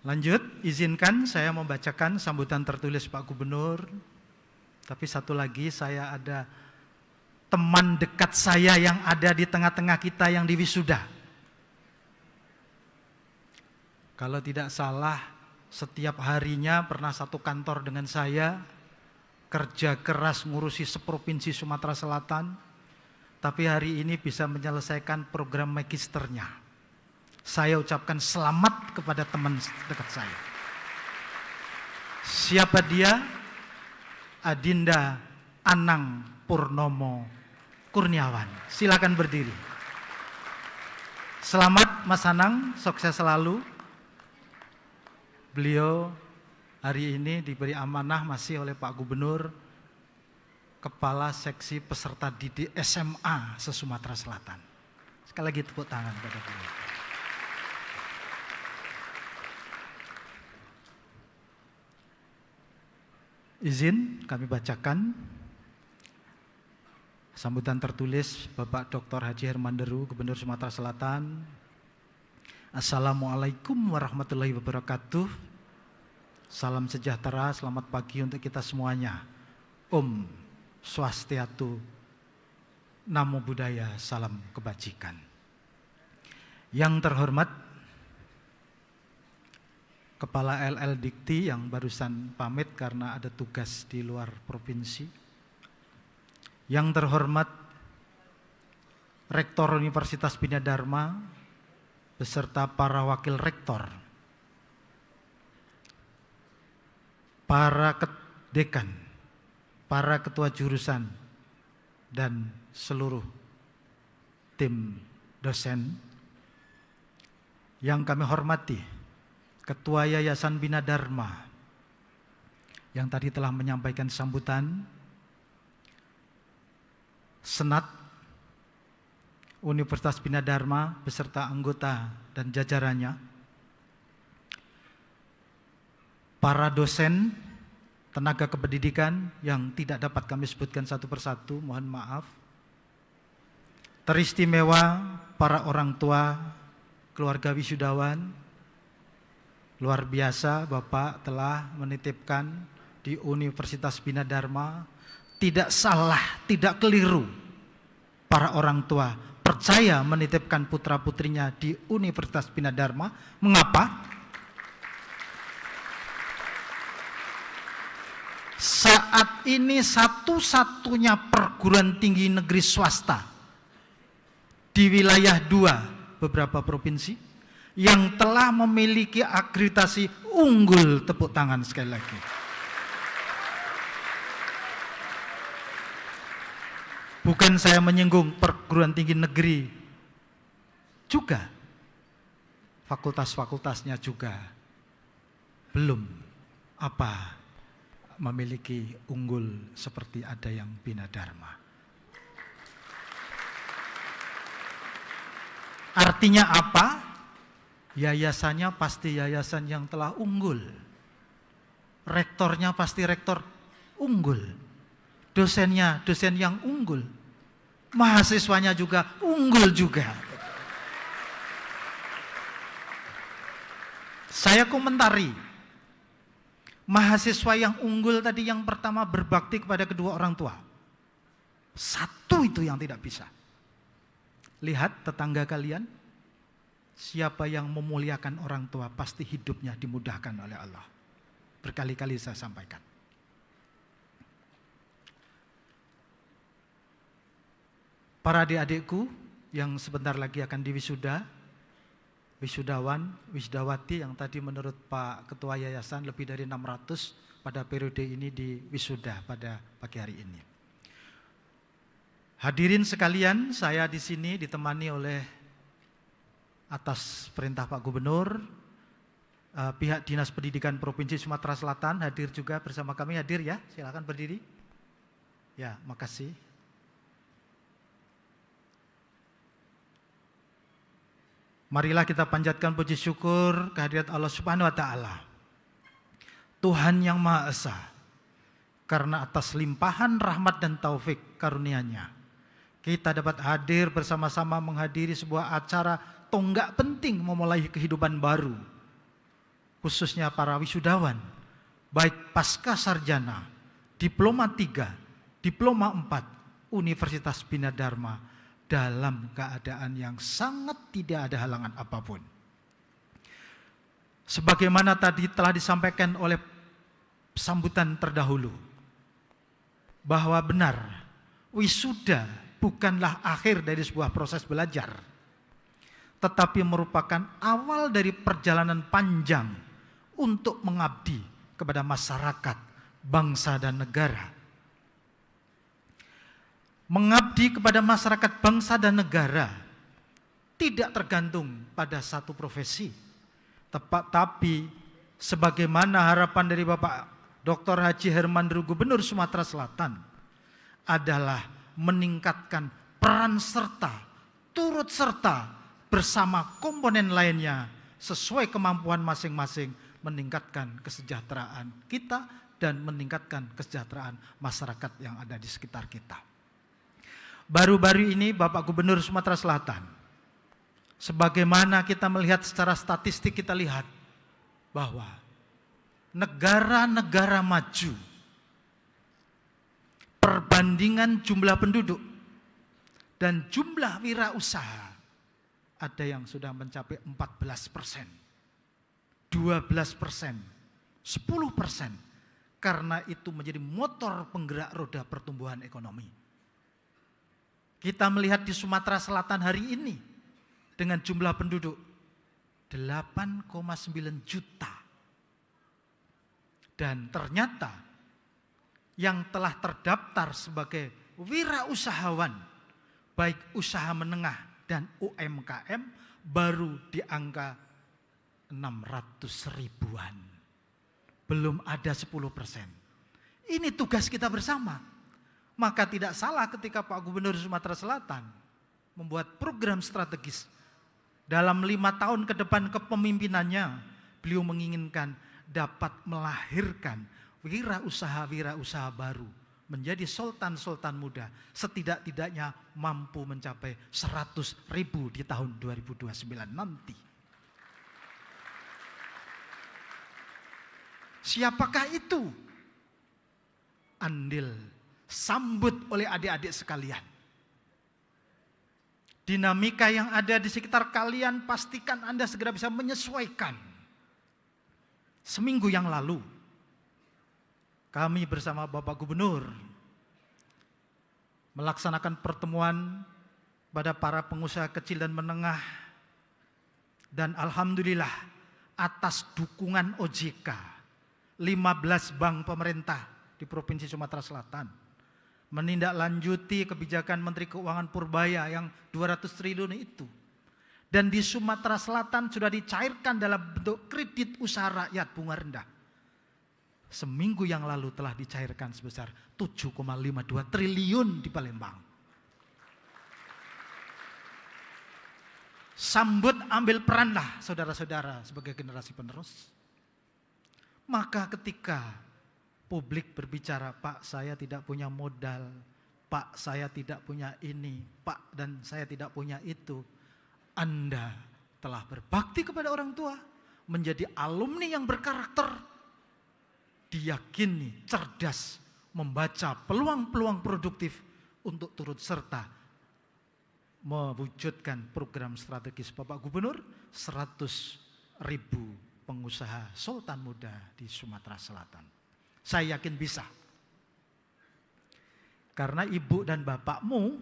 Lanjut, izinkan saya membacakan sambutan tertulis Pak Gubernur. Tapi satu lagi, saya ada teman dekat saya yang ada di tengah-tengah kita yang diwisuda. Kalau tidak salah, setiap harinya pernah satu kantor dengan saya, kerja keras ngurusi seprovinsi Sumatera Selatan, tapi hari ini bisa menyelesaikan program magisternya. Saya ucapkan selamat kepada teman dekat saya. Siapa dia? Adinda Anang Purnomo Kurniawan. Silakan berdiri. Selamat Mas Anang, sukses selalu. Beliau hari ini diberi amanah masih oleh Pak Gubernur, Kepala Seksi Peserta Didik SMA se-Sumatera Selatan. Sekali lagi tepuk tangan kepada beliau. Izin kami bacakan sambutan tertulis Bapak Dr. Haji Hermanderu, Gubernur Sumatera Selatan. Assalamualaikum warahmatullahi wabarakatuh. Salam sejahtera, selamat pagi untuk kita semuanya. Om Swastiatu, Namo Buddhaya, salam kebajikan. Yang terhormat Kepala LL Dikti yang barusan pamit karena ada tugas di luar provinsi. Yang terhormat Rektor Universitas Bina Dharma beserta para wakil rektor, para dekan, para ketua jurusan, dan seluruh tim dosen yang kami hormati, Ketua Yayasan Bina Dharma yang tadi telah menyampaikan sambutan, Senat Universitas Bina Dharma beserta anggota dan jajarannya, para dosen, tenaga kependidikan yang tidak dapat kami sebutkan satu persatu, mohon maaf. Teristimewa para orang tua, keluarga wisudawan, luar biasa Bapak telah menitipkan di Universitas Bina Dharma. Tidak salah, tidak keliru para orang tua percaya menitipkan putra-putrinya di Universitas Bina Dharma. Mengapa? Saat ini satu-satunya perguruan tinggi negeri swasta di wilayah 2 beberapa provinsi yang telah memiliki akreditasi unggul. Tepuk tangan sekali lagi. Bukan saya menyinggung perguruan tinggi negeri, juga fakultas-fakultasnya juga belum memiliki unggul seperti ada yang Bina Dharma. Artinya apa? Yayasannya pasti yayasan yang telah unggul. Rektornya pasti rektor unggul. Dosennya dosen yang unggul. Mahasiswanya juga unggul juga. Saya komentari. Mahasiswa yang unggul tadi yang pertama berbakti kepada kedua orang tua. Satu itu yang tidak bisa. Lihat tetangga kalian, siapa yang memuliakan orang tua pasti hidupnya dimudahkan oleh Allah. Berkali-kali saya sampaikan. Para adik-adikku yang sebentar lagi akan diwisuda, wisudawan, wisudawati yang tadi menurut Pak Ketua Yayasan lebih dari 600 pada periode ini diwisuda pada pagi hari ini. Hadirin sekalian, saya di sini ditemani oleh atas perintah Pak Gubernur, pihak Dinas Pendidikan Provinsi Sumatera Selatan hadir juga bersama kami. Hadir ya, silakan berdiri. Ya, makasih. Marilah kita panjatkan puji syukur kehadirat Allah Subhanahu wa taala. Tuhan yang Maha Esa, karena atas limpahan rahmat dan taufik karunia-Nya, kita dapat hadir bersama-sama menghadiri sebuah acara tonggak penting memulai kehidupan baru. Khususnya para wisudawan, baik pasca sarjana, diploma 3, diploma 4, Universitas Bina Dharma, dalam keadaan yang sangat tidak ada halangan apapun. Sebagaimana tadi telah disampaikan oleh sambutan terdahulu, bahwa benar wisuda bukanlah akhir dari sebuah proses belajar, tetapi merupakan awal dari perjalanan panjang untuk mengabdi kepada masyarakat, bangsa dan negara. Mengabdi kepada masyarakat, bangsa dan negara tidak tergantung pada satu profesi, tapi sebagaimana harapan dari Bapak Dr. Haji Hermandri Gubernur Sumatera Selatan adalah meningkatkan peran serta, turut serta bersama komponen lainnya sesuai kemampuan masing-masing, meningkatkan kesejahteraan kita dan meningkatkan kesejahteraan masyarakat yang ada di sekitar kita. Baru-baru ini Bapak Gubernur Sumatera Selatan, sebagaimana kita melihat secara statistik, kita lihat bahwa negara-negara maju, perbandingan jumlah penduduk dan jumlah wirausaha ada yang sudah mencapai 14%, 12%, 10%, karena itu menjadi motor penggerak roda pertumbuhan ekonomi. Kita melihat di Sumatera Selatan hari ini dengan jumlah penduduk 8,9 juta. Dan ternyata yang telah terdaftar sebagai wirausahawan, baik usaha menengah dan UMKM, baru di angka 600 ribuan. Belum ada 10%. Ini tugas kita bersama. Maka tidak salah ketika Pak Gubernur Sumatera Selatan membuat program strategis. Dalam 5 tahun ke depan kepemimpinannya, beliau menginginkan dapat melahirkan wirausaha-wirausaha baru, menjadi sultan-sultan muda, setidak-tidaknya mampu mencapai 100 ribu di tahun 2029 nanti. Siapakah itu? Andil sambut oleh adik-adik sekalian. Dinamika yang ada di sekitar kalian, pastikan Anda segera bisa menyesuaikan. Seminggu yang lalu, kami bersama Bapak Gubernur melaksanakan pertemuan pada para pengusaha kecil dan menengah. Dan alhamdulillah atas dukungan OJK, 15 bank pemerintah di Provinsi Sumatera Selatan menindaklanjuti kebijakan Menteri Keuangan Purbaya yang 200 triliun itu. Dan di Sumatera Selatan sudah dicairkan dalam bentuk kredit usaha rakyat bunga rendah. Seminggu yang lalu telah dicairkan sebesar 7,52 triliun di Palembang. Sambut, ambil peranlah saudara-saudara sebagai generasi penerus. Maka ketika publik berbicara, Pak saya tidak punya modal, Pak saya tidak punya ini, Pak dan saya tidak punya itu. Anda telah berbakti kepada orang tua, menjadi alumni yang berkarakter, diyakini cerdas, membaca peluang-peluang produktif untuk turut serta mewujudkan program strategis Bapak Gubernur 100.000 pengusaha sultan muda di Sumatera Selatan. Saya yakin bisa. Karena ibu dan bapakmu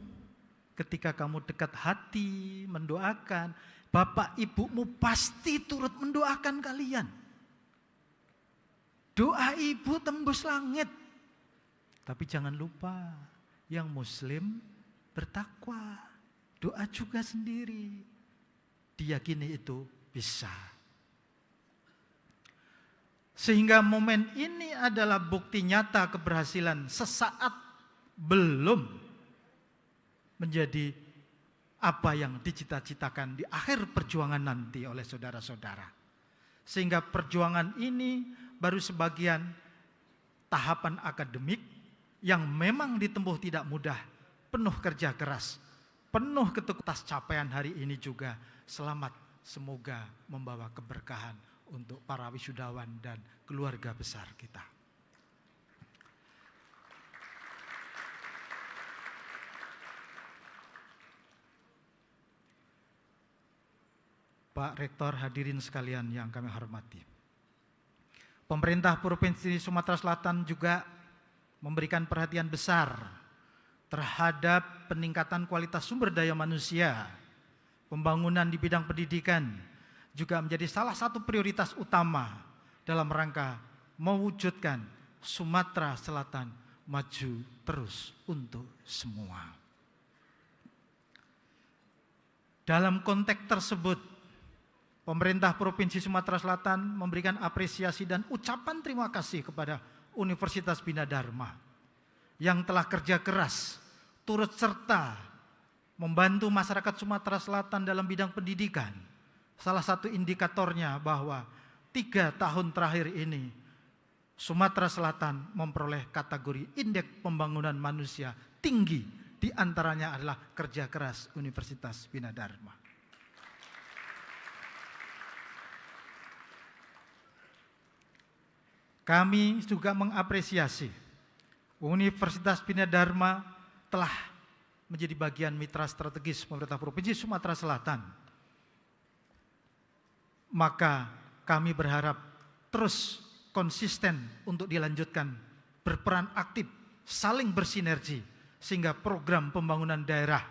ketika kamu dekat hati mendoakan, bapak ibumu pasti turut mendoakan kalian. Doa ibu tembus langit. Tapi jangan lupa, yang muslim bertakwa. Doa juga sendiri. Diyakini itu bisa. Sehingga momen ini adalah bukti nyata keberhasilan sesaat belum menjadi apa yang dicita-citakan di akhir perjuangan nanti oleh saudara-saudara. Sehingga perjuangan ini baru sebagian tahapan akademik yang memang ditempuh tidak mudah, penuh kerja keras, penuh ketukutas capaian hari ini juga. Selamat, semoga membawa keberkahan untuk para wisudawan dan keluarga besar kita. Pak Rektor, hadirin sekalian yang kami hormati. Pemerintah Provinsi Sumatera Selatan juga memberikan perhatian besar terhadap peningkatan kualitas sumber daya manusia. Pembangunan di bidang pendidikan juga menjadi salah satu prioritas utama dalam rangka mewujudkan Sumatera Selatan maju terus untuk semua. Dalam konteks tersebut, pemerintah Provinsi Sumatera Selatan memberikan apresiasi dan ucapan terima kasih kepada Universitas Bina Dharma yang telah kerja keras, turut serta membantu masyarakat Sumatera Selatan dalam bidang pendidikan. Salah satu indikatornya bahwa 3 tahun terakhir ini Sumatera Selatan memperoleh kategori indeks pembangunan manusia tinggi, di antaranya adalah kerja keras Universitas Bina Dharma. Kami juga mengapresiasi Universitas Bina Dharma telah menjadi bagian mitra strategis pemerintah Provinsi Sumatera Selatan. Maka kami berharap terus konsisten untuk dilanjutkan, berperan aktif, saling bersinergi, sehingga program pembangunan daerah,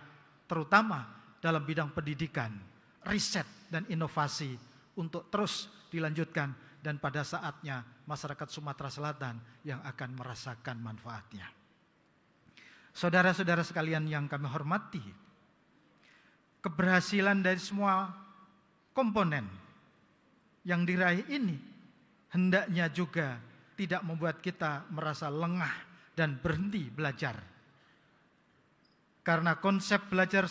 terutama dalam bidang pendidikan, riset, dan inovasi untuk terus dilanjutkan, dan pada saatnya masyarakat Sumatera Selatan yang akan merasakan manfaatnya. Saudara-saudara sekalian yang kami hormati, keberhasilan dari semua komponen yang diraih ini hendaknya juga tidak membuat kita merasa lengah dan berhenti belajar. Karena konsep belajar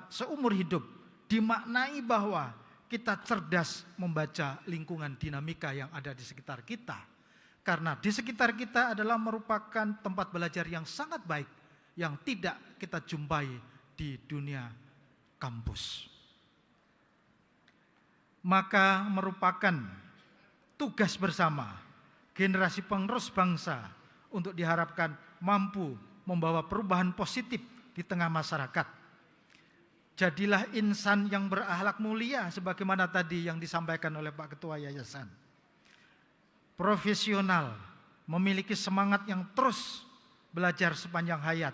seumur hidup dimaknai bahwa kita cerdas membaca lingkungan dinamika yang ada di sekitar kita. Karena di sekitar kita adalah merupakan tempat belajar yang sangat baik, yang tidak kita jumpai di dunia kampus. Maka merupakan tugas bersama generasi penerus bangsa untuk diharapkan mampu membawa perubahan positif di tengah masyarakat. Jadilah insan yang berakhlak mulia sebagaimana tadi yang disampaikan oleh Pak Ketua Yayasan. Profesional, memiliki semangat yang terus belajar sepanjang hayat.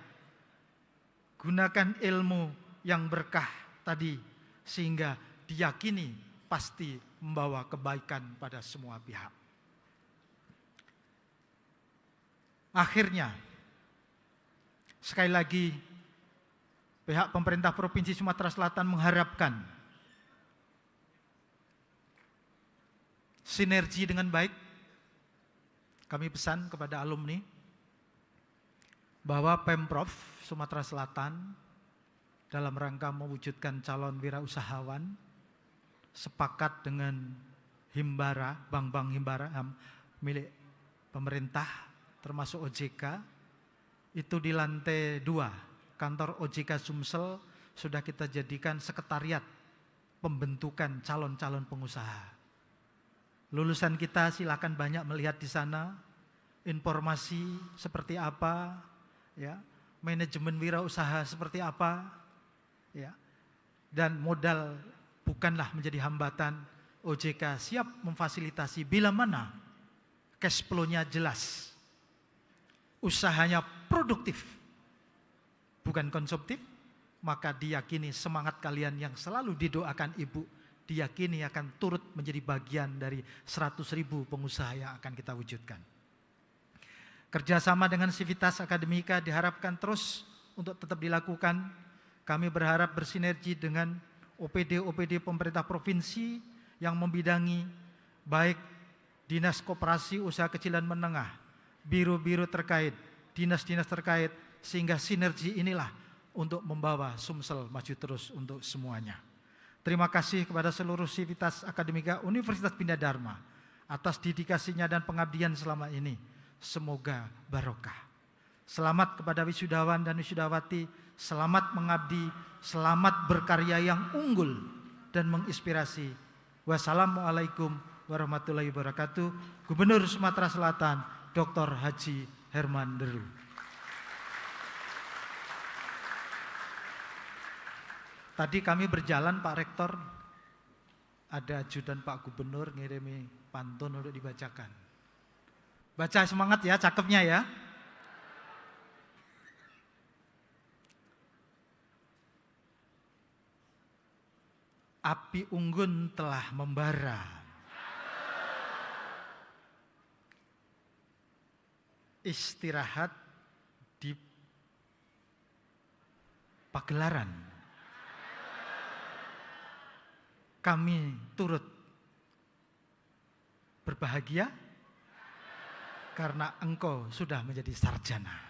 Gunakan ilmu yang berkah tadi sehingga diyakini pasti membawa kebaikan pada semua pihak. Akhirnya, Sekali lagi, pihak pemerintah Provinsi Sumatera Selatan mengharapkan sinergi dengan baik. Kami pesan kepada alumni bahwa Pemprov Sumatera Selatan dalam rangka mewujudkan calon wirausahawan sepakat dengan himbara, bank-bank himbara milik pemerintah termasuk OJK, itu di lantai 2 kantor OJK Sumsel sudah kita jadikan sekretariat pembentukan calon-calon pengusaha. Lulusan kita silakan banyak melihat di sana informasi seperti apa, ya, manajemen wirausaha seperti apa, ya, dan modal bukanlah menjadi hambatan. OJK siap memfasilitasi bila mana cash flow-nya jelas, usahanya produktif, bukan konsumtif, maka diyakini semangat kalian yang selalu didoakan Ibu, diyakini akan turut menjadi bagian dari 100.000 pengusaha yang akan kita wujudkan. Kerjasama dengan Sivitas Akademika diharapkan terus untuk tetap dilakukan. Kami berharap bersinergi dengan OPD-OPD pemerintah provinsi yang membidangi baik Dinas Koperasi Usaha Kecil dan Menengah, biro-biro terkait, dinas-dinas terkait, sehingga sinergi inilah untuk membawa Sumsel maju terus untuk semuanya. Terima kasih kepada seluruh Sivitas Akademika Universitas Bina Dharma atas dedikasinya dan pengabdian selama ini. Semoga barokah. Selamat kepada wisudawan dan wisudawati, selamat mengabdi, selamat berkarya yang unggul dan menginspirasi. Wassalamualaikum warahmatullahi wabarakatuh. Gubernur Sumatera Selatan, Dr. Haji Herman Deru. Tadi kami berjalan Pak Rektor, ada ajudan Pak Gubernur ngirimi pantun untuk dibacakan. Baca semangat ya, cakepnya ya. Api unggun telah membara, istirahat di pagelaran. Kami turut berbahagia karena engkau sudah menjadi sarjana.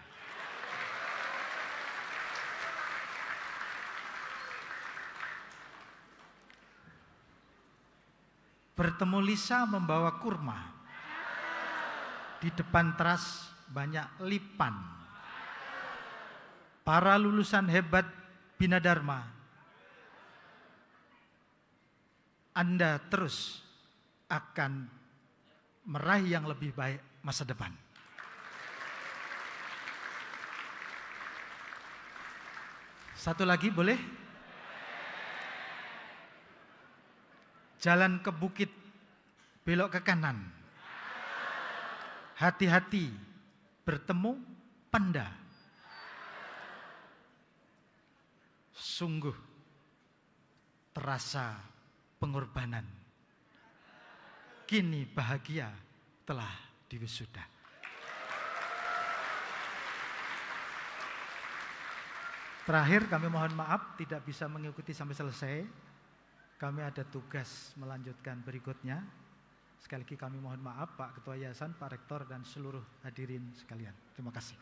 Bertemu Lisa membawa kurma. Di depan teras banyak lipan. Para lulusan hebat Bina Dharma, Anda terus akan meraih yang lebih baik masa depan. Satu lagi boleh? Jalan ke bukit, belok ke kanan. Hati-hati, bertemu panda. Sungguh terasa pengorbanan. Kini bahagia telah diwisuda. Terakhir kami mohon maaf tidak bisa mengikuti sampai selesai. Kami ada tugas melanjutkan berikutnya. Sekali lagi kami mohon maaf Pak Ketua Yayasan, Pak Rektor dan seluruh hadirin sekalian. Terima kasih.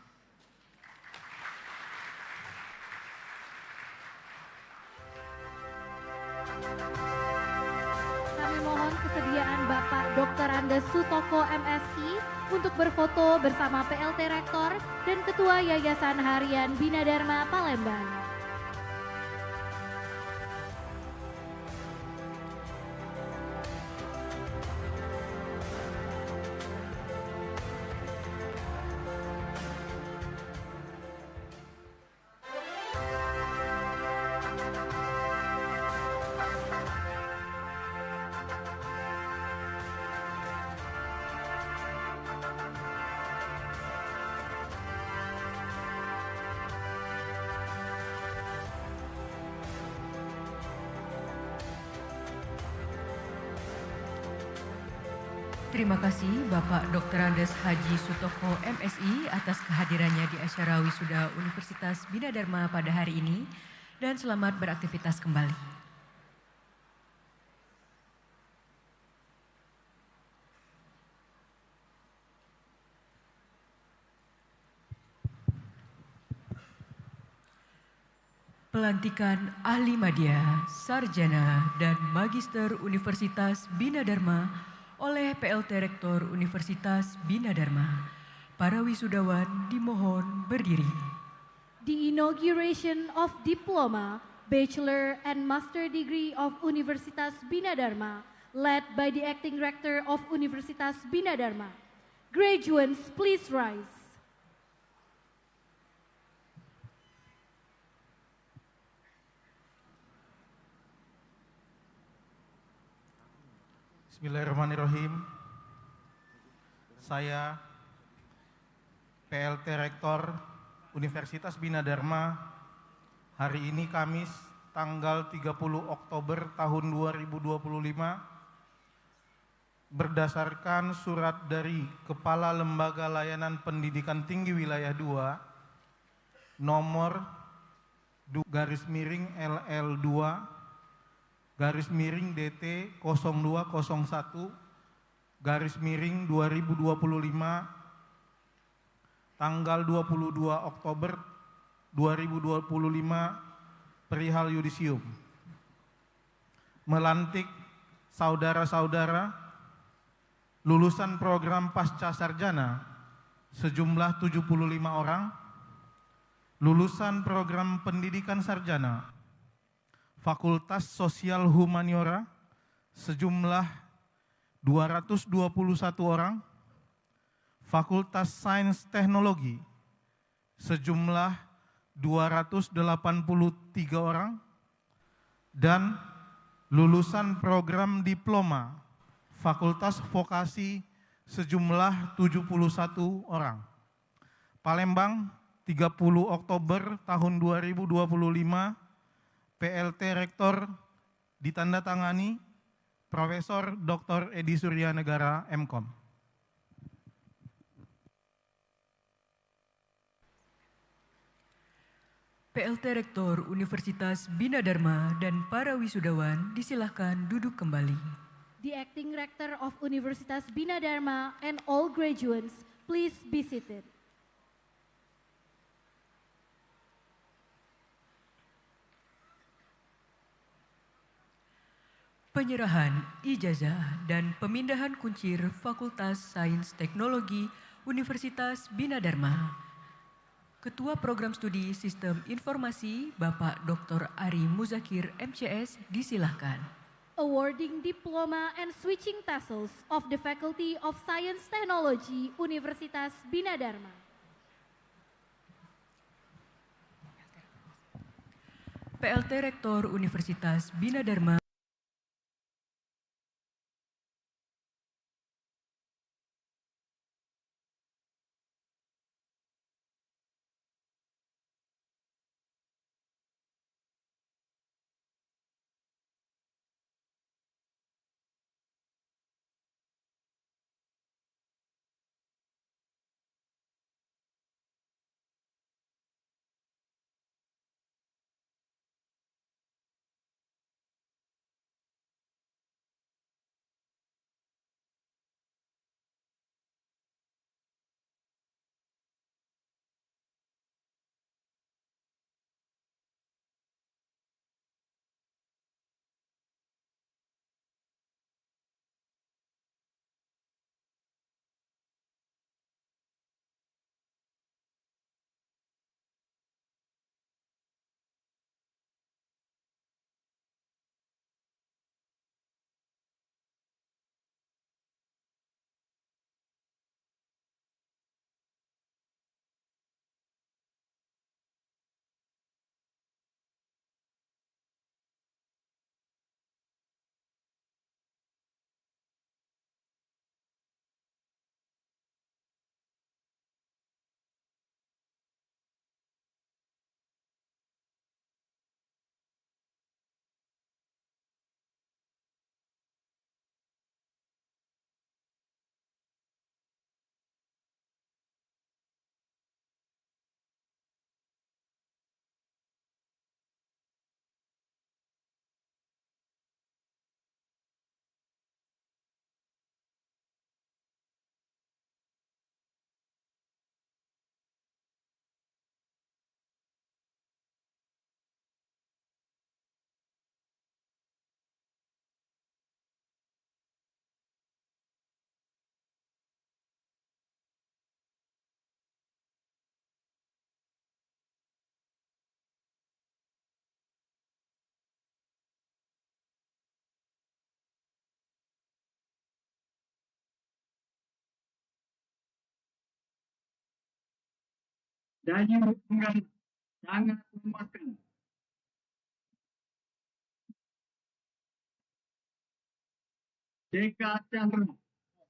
Kami mohon kesediaan Bapak Dr. Andes Sutoko MSI untuk berfoto bersama PLT Rektor dan Ketua Yayasan Harian Bina Dharma Palembang. Terima kasih Bapak Dr. Andes Haji Sutoko MSI atas kehadirannya di acara wisuda Universitas Bina Dharma pada hari ini dan selamat beraktivitas kembali. Pelantikan Ahli Madya, Sarjana, dan Magister Universitas Bina Dharma oleh PLT Rektor Universitas Bina Dharma. Para wisudawan dimohon berdiri. The inauguration of Diploma, Bachelor and Master Degree of Universitas Bina Dharma, led by the Acting Rector of Universitas Bina Dharma. Graduates, please rise. Bismillahirrahmanirrahim. Saya PLT Rektor Universitas Bina Dharma hari ini Kamis tanggal 30 Oktober tahun 2025 berdasarkan surat dari Kepala Lembaga Layanan Pendidikan Tinggi Wilayah 2 nomor _LL2 _DT 0201 _2025 tanggal 22 Oktober 2025 perihal yudisium melantik saudara-saudara lulusan program pasca sarjana sejumlah 75 orang, lulusan program pendidikan sarjana Fakultas Sosial Humaniora sejumlah 221 orang, Fakultas Sains Teknologi sejumlah 283 orang, dan lulusan program diploma Fakultas Vokasi sejumlah 71 orang. Palembang, 30 Oktober tahun 2025, PLT Rektor ditandatangani Profesor Dr. Edi Surya Negara, MKom. PLT Rektor Universitas Bina Dharma dan para wisudawan disilahkan duduk kembali. The Acting Rector of Universitas Bina Dharma and all graduates, please be seated. Penyerahan ijazah dan pemindahan kuncir Fakultas Sains Teknologi Universitas Bina Dharma. Ketua Program Studi Sistem Informasi Bapak Dr. Ari Muzakir MCS disilahkan. Awarding diploma and switching tassels of the Faculty of Science Technology Universitas Bina Dharma. PLT Rektor Universitas Bina Dharma Dayu Tunggal sangat memuaskan. Deka Chandra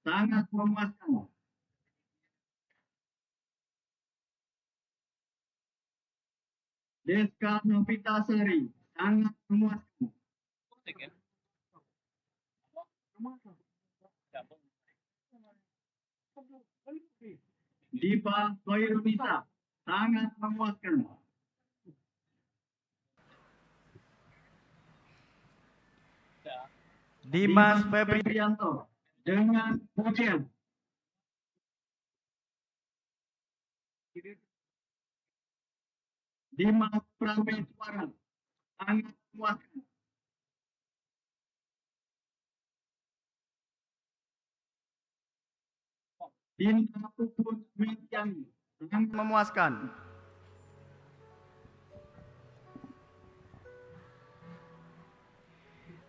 sangat memuaskan. Deska Novitasari sangat memuaskan. Dipa Koirunisa sangat memuaskan. Dimas Febrianto dengan pujian. Dimas Prameswara sangat memuaskan. Dinda Puput Mitiani sangat memuaskan.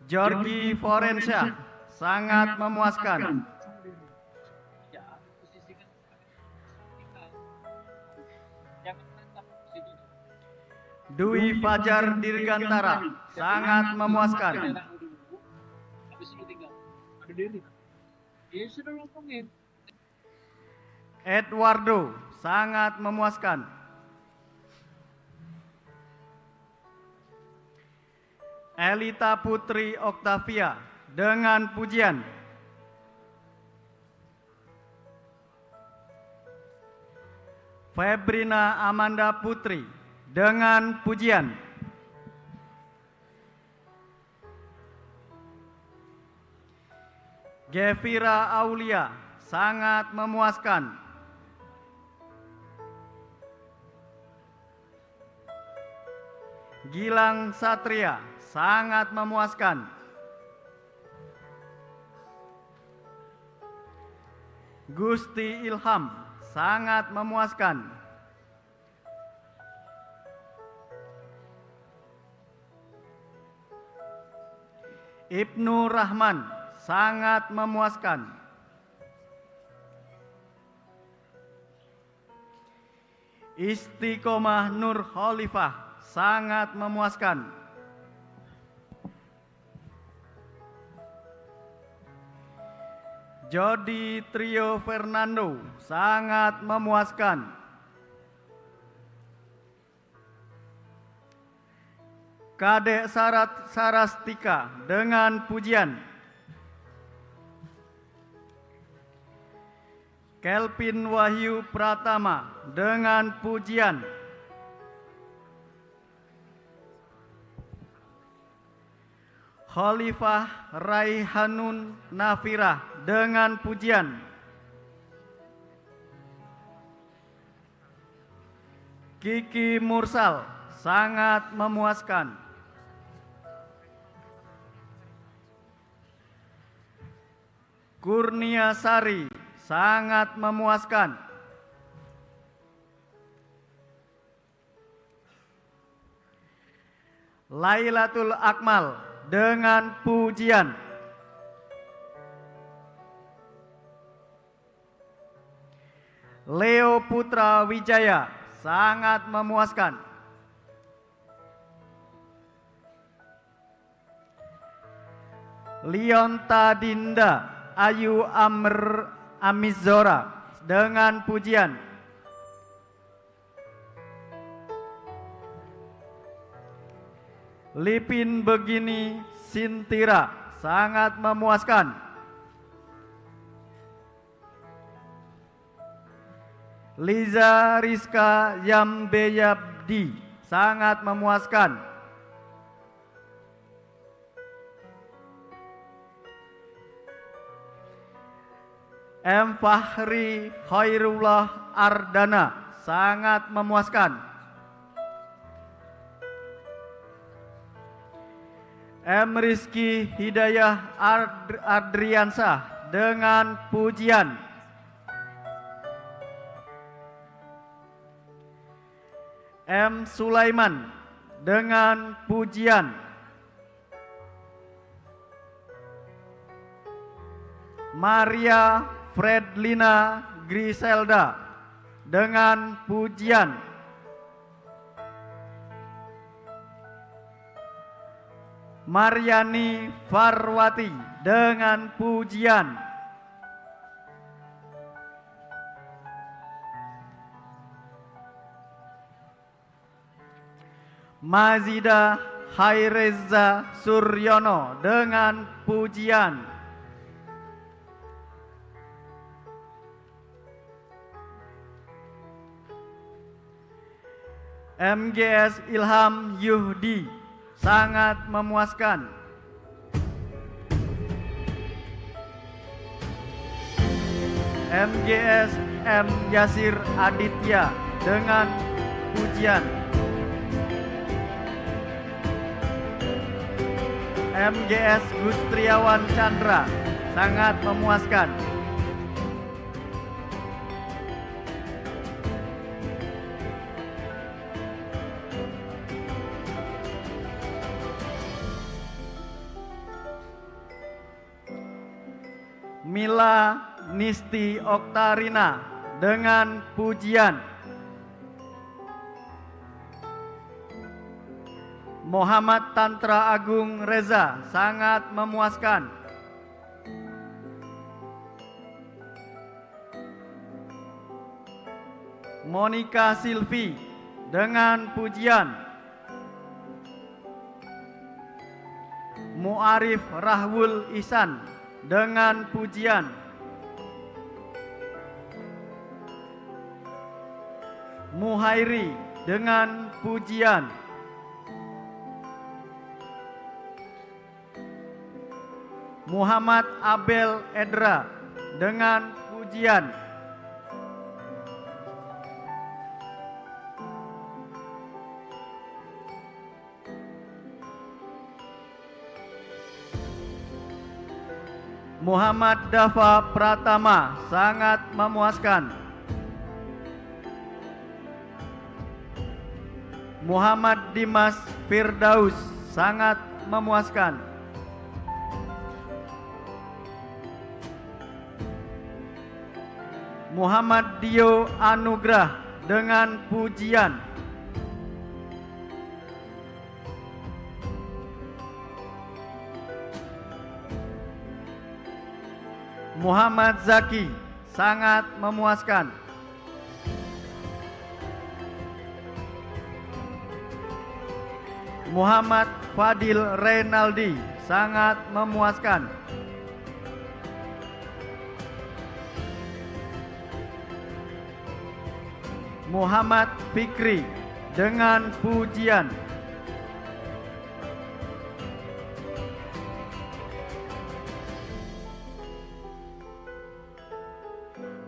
Georgi Forensia sangat memuaskan. Dwi Fajar Dirgantara sangat memuaskan. Edwardo sangat memuaskan. Elita Putri Octavia dengan pujian. Febrina Amanda Putri dengan pujian. Gevira Aulia sangat memuaskan. Gilang Satria sangat memuaskan. Gusti Ilham sangat memuaskan. Ibnu Rahman sangat memuaskan. Istiqomah Nur Khalifah sangat memuaskan. Jody Trio Fernando sangat memuaskan. Kadek Sarastika dengan pujian. Kelvin Wahyu Pratama dengan pujian. Khalifah Raihanun Nafirah dengan pujian. Kiki Mursal sangat memuaskan. Kurnia Sari sangat memuaskan. Lailatul Akmal dengan pujian. Leo Putra Wijaya sangat memuaskan. Lionta Dinda Ayu Amr Amizora dengan pujian. Lipin Begini Sintira sangat memuaskan. Liza Rizka Yambeyabdi sangat memuaskan. M. Fahri Khairullah Ardana sangat memuaskan. M. Rizky Hidayah Adriansah dengan pujian. M. Sulaiman dengan pujian. Maria Fredlina Griselda dengan pujian. Maryani Farwati dengan pujian. Mazida Haireza Suryono dengan pujian. MGS Ilham Yuhdi sangat memuaskan. MGS M Yasir Aditya dengan pujian. MGS Gustriawan Chandra sangat memuaskan. Mila Nisti Oktarina dengan pujian. Muhammad Tantra Agung Reza sangat memuaskan. Monica Silvi dengan pujian. Muarif Rahwul Ihsan dengan pujian. Muhairi dengan pujian. Muhammad Abel Edra dengan pujian. Muhammad Dafa Pratama sangat memuaskan. Muhammad Dimas Firdaus sangat memuaskan. Muhammad Dio Anugrah dengan pujian. Muhammad Zaki sangat memuaskan. Muhammad Fadil Renaldi sangat memuaskan. Muhammad Fikri dengan pujian.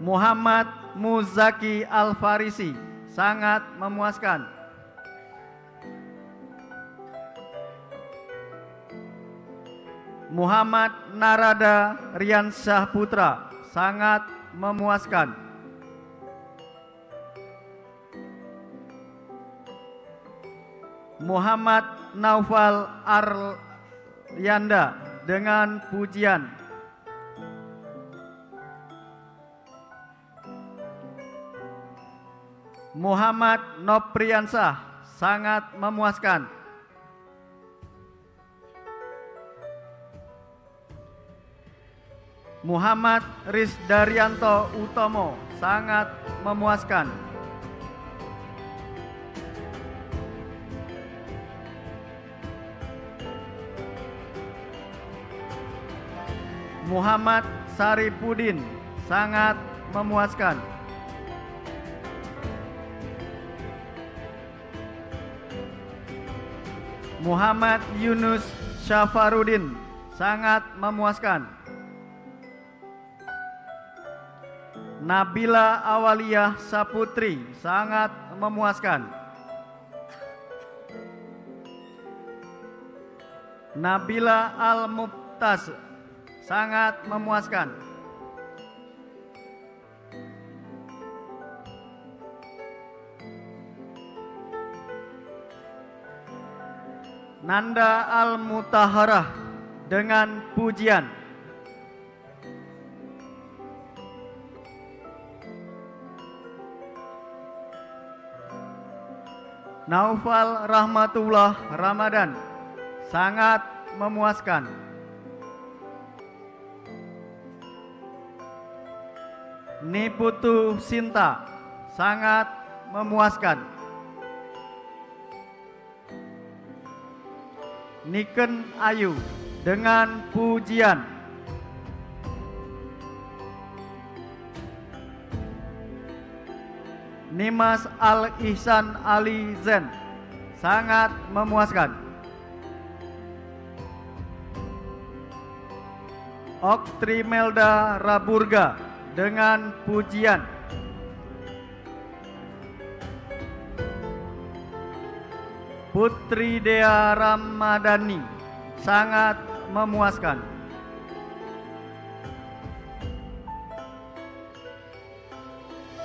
Muhammad Muzaki Al-Farisi sangat memuaskan. Muhammad Narada Riansyah Putra sangat memuaskan. Muhammad Naufal Aryanda dengan pujian. Muhammad Nopriansah sangat memuaskan. Muhammad Rizdaryanto Utomo sangat memuaskan. Muhammad Saripudin sangat memuaskan. Muhammad Yunus Syafarudin sangat memuaskan. Nabila Awaliyah Saputri sangat memuaskan. Nabila Al-Mubtas sangat memuaskan. Nanda Al-Mutaharah dengan pujian. Naufal Rahmatullah Ramadan sangat memuaskan. Niputu Sinta, sangat memuaskan. Niken Ayu, dengan pujian. Nimas Al Ihsan Ali Zen, sangat memuaskan. Oktri Melda Raburga, dengan pujian. Putri Dea Ramadhani, sangat memuaskan.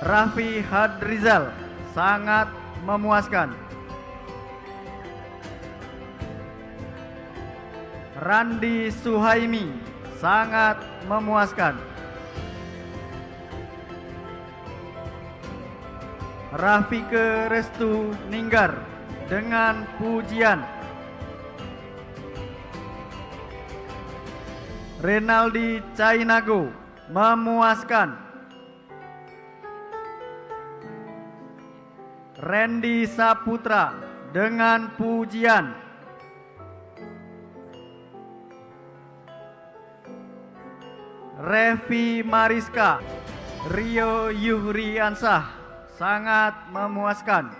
Raffi Hadrizal, sangat memuaskan. Randi Suhaimi, sangat memuaskan. Rafike Restu Ninggar, dengan pujian. Renaldi Cainago, memuaskan. Randy Saputra, dengan pujian. Revi Mariska, Rio Yuhriansah, sangat memuaskan.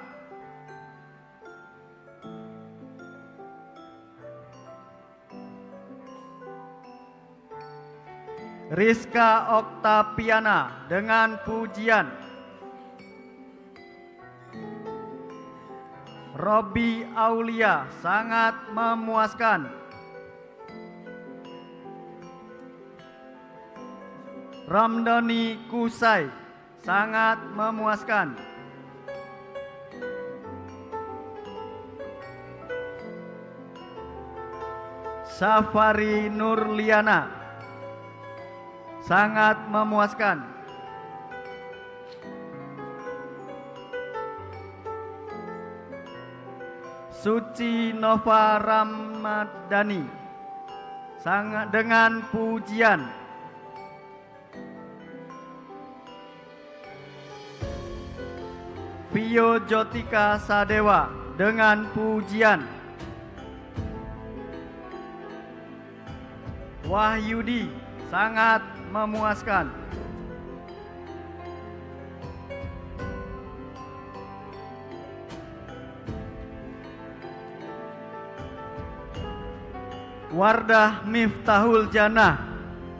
Rizka Oktaviana, dengan pujian. Robi Aulia, sangat memuaskan. Ramdhani Kusai, sangat memuaskan. Safari Nurliana, sangat memuaskan. Suci Nova Ramadhani, sangat dengan pujian. Vio Jotika Sadewa, dengan pujian. Wahyudi, sangat memuaskan. Wardah Miftahul Jannah,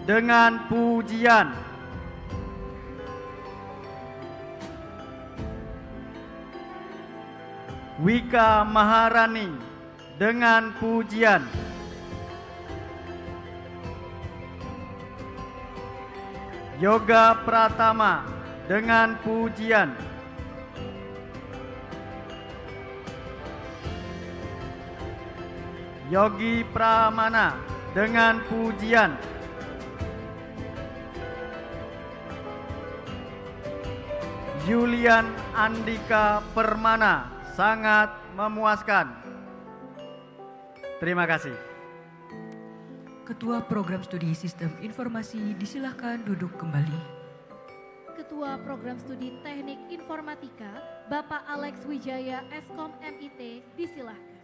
dengan pujian. Wika Maharani, dengan pujian. Yoga Pratama, dengan pujian. Yogi Pramana, dengan pujian. Julian Andika Permana, sangat memuaskan. Terima kasih. Ketua Program Studi Sistem Informasi disilahkan duduk kembali. Ketua Program Studi Teknik Informatika, Bapak Alex Wijaya, Eskom MIT, disilahkan.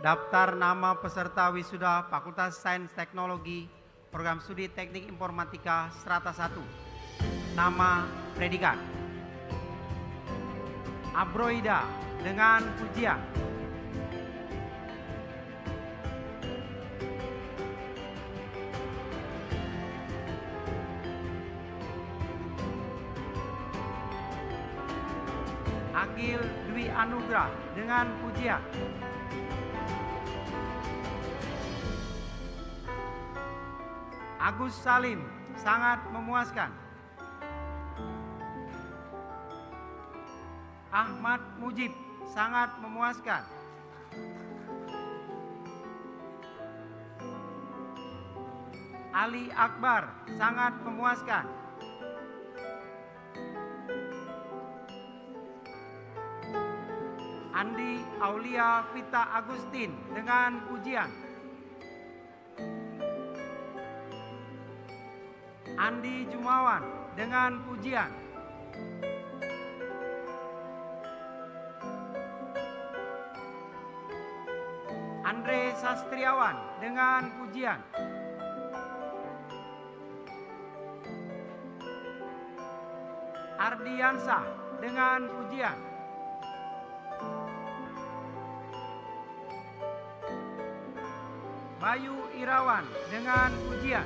Daftar nama peserta wisuda Fakultas Sains Teknologi Program Studi Teknik Informatika Strata 1. Nama predikat Abroida, dengan pujian. Agil Dwi Anugrah, dengan pujian. Agus Salim, sangat memuaskan. Ahmad Mujib, sangat memuaskan. Ali Akbar, sangat memuaskan. Andi Aulia Vita Agustin dengan pujian. Andi Jumawan dengan pujian. Andre Sastriawan dengan pujian. Ardiansa dengan pujian. Bayu Irawan dengan pujian.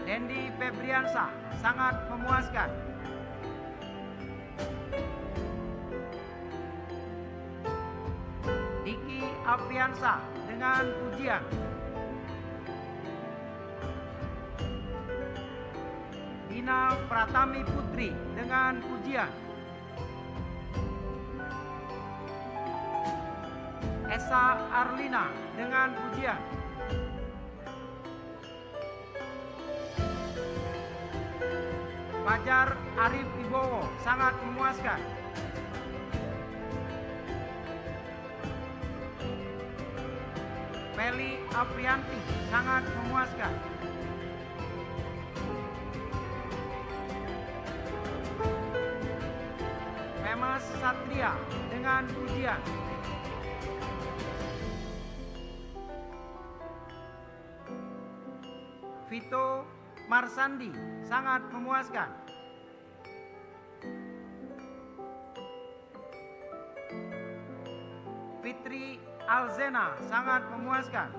Dendi Febriansa sangat memuaskan. Diki Apriansa dengan pujian. Dina Pratami Putri dengan pujian. Esa Arlina dengan pujian. Fajar Arif Wibowo sangat memuaskan. Feli Aprianti sangat memuaskan. Femas Satria dengan pujian. Vito Marsandi sangat memuaskan. Fitri Alzena sangat memuaskan.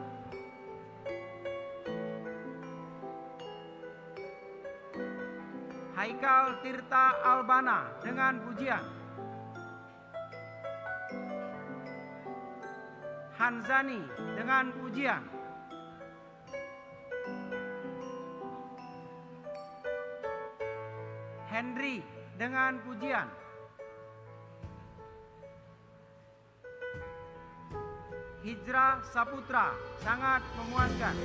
Haikal Tirta Albana dengan pujian. Hanzani dengan pujian. Henry dengan pujian. Hijrah Saputra sangat memuaskan.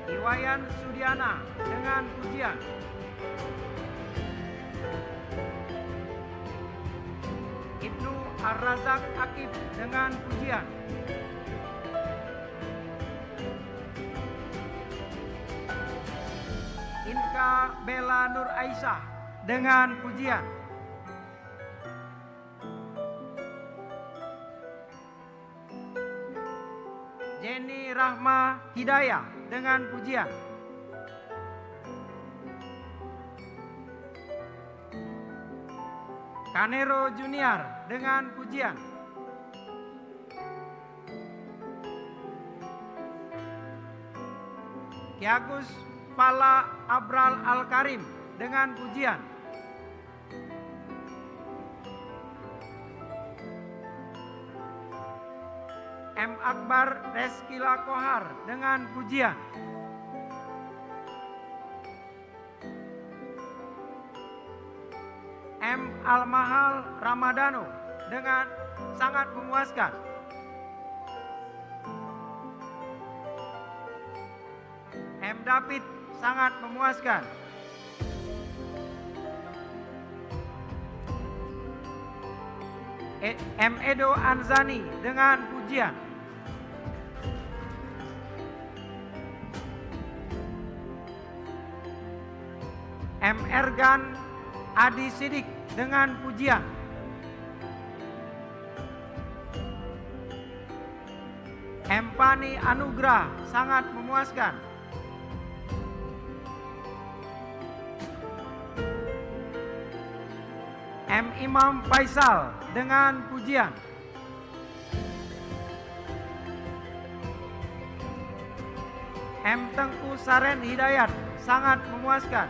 Iwayan Sudiana dengan pujian. Ibnu Ar-Razak Akib dengan pujian. Inka Bella Nur Aisyah dengan pujian. Jenny Rahma Hidayah dengan pujian. Kanero Junior dengan pujian. Ki Agus Fala Abral Al-Karim dengan pujian. M. Akbar Reskila Kohar dengan pujian. M. Almahal Ramadano dengan sangat memuaskan. M. David sangat memuaskan. M. Edo Anzani dengan pujian. M. Ergan Adi Sidik dengan pujian. M. Pani Anugrah sangat memuaskan. M. Imam Faisal dengan pujian. M. Tengku Saren Hidayat sangat memuaskan.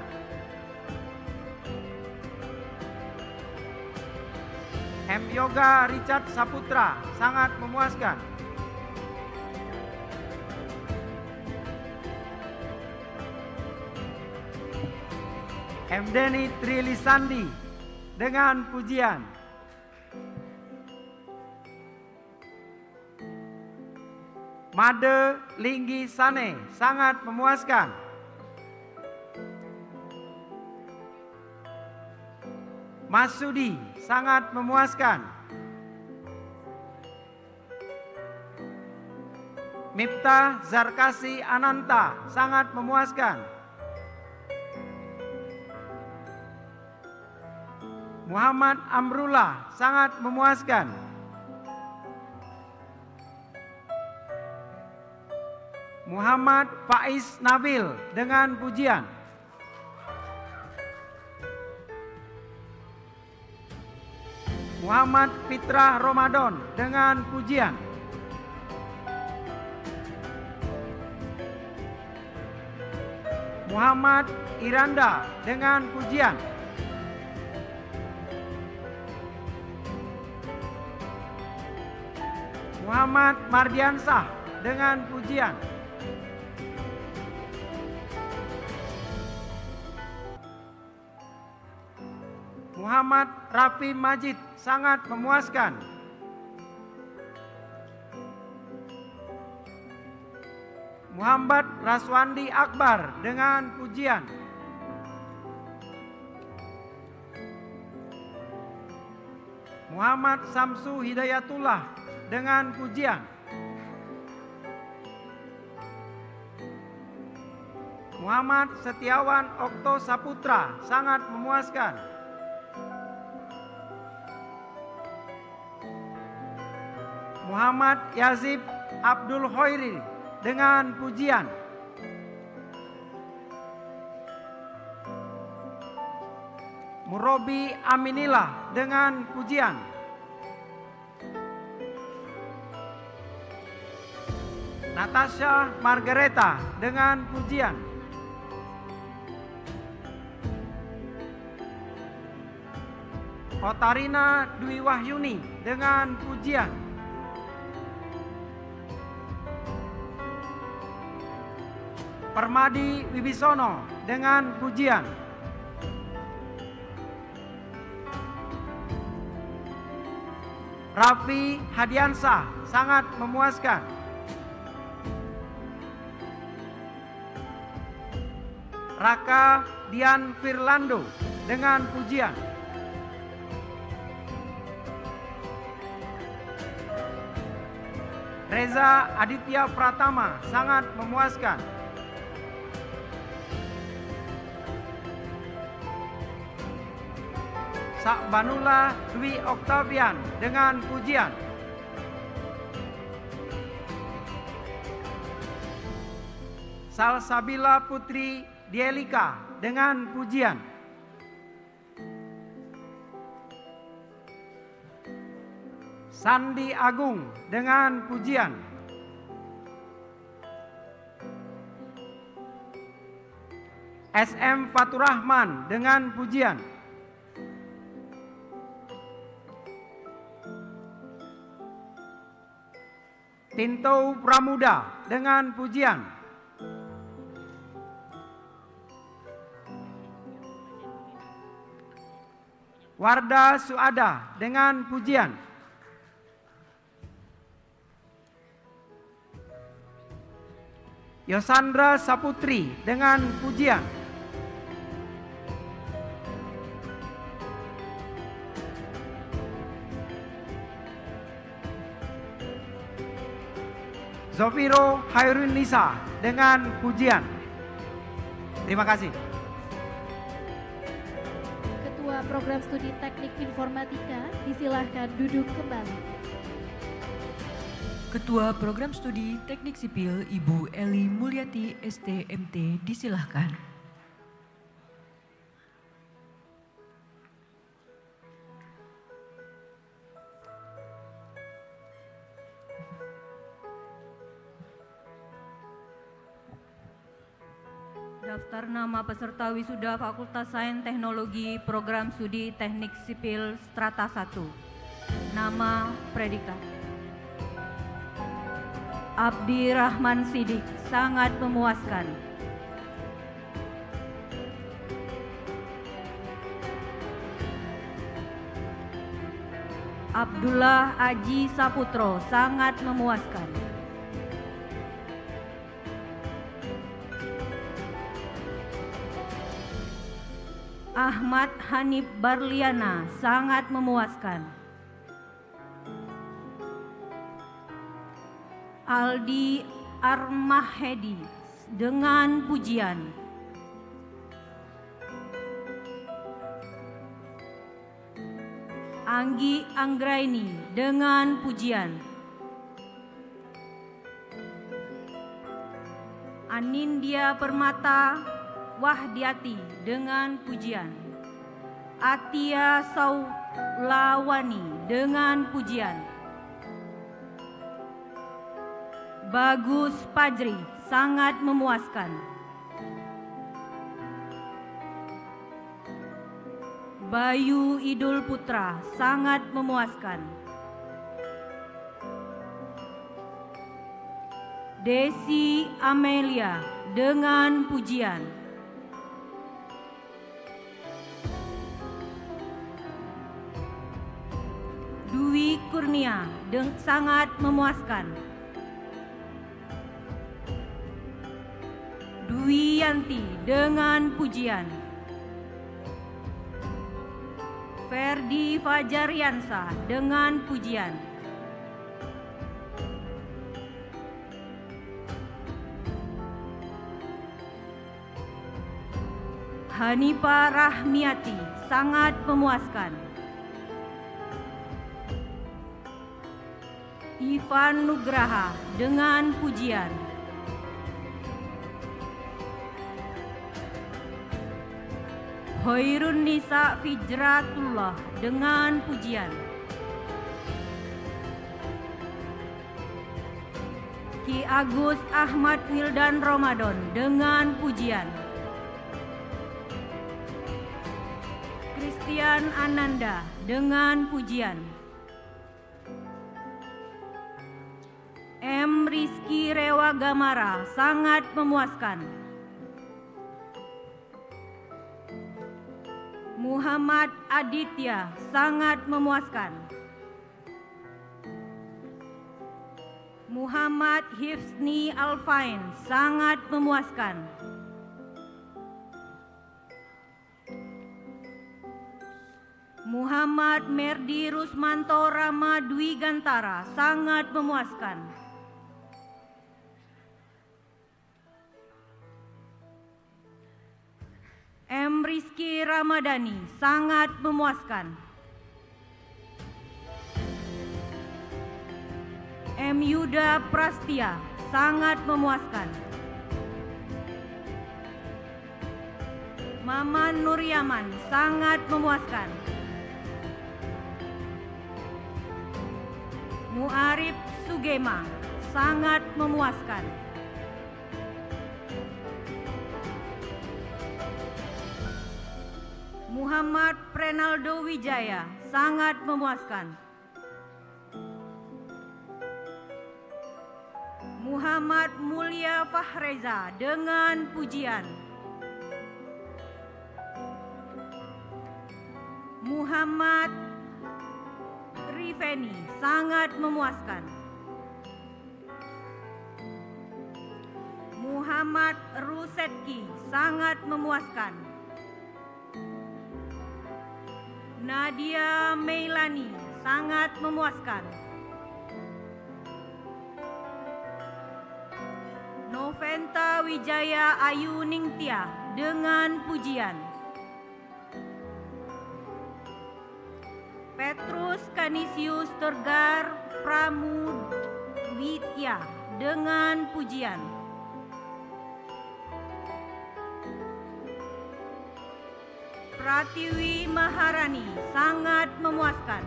M. Yoga Richard Saputra sangat memuaskan. M. Denny Trilisandi dengan pujian. Made Linggi Sane, sangat memuaskan. Masudi, sangat memuaskan. Miftah Zarkasi Ananta, sangat memuaskan. Muhammad Amrullah, sangat memuaskan. Muhammad Faiz Nabil dengan pujian. Muhammad Fitrah Ramadan dengan pujian. Muhammad Iranda dengan pujian. Muhammad Mardiansah dengan pujian. Muhammad Rafi Majid, sangat memuaskan. Muhammad Raswandi Akbar dengan pujian. Muhammad Samsu Hidayatullah dengan pujian. Muhammad Setiawan Okto Saputra, sangat memuaskan. Muhammad Yazib Abdul Hoiri dengan pujian. Murobi Aminillah dengan pujian. Natasha Margareta dengan pujian. Otarina Dwi Wahyuni dengan pujian. Permadi Wibisono dengan pujian. Raffi Hadiansah, sangat memuaskan. Raka Dian Firlando dengan pujian. Reza Aditya Pratama, sangat memuaskan. Sakbanullah Dwi Oktavian dengan pujian. Salsabila Putri Dielika dengan pujian. Sandi Agung dengan pujian. SM Faturrahman dengan pujian. Tinto Pramuda dengan pujian. Wardah Suada dengan pujian. Yosandra Saputri dengan pujian. Zofiro Hairun Nisa dengan pujian. Terima kasih. Ketua Program Studi Teknik Informatika, disilahkan duduk kembali. Ketua Program Studi Teknik Sipil, Ibu Eli Mulyati STMT, disilahkan. Daftar nama peserta wisuda Fakultas Sains Teknologi Program Studi Teknik Sipil Strata 1. Nama, predikat. Abdi Rahman Sidik, sangat memuaskan. Abdullah Aji Saputro, sangat memuaskan. Ahmad Hanif Barliana, sangat memuaskan. Aldi Armahedi, dengan pujian. Anggi Anggraini, dengan pujian. Anindya Permata Wahdiati, dengan pujian. Atia Saulawani, dengan pujian. Bagus Pajri, sangat memuaskan. Bayu Idul Putra, sangat memuaskan. Desi Amelia, dengan pujian. Dwi Kurnia, sangat memuaskan. Dwi Yanti, dengan pujian. Ferdi Fajariansa, dengan pujian. Hanifa Rahmiati, sangat memuaskan. Ivan Nugraha, dengan pujian. Hoirun Nisa Fijratullah, dengan pujian. Ki Agus Ahmad Wildan Ramadan, dengan pujian. Christian Ananda, dengan pujian. M. Rizky Rewa Gamara, sangat memuaskan. Muhammad Aditya, sangat memuaskan. Muhammad Hifzni Alfain, sangat memuaskan. Muhammad Merdi Rusmanto Rama Dwi Gantara, sangat memuaskan. M. Rizky Ramadhani, sangat memuaskan. M. Yuda Prastia, sangat memuaskan. Maman Nuryaman, sangat memuaskan. Muarif Sugema, sangat memuaskan. Muhammad Prenaldo Wijaya, sangat memuaskan. Muhammad Mulia Fahreza, dengan pujian. Muhammad Rifeni, sangat memuaskan. Muhammad Rusetki, sangat memuaskan. Nadia Meilani, sangat memuaskan. Noventa Wijaya Ayu Ningtyah, dengan pujian. Petrus Canisius Tergar Pramudwitya, dengan pujian. Pratiwi Maharani, sangat memuaskan.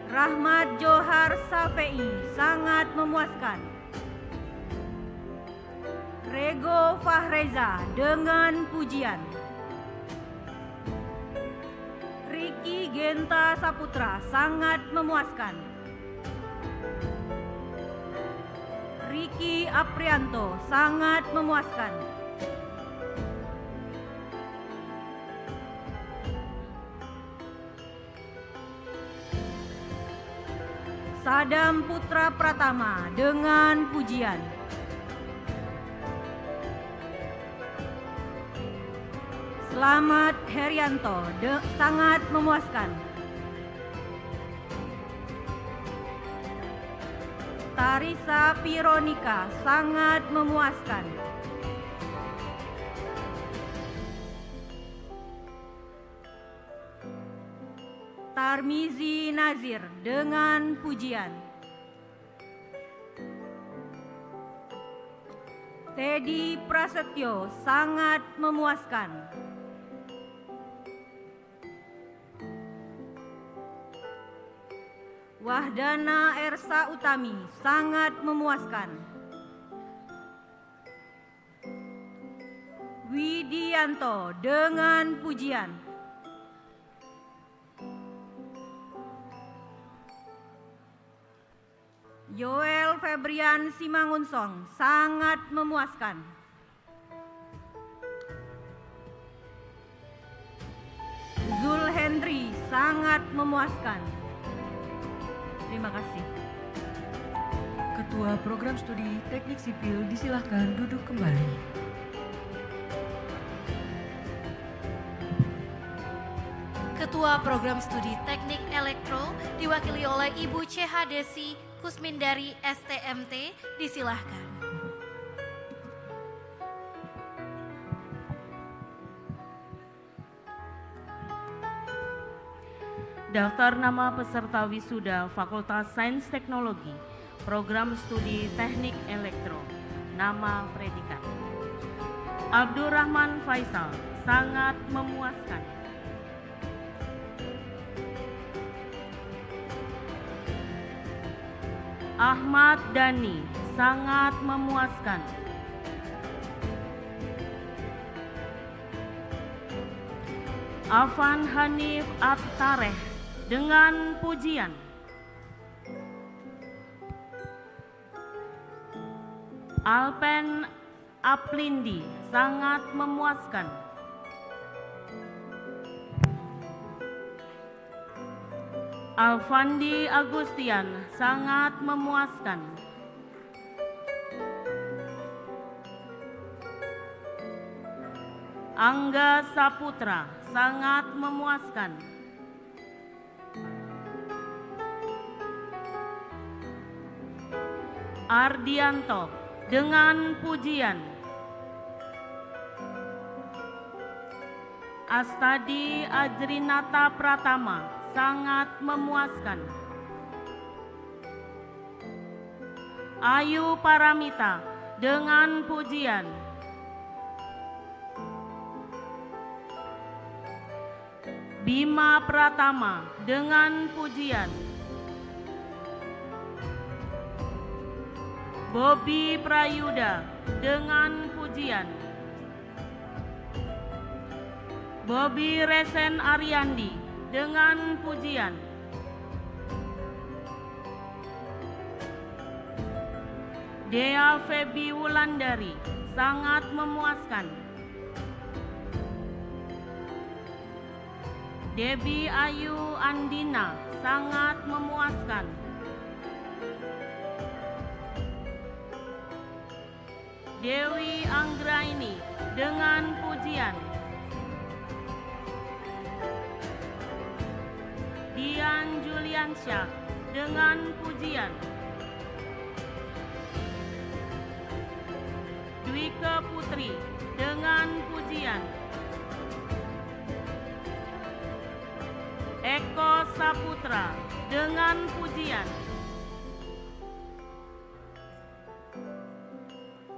Rahmat Johar Safei, sangat memuaskan. Rego Fahreza, dengan pujian. Riki Genta Saputra, sangat memuaskan. Riki Aprianto, sangat memuaskan. Sadam Putra Pratama dengan pujian. Slamet Herianto sangat memuaskan. Tarisa Pironika sangat memuaskan. Tarmizi Nazir dengan pujian. Teddy Prasetyo sangat memuaskan. Wahdana Ersa Utami sangat memuaskan. Widianto dengan pujian. Yoel Febrian Simangunsong sangat memuaskan. Zul Hendri sangat memuaskan. Terima kasih. Ketua Program Studi Teknik Sipil disilahkan duduk kembali. Ketua Program Studi Teknik Elektro diwakili oleh Ibu CH Desi Kusmindari STMT disilahkan. Daftar nama peserta wisuda Fakultas Sains Teknologi, Program Studi Teknik Elektro, nama predikat. Abdurrahman Faisal, sangat memuaskan. Ahmad Dhani, sangat memuaskan. Afan Hanif At-Tareh dengan pujian. Alpen Aplindi sangat memuaskan. Alfandi Agustian sangat memuaskan. Angga Saputra sangat memuaskan. Ardianto dengan pujian. Astadi Ajrinata Pratama sangat memuaskan. Ayu Paramita dengan pujian. Bima Pratama dengan pujian. Bobi Prayuda dengan pujian. Bobi Resen Ariandi dengan pujian. Dea Febi Wulandari sangat memuaskan. Debi Ayu Andina sangat memuaskan. Dewi Anggraini dengan pujian. Dian Juliansyah dengan pujian. Dwike Putri dengan pujian. Eko Saputra dengan pujian.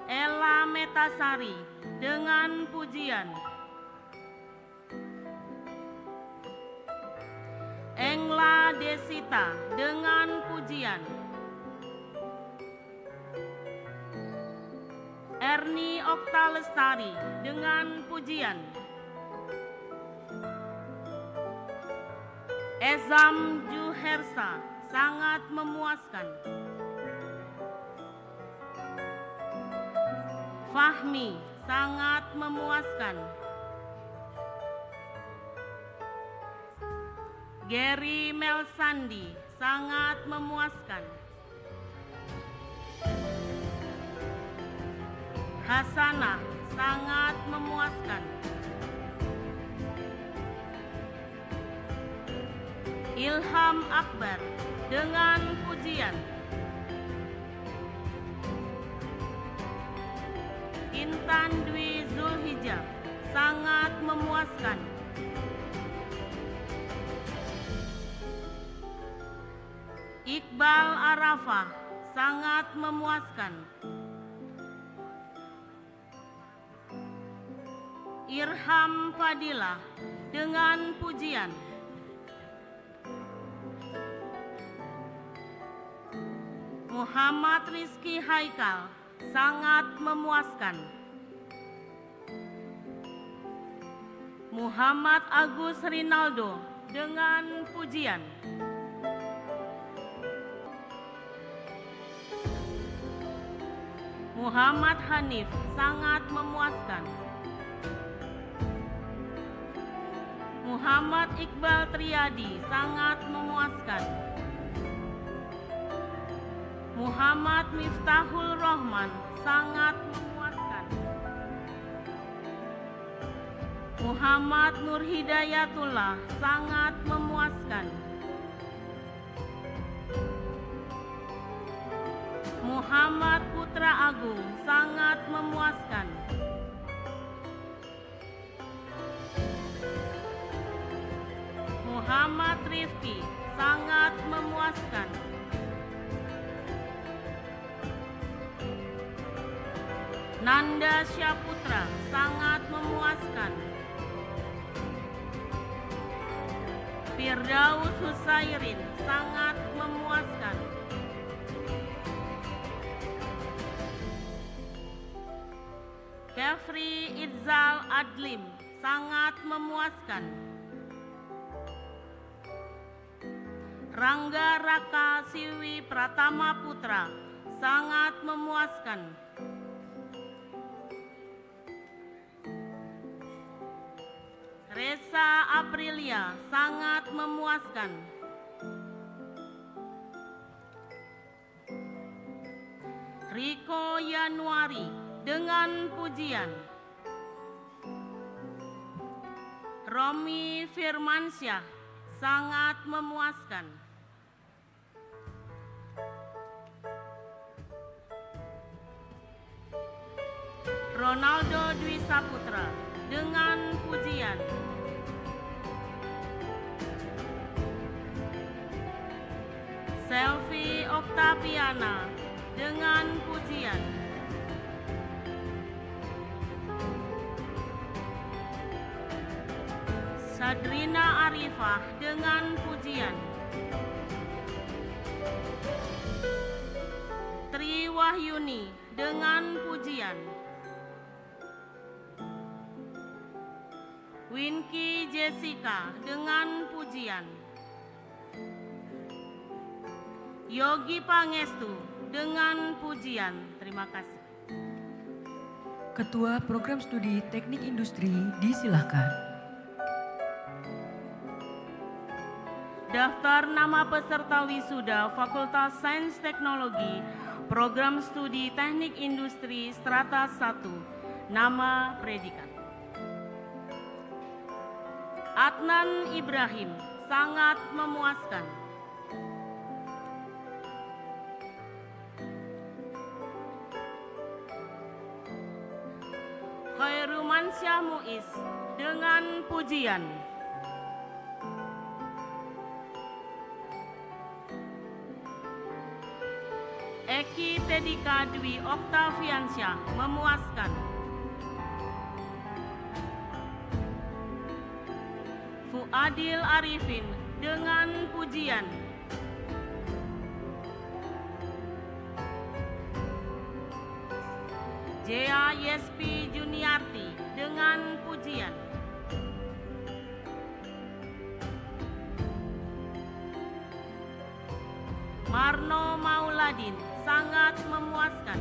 Ella Metasari dengan pujian. Engla Desita dengan pujian. Erni Okta Lestari dengan pujian. Ezam Juhersa sangat memuaskan. Fahmi sangat memuaskan. Gary Melsandi sangat memuaskan. Hasanah, sangat memuaskan. Ilham Akbar dengan pujian. Intan Dwi Zulhijjah, sangat memuaskan. Iqbal Arafah, sangat memuaskan. Irham Fadilah dengan pujian. Muhammad Rizky Haikal, sangat memuaskan. Muhammad Agus Rinaldo dengan pujian. Muhammad Hanif, sangat memuaskan. Muhammad Iqbal Triadi, sangat memuaskan. Muhammad Miftahul Rahman, sangat memuaskan. Muhammad Nur Hidayatullah, sangat memuaskan. Muhammad Putra Agung, sangat memuaskan. Muhammad Rifki, sangat memuaskan. Nanda Syaputra, sangat memuaskan. Firdaus Husairin, sangat memuaskan. Kefri Idzal Adlim, sangat memuaskan. Rangga Raka Siwi Pratama Putra, sangat memuaskan. Resa Aprilia, sangat memuaskan. Riko Yanuari dengan pujian. Romi Firmansyah, sangat memuaskan. Ronaldo Dwi Saputra dengan pujian. Selvi Oktaviana dengan pujian. Sadrina Arifah dengan pujian. Tri Wahyuni dengan pujian. Winky Jessica dengan pujian. Yogi Pangestu dengan pujian. Terima kasih. Ketua Program Studi Teknik Industri disilahkan. Daftar nama peserta wisuda Fakultas Sains Teknologi Program Studi Teknik Industri Strata 1. Nama predikat Adnan Ibrahim, sangat memuaskan. Khairumansyah Muiz dengan pujian. Eki Tedika Dwi Oktaviansyah, memuaskan. Fuadil Arifin dengan pujian. Jea Yespi Juniarti dengan pujian. Marno Mauladin, sangat memuaskan.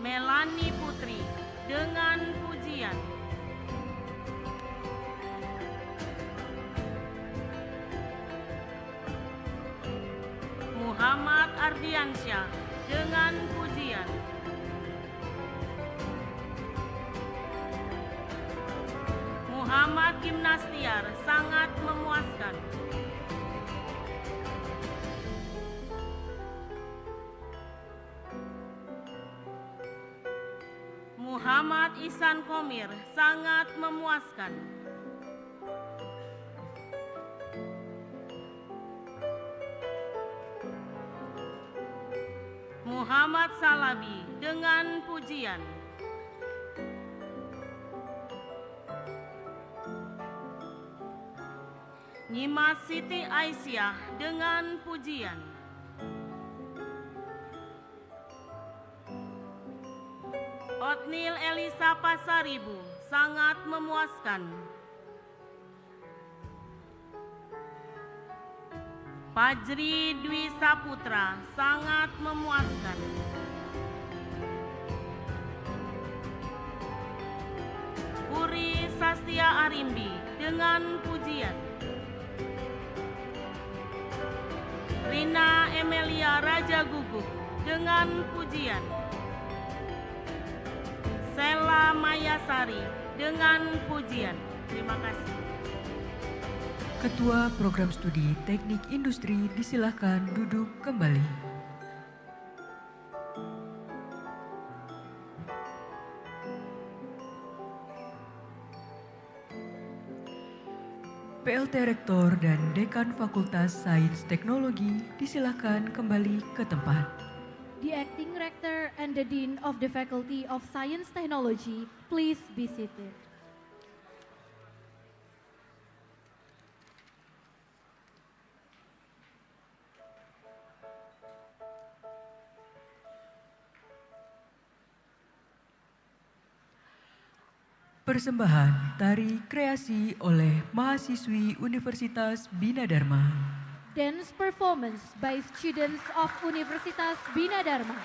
Melani Putri dengan pujian. Ardiansyah dengan pujian. Muhammad Gimnastiar sangat memuaskan. Muhammad Ihsan Komir sangat memuaskan. Muhammad Salabi dengan pujian. Nyimas Siti Aisyah dengan pujian. Otnil Elisa Pasaribu sangat memuaskan. Fajri Dwi Saputra sangat memuaskan. Puri Sastia Arimbi dengan pujian. Rina Emelia Raja Guguk dengan pujian. Sela Mayasari dengan pujian. Terima kasih. Ketua Program Studi Teknik Industri disilahkan duduk kembali. PLT Rektor dan Dekan Fakultas Sains Teknologi disilahkan kembali ke tempat. The Acting Rector and the Dean of the Faculty of Science Technology, please be seated. Persembahan tari kreasi oleh mahasiswi Universitas Bina Dharma. Dance performance by students of Universitas Bina Dharma.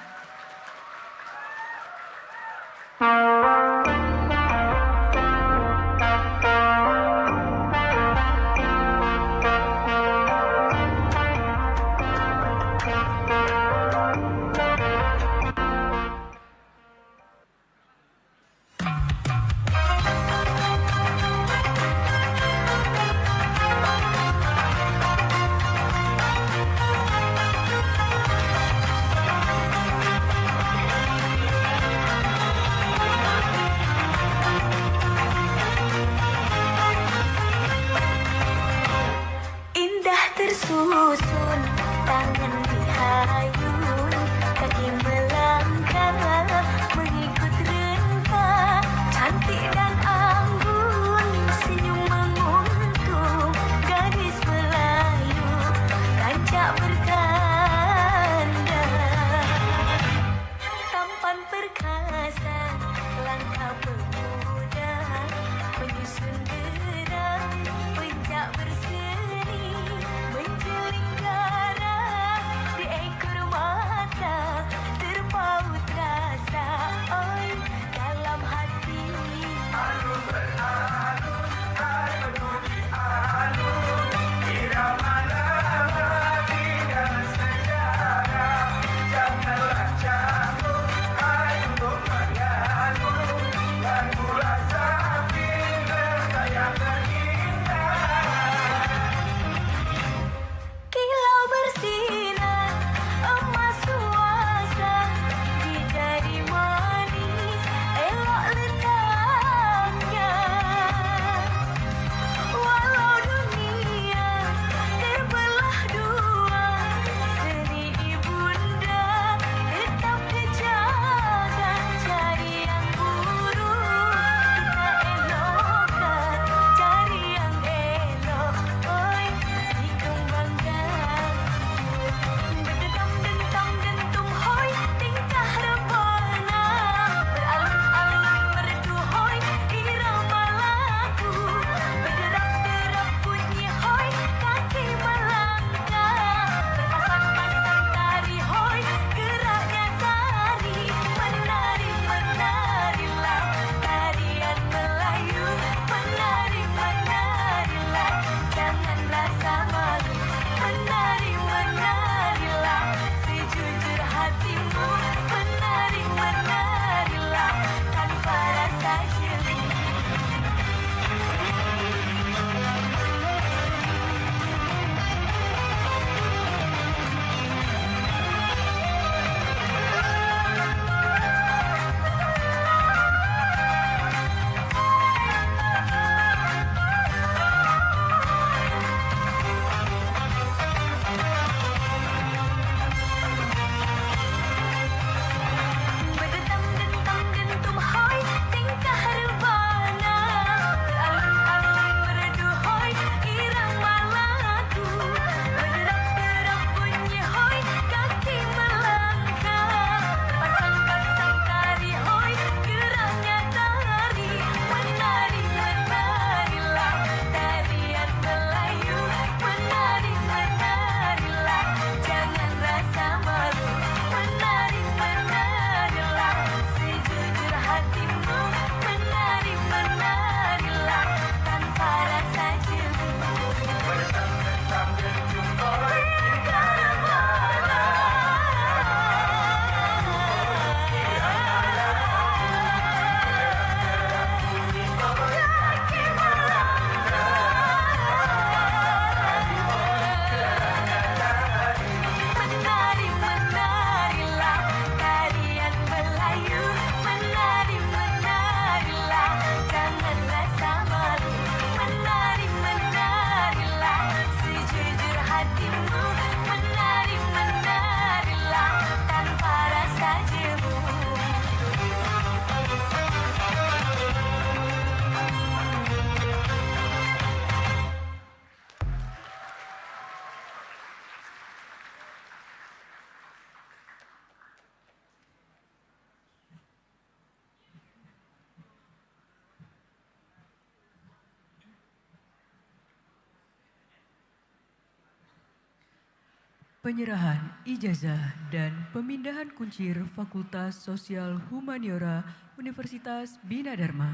Penyerahan ijazah dan pemindahan kuncir Fakultas Sosial Humaniora Universitas Bina Dharma.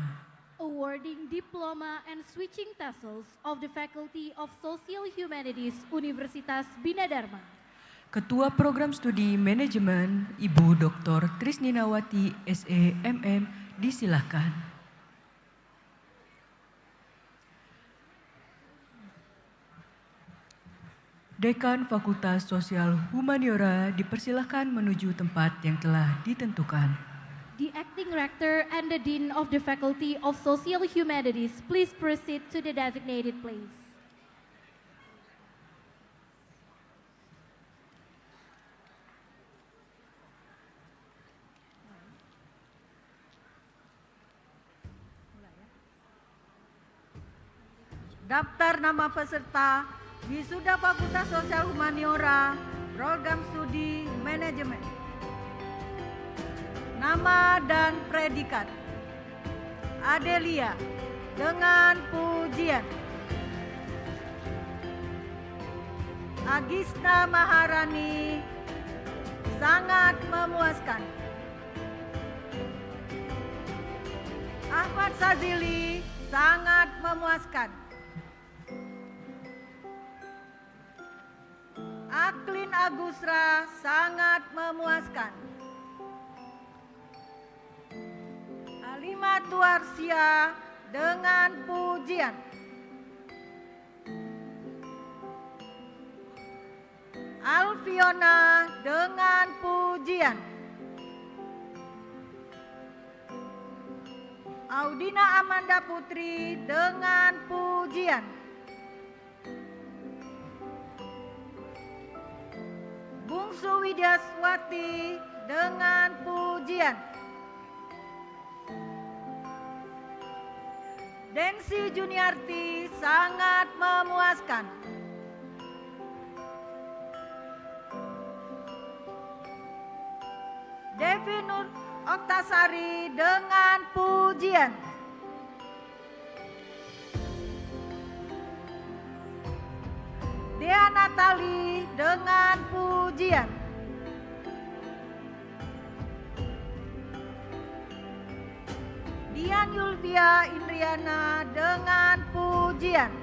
Awarding diploma and switching tassels of the Faculty of Social Humanities Universitas Bina Dharma. Ketua Program Studi Manajemen Ibu Dr. Trisninawati SE MM disilahkan. Dekan Fakultas Sosial Humaniora dipersilahkan menuju tempat yang telah ditentukan. The acting rector and the dean of the Faculty of Social Humanities, please proceed to the designated place. Daftar nama peserta Wisuda Fakultas Sosial Humaniora, Program Studi Manajemen. Nama dan predikat: Adelia dengan pujian. Agista Maharani sangat memuaskan. Ahmad Sazili sangat memuaskan. Aklin Agusra sangat memuaskan. Halimah Tuarsia dengan pujian. Alfiona dengan pujian. Audina Amanda Putri dengan pujian. Bungsu Widyaswati dengan pujian. Densi Juniarti sangat memuaskan. Devi Nur Oktasari dengan pujian. Dea Natali dengan pujian. Dian Yulvia Indriana dengan pujian.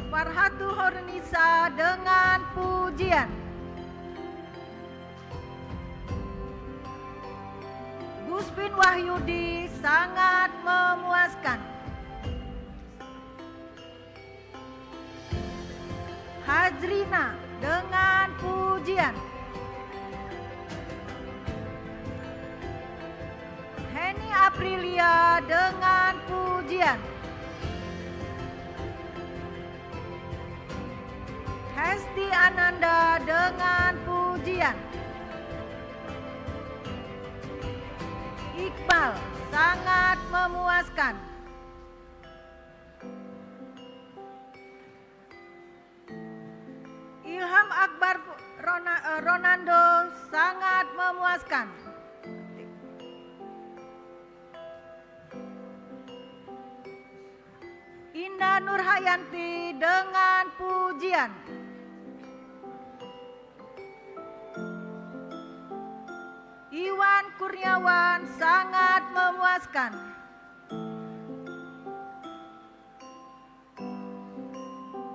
Farhatu Hornisa dengan pujian. Guspin Wahyudi sangat memuaskan. Hajrina dengan pujian. Heni Aprilia dengan pujian. Hesti Ananda dengan pujian. Iqbal sangat memuaskan. Ilham Akbar Ronando sangat memuaskan. Indah Nurhayanti dengan pujian. Iwan Kurniawan sangat memuaskan.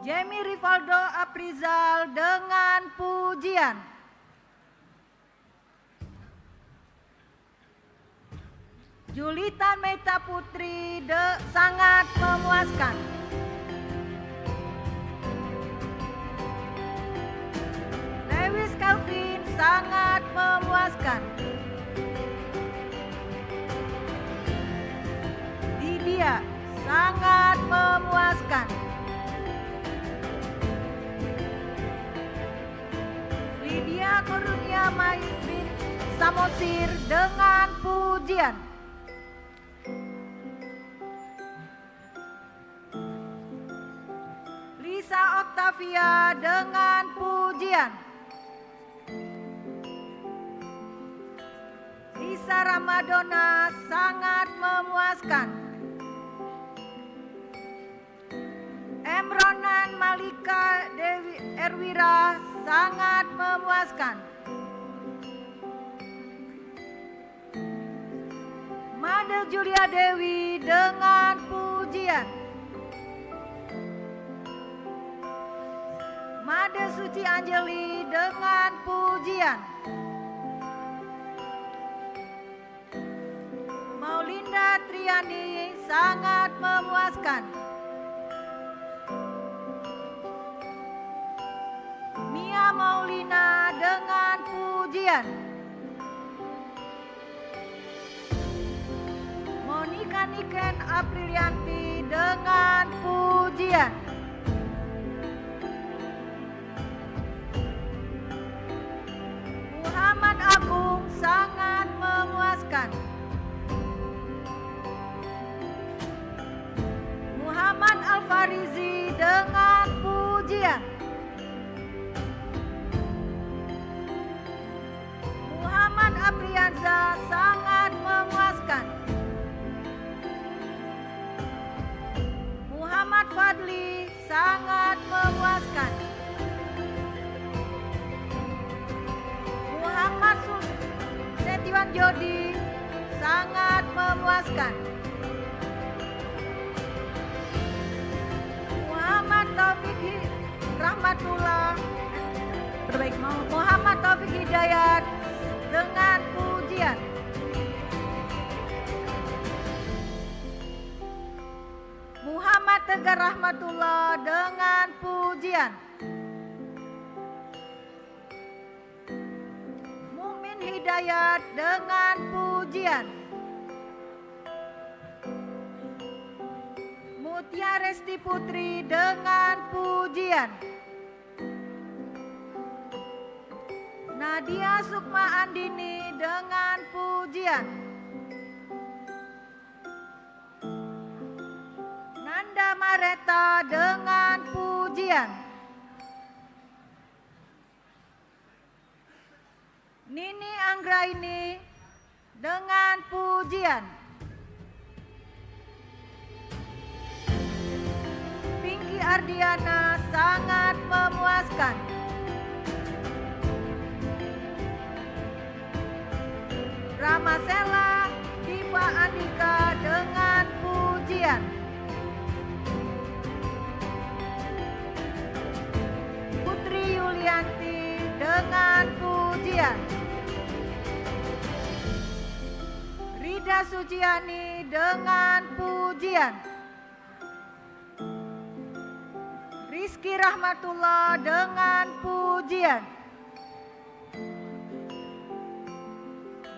Jamie Rivaldo Aprizal dengan pujian. Julita Meta Putri sangat memuaskan. Lewis Calvin sangat memuaskan. Lydia sangat memuaskan. Lydia Korunia Mai bin Samosir dengan pujian. Lisa Octavia dengan pujian. Lisa Ramadona sangat memuaskan. Imronan Malika Dewi Erwira sangat memuaskan. Made Julia Dewi dengan pujian. Made Suci Anjeli dengan pujian. Maulinda Triani sangat memuaskan. Mia Maulina dengan pujian. Monika Niken Aprilianti dengan pujian. Muhammad Agung sangat memuaskan. Muhammad Al-Farizi dengan pujian. Muhammad Aprianza sangat memuaskan. Muhammad Fadli sangat memuaskan. Muhammad Setiwan Jodi sangat memuaskan. Muhammad Taufik Rahmatullah Muhammad Taufik Hidayat dengan pujian. Muhammad Tegar Rahmatullah dengan pujian. Mukmin Hidayat dengan pujian. Mutia Resti Putri dengan pujian. Nadia Sukma Andini dengan pujian. Nanda Mareta dengan pujian. Nini Anggraini dengan pujian. Pinky Ardiana sangat memuaskan. Ramasela Diva Andika dengan pujian. Putri Yulianti dengan pujian. Rida Suciani dengan pujian. Rizky Rahmatullah dengan pujian.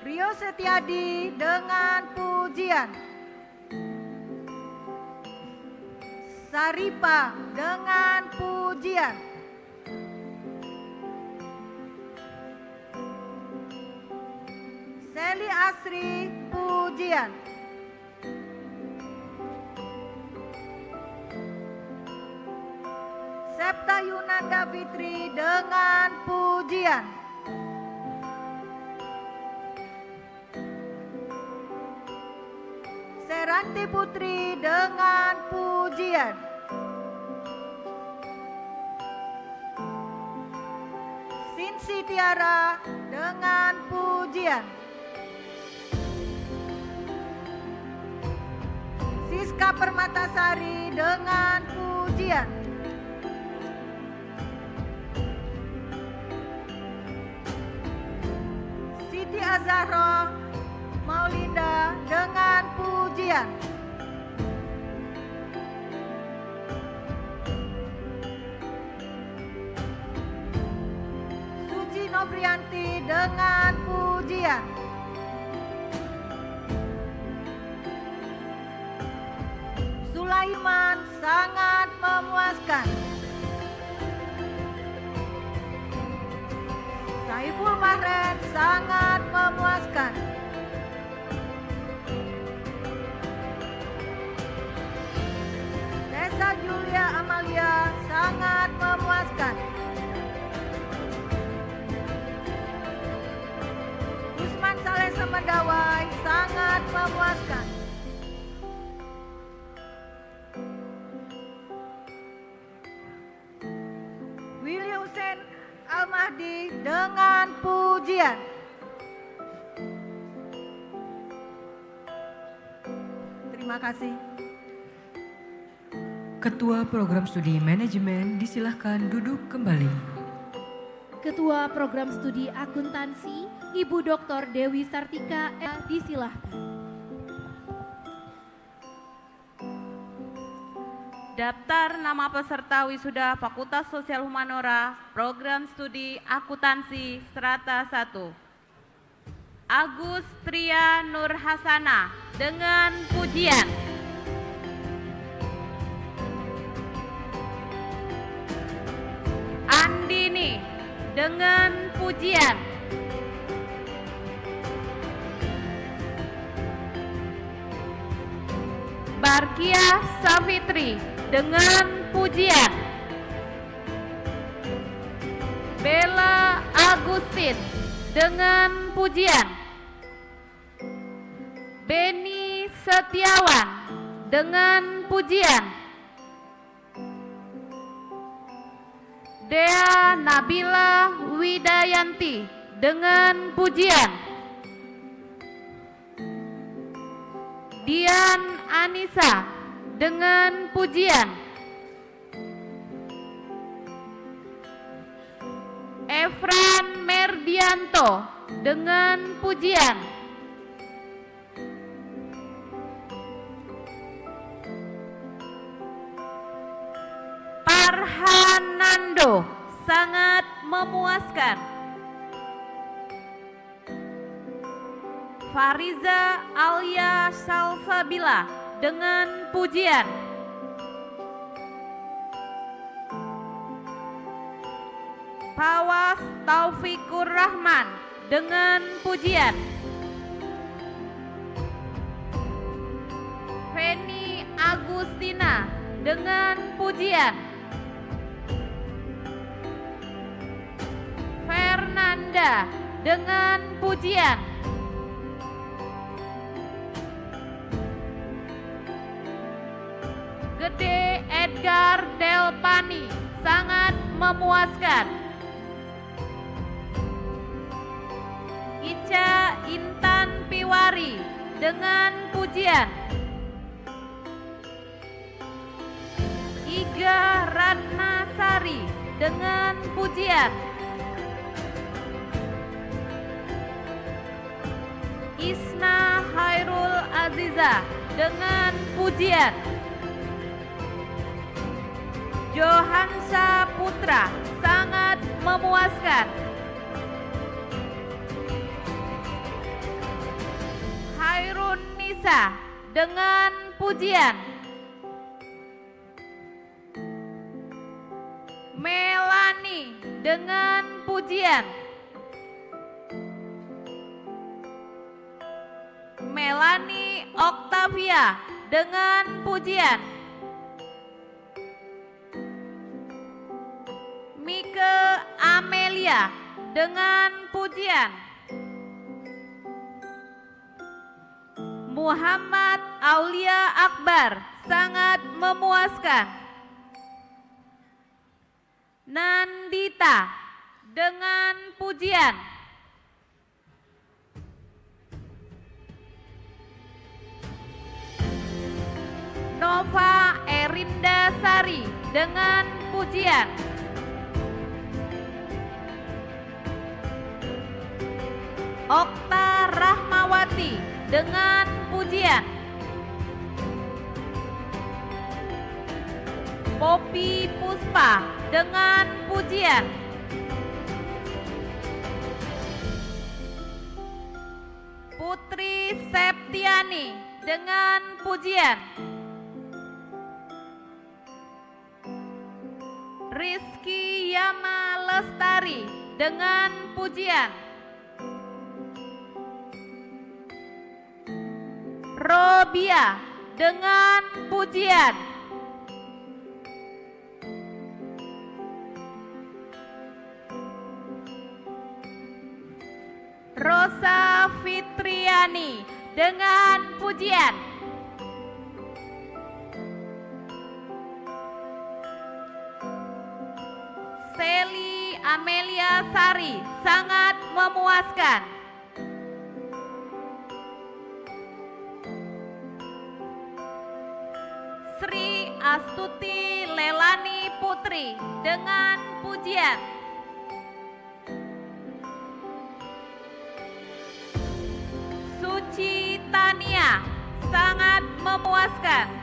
Rio Setiadi dengan pujian. Saripa dengan pujian. Seli Asri pujian. Septa Yunanda Fitri dengan pujian. Seranti Putri dengan pujian. Sinsi Tiara dengan pujian. Siska Permatasari dengan pujian. Siti Azahra Maulinda dengan pujian. Suci Nobrianti dengan pujian. Sulaiman sangat memuaskan. Saiful Mahren sangat memuaskan. Tessa Julia Amalia sangat memuaskan. Usman Saleh Semedawai sangat memuaskan. Andi dengan pujian. Terima kasih. Ketua Program Studi Manajemen disilahkan duduk kembali. Ketua Program Studi Akuntansi, Ibu Dr. Dewi Sartika, disilahkan. Daftar nama peserta wisuda Fakultas Sosial Humanora, Program Studi Akuntansi Strata 1. Agus Tria Nur Hasana dengan pujian. Andini dengan pujian. Barkia Safitri dengan pujian. Bella Agustin dengan pujian. Beni Setiawan dengan pujian. Dea Nabila Widayanti dengan pujian. Dian Anissa dengan pujian. Efran Merdianto dengan pujian. Farhanando sangat memuaskan. Fariza Alia Salsabila dengan pujian. Fawas Taufikur Rahman dengan pujian. Feni Agustina dengan pujian. Fernanda dengan pujian. Gede Edgar Delpani sangat memuaskan. Ica Intan Piwari dengan pujian. Iga Ratnasari dengan pujian. Isna Hairul Aziza dengan pujian. Johansa Putra sangat memuaskan. Hairun Nisa dengan pujian. Melani dengan pujian. Melani Octavia dengan pujian. Mike Amelia dengan pujian. Muhammad Aulia Akbar sangat memuaskan. Nandita dengan pujian. Nova Erinda Sari dengan pujian. Okta Rahmawati dengan pujian. Poppy Puspa dengan pujian. Putri Septiani dengan pujian. Rizky Yama Lestari dengan pujian. Robia dengan pujian. Rosa Fitriani dengan pujian. Seli Amelia Sari, sangat memuaskan. Sri Astuti Lelani Putri dengan pujian. Suci Tania, sangat memuaskan.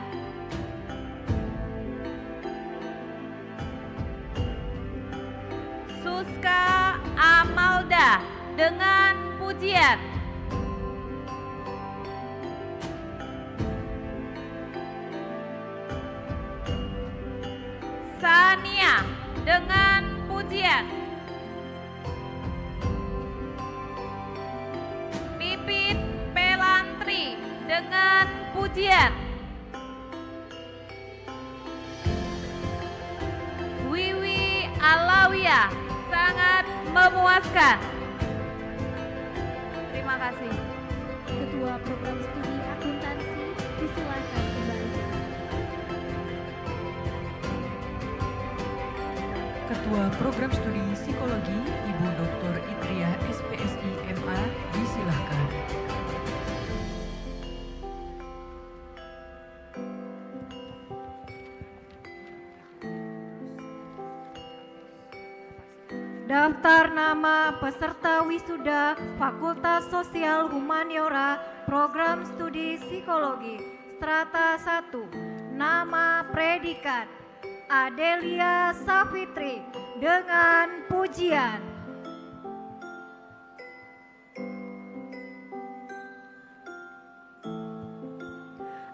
Suska Amalda dengan pujian. Sania dengan pujian. Pipit Pelantri dengan pujian. Wiwi Alawiyah, sangat memuaskan. Terima kasih. Ketua Program Studi Akuntansi, disilakan kembali. Ketua Program Studi Psikologi, Ibu Dr. Itriah SPSI MA, disilahkan. Daftar nama peserta wisuda Fakultas Sosial Humaniora Program Studi Psikologi Strata 1. Nama predikat Adelia Safitri dengan pujian.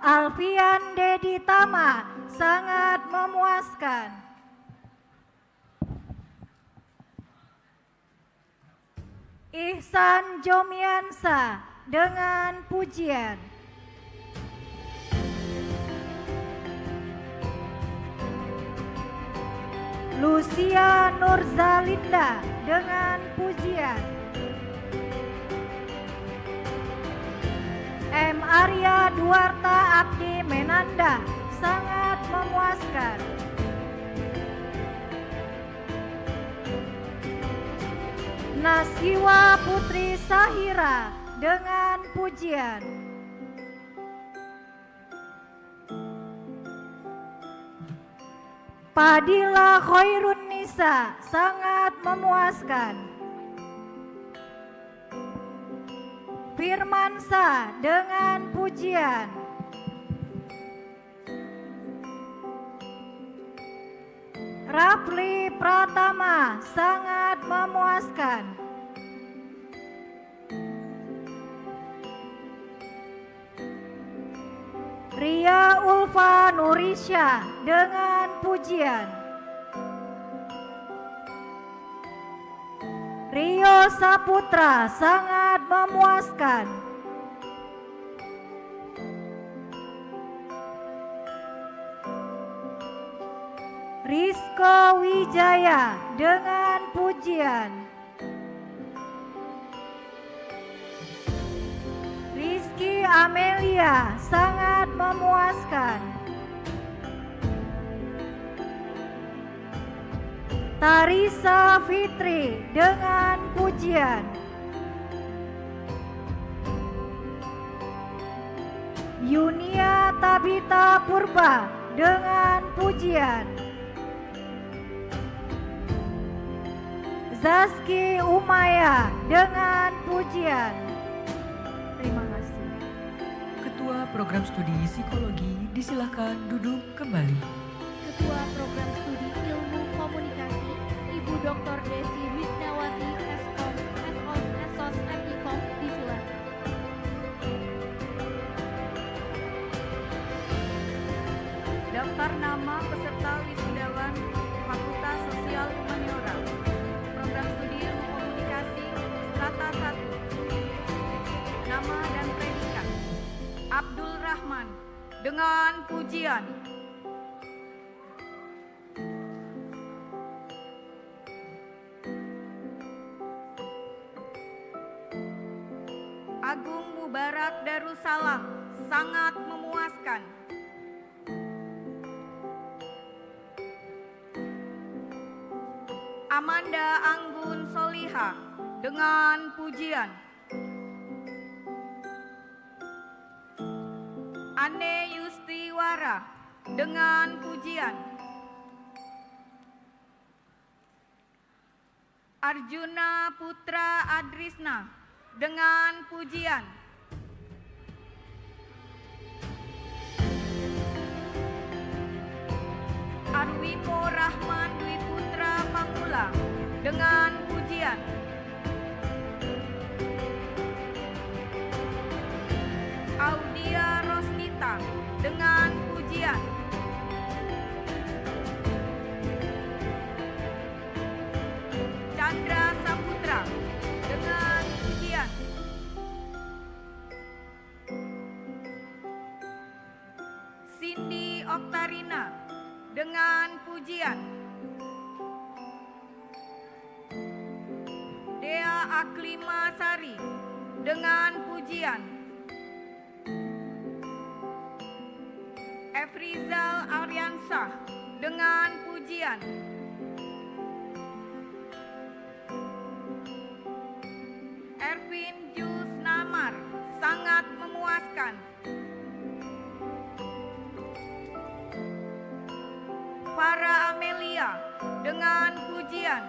Alfian Dedi Tama, sangat memuaskan. Ihsan Jomiansa dengan pujian. Lucia Nurzalinda dengan pujian. M. Arya Duarta Abdi Menanda, sangat memuaskan. Nasiwa Putri Sahira dengan pujian. Padilla Khairun Nisa, sangat memuaskan. Firmansa dengan pujian. Rafli Pratama, sangat memuaskan. Ria Ulfa Nurisha dengan pujian. Rio Saputra, sangat memuaskan. Rizko Wijaya dengan pujian. Rizky Amelia, sangat memuaskan. Tarisa Fitri dengan pujian. Yunia Tabita Purba dengan pujian. Zaski Umaya dengan pujian. Terima kasih. Ketua Program Studi Psikologi, disilahkan duduk kembali. Ketua Program Studi Ilmu Komunikasi, Ibu Dr. Desi Wisnawati Eskom, Esos MIKOM, disilakan. Daftar nama peserta wisudawan Fakultas Sosial Humaniora Program Studi Ilmu Komunikasi Strata 1. Nama dan predikat Abdul Rahman dengan pujian. Agung Mubarak Darussalam, sangat memuaskan. Amanda Anggun Soliha dengan pujian. Ane Yustiwara dengan pujian. Arjuna Putra Adrisna dengan pujian. Arwimo Rahman Dwi Putra Pangula dengan pujian. Audia Rosnita dengan pujian. Chandra Saputra dengan pujian. Cindy Oktarina dengan pujian. Dea Aklimasari dengan pujian. Efrizal Aryansah dengan pujian. Erwin Jus Namar sangat memuaskan. Farah Amelia dengan pujian.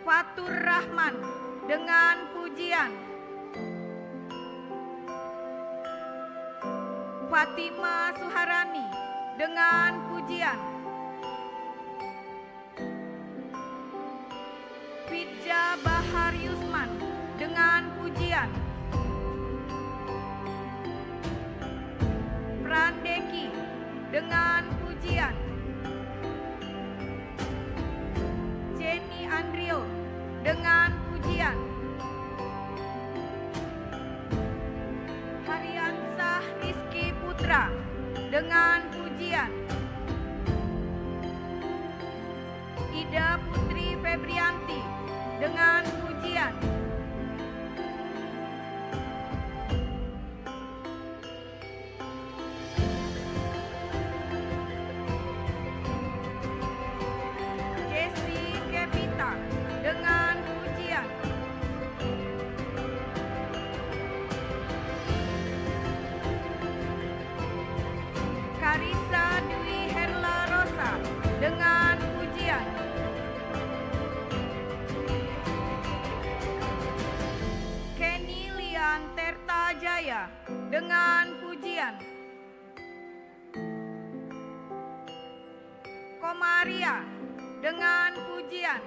Fatur Rahman dengan pujian. Fatima Suharani dengan pujian. Fitja Bahar Yusman dengan pujian. Prandeki dengan pujian. Jenny Andrio dengan pujian. Hariansah Rizky Putra dengan pujian. Ida Putri Febrianti dengan pujian. Jessie Kevita dengan pujian. Karisa Dwi Herla Rosa dengan pujian. Kenny Lian Terta Jaya dengan pujian. Komaria dengan pujian.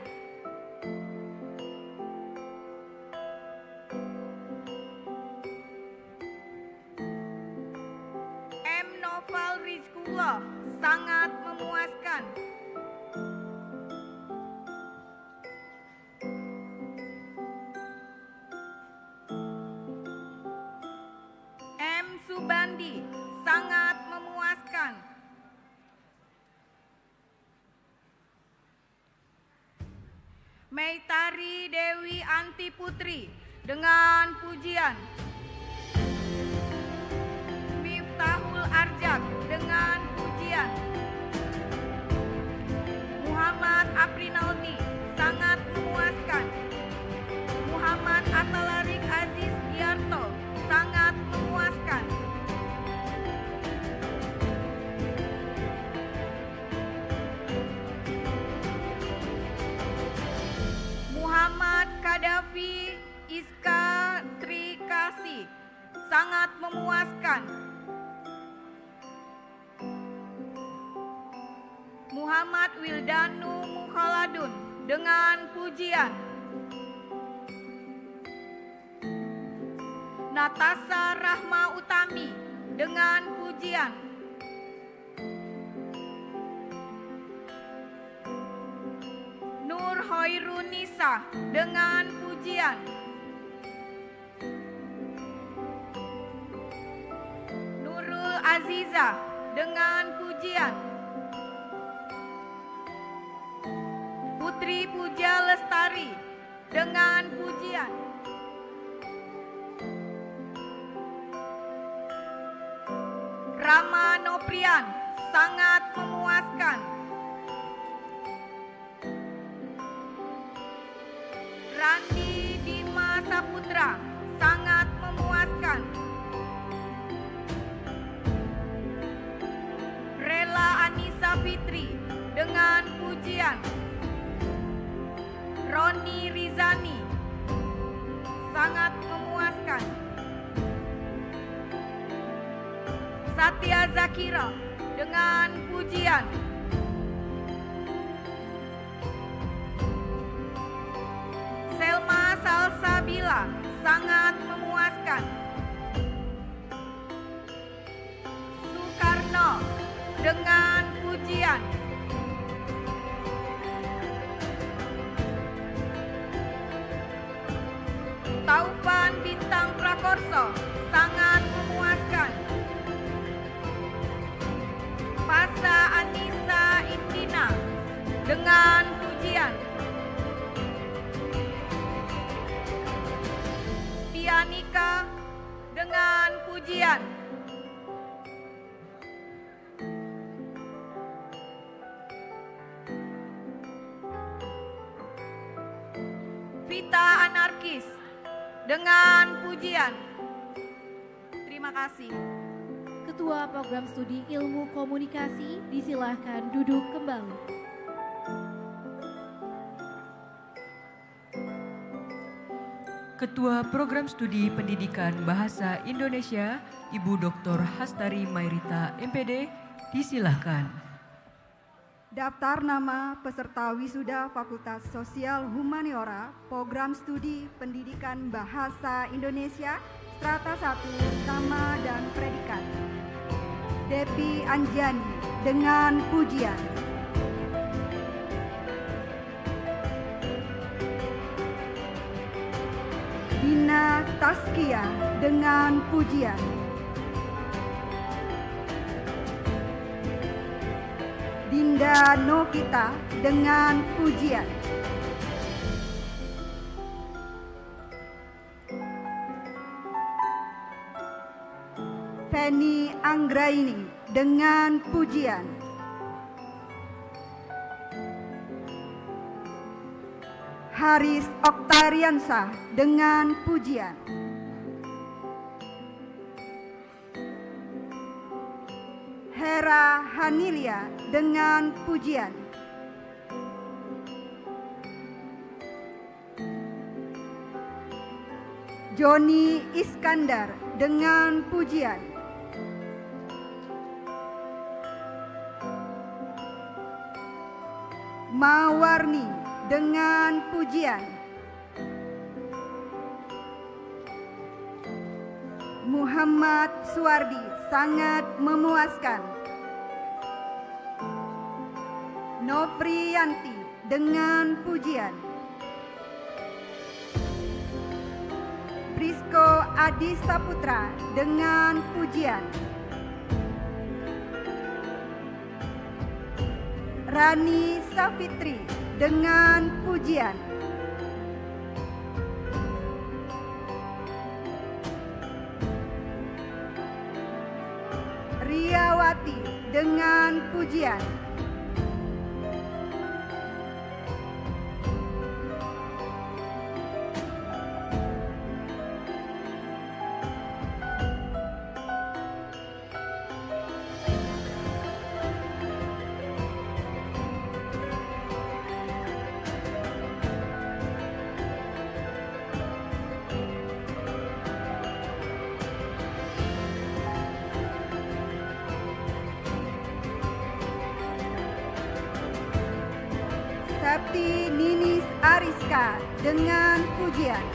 M. Noval Rizkullah sangat memuaskan. M. Subandi sangat memuaskan. Meitari Dewi Anti Putri dengan pujian. Miftahul Arjak dengan pujian. Muhammad Aprinaldi sangat memuaskan. Muhammad Atalarik Aziz Giarto sangat memuaskan. Muhammad Kadafi Iska Trikasi sangat memuaskan. Muhammad Wildanu Mukhaladun dengan pujian. Natasha Rahma Utami dengan pujian. Nur Hoirunisa dengan pujian. Nurul Aziza dengan pujian. Putri Puja Lestari dengan pujian. Rama Noprian sangat memuaskan. Saputra, sangat memuaskan. Rela Anissa Fitri dengan pujian. Roni Rizani, sangat memuaskan. Satya Zakira dengan pujian. Selma Salsabila, sangat memuaskan. Soekarno dengan pujian. Taufan Bintang Prakorso, sangat memuaskan. Pasa Anissa Indina dengan pujian. Pianika dengan pujian. Vita Anarkis dengan pujian. Terima kasih. Ketua Program Studi Ilmu Komunikasi, disilahkan duduk kembali. Ketua Program Studi Pendidikan Bahasa Indonesia, Ibu Dr. Hastari Mairita, MPD, disilahkan. Daftar nama peserta wisuda Fakultas Sosial Humaniora, Program Studi Pendidikan Bahasa Indonesia, Strata 1, nama dan predikat. Depi Anjani dengan pujian. Dina Taskia dengan pujian. Dinda Novita dengan pujian. Feni Anggraini dengan pujian. Haris Oktariansah dengan pujian. Hera Hanilia dengan pujian. Joni Iskandar dengan pujian. Mawarni dengan pujian. Muhammad Suwardi, sangat memuaskan. Nopriyanti dengan pujian. Prisko Adi Saputra dengan pujian. Rani Safitri dengan pujian. Riawati dengan pujian. Septi Ninis Ariska dengan pujian.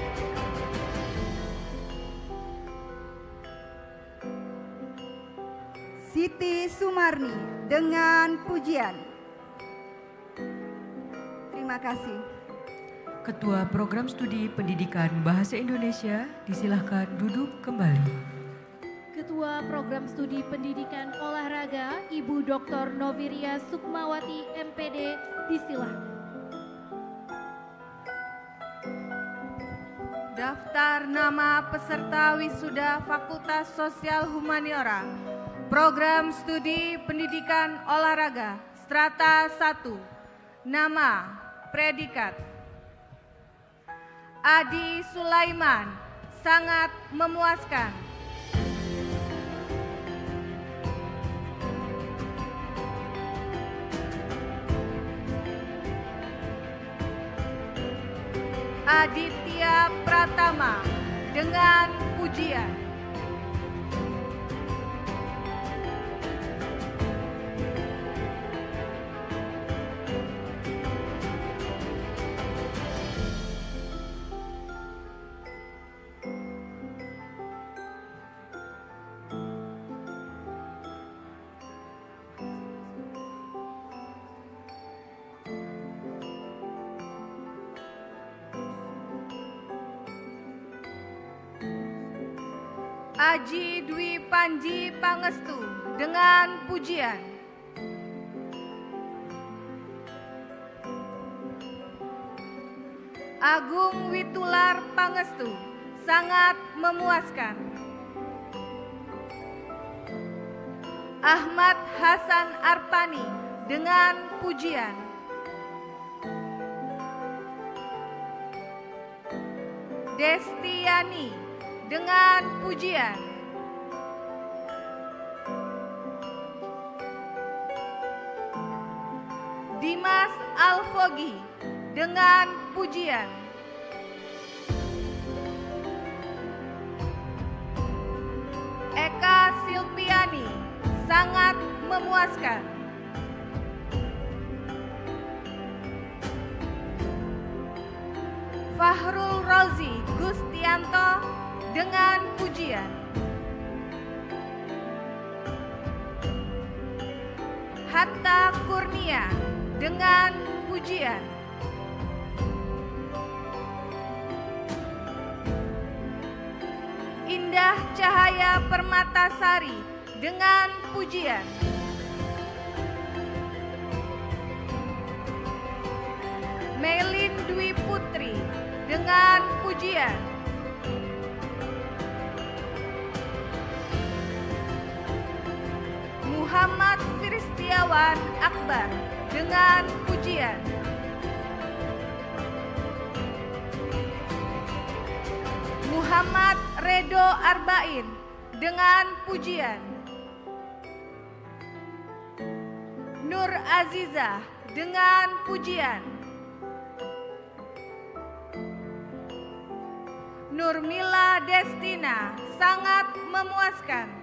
Siti Sumarni dengan pujian. Terima kasih. Ketua Program Studi Pendidikan Bahasa Indonesia, disilahkan duduk kembali. Ketua Program Studi Pendidikan Olahraga, Ibu Dr. Noviria Sukmawati, MPD, disilahkan. Daftar nama peserta wisuda Fakultas Sosial Humaniora, Program Studi Pendidikan Olahraga, Strata 1, nama, predikat. Adi Sulaiman, sangat memuaskan. Aditya Pratama dengan pujian. Aji Dwi Panji Pangestu dengan pujian. Agung Witular Pangestu, sangat memuaskan. Ahmad Hasan Arpani dengan pujian. Destiani dengan pujian. Dimas Alfogi dengan pujian. Eka Silpiani sangat memuaskan. Fahrul Rozi Gustianto dengan pujian. Hatta Kurnia dengan pujian. Indah Cahaya Permatasari dengan pujian. Melin Dwi Putri dengan pujian. Muhammad Firistiawan Akbar dengan pujian. Muhammad Redo Arbain dengan pujian. Nur Azizah dengan pujian. Nurmila Destina sangat memuaskan.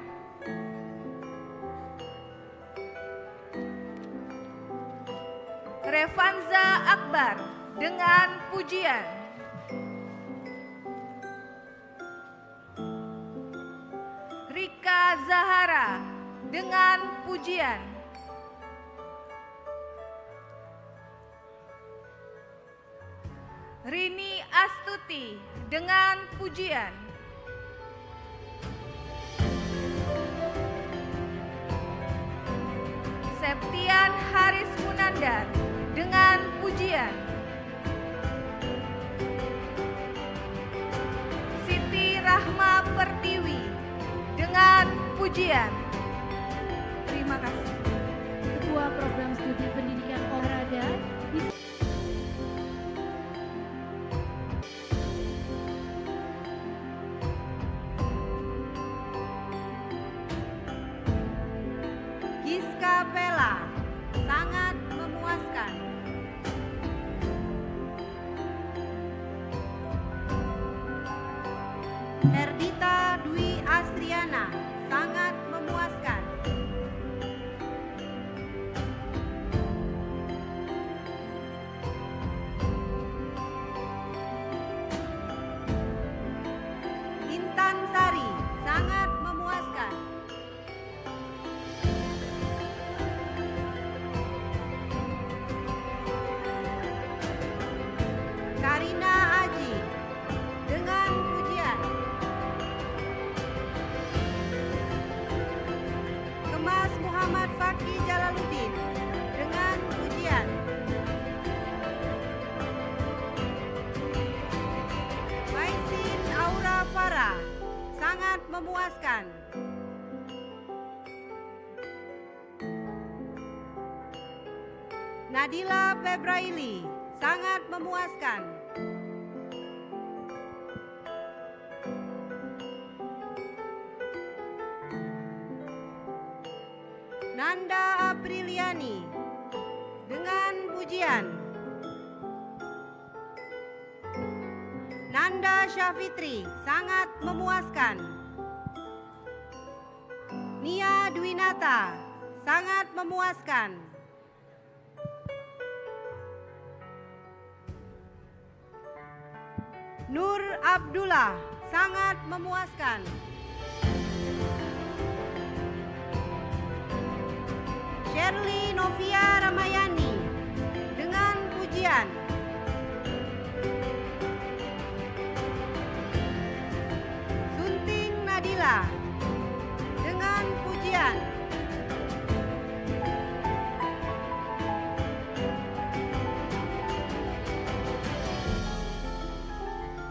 Revanza Akbar dengan pujian. Rika Zahara dengan pujian. Rini Astuti dengan pujian. Septian Haris Munandar dengan pujian. Siti Rahma Pertiwi dengan pujian. Terima kasih. Ketua Program Studi Pendidikan Olahraga Giska Pela sangat memuaskan. Herdita Dwi Astriana sangat memuaskan. Intan Sari sangat memuaskan. Karina Aji dengan pujian. Kemas Muhammad Fakih Jalaluddin dengan pujian. Maisin Aura Farah sangat memuaskan. Nadila Febraili sangat memuaskan. Nanda Apriliani dengan pujian. Nanda Syafitri sangat memuaskan. Nia Dwinata sangat memuaskan. Nur Abdullah sangat memuaskan. Shirley Novia Ramayani dengan pujian. Sunting Nadila dengan pujian.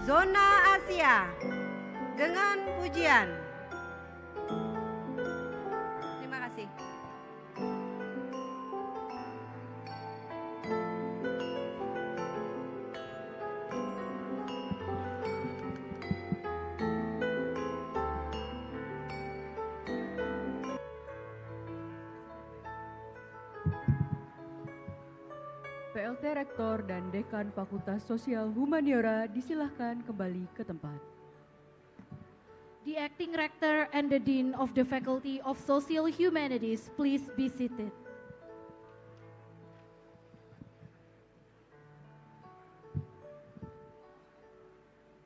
Zona Asia dengan pujian. Terima kasih. PLT Rektor dan Dekan Fakultas Sosial Humaniora disilahkan kembali ke tempat. The Acting Rector and the Dean of the Faculty of Social Humanities, please be seated.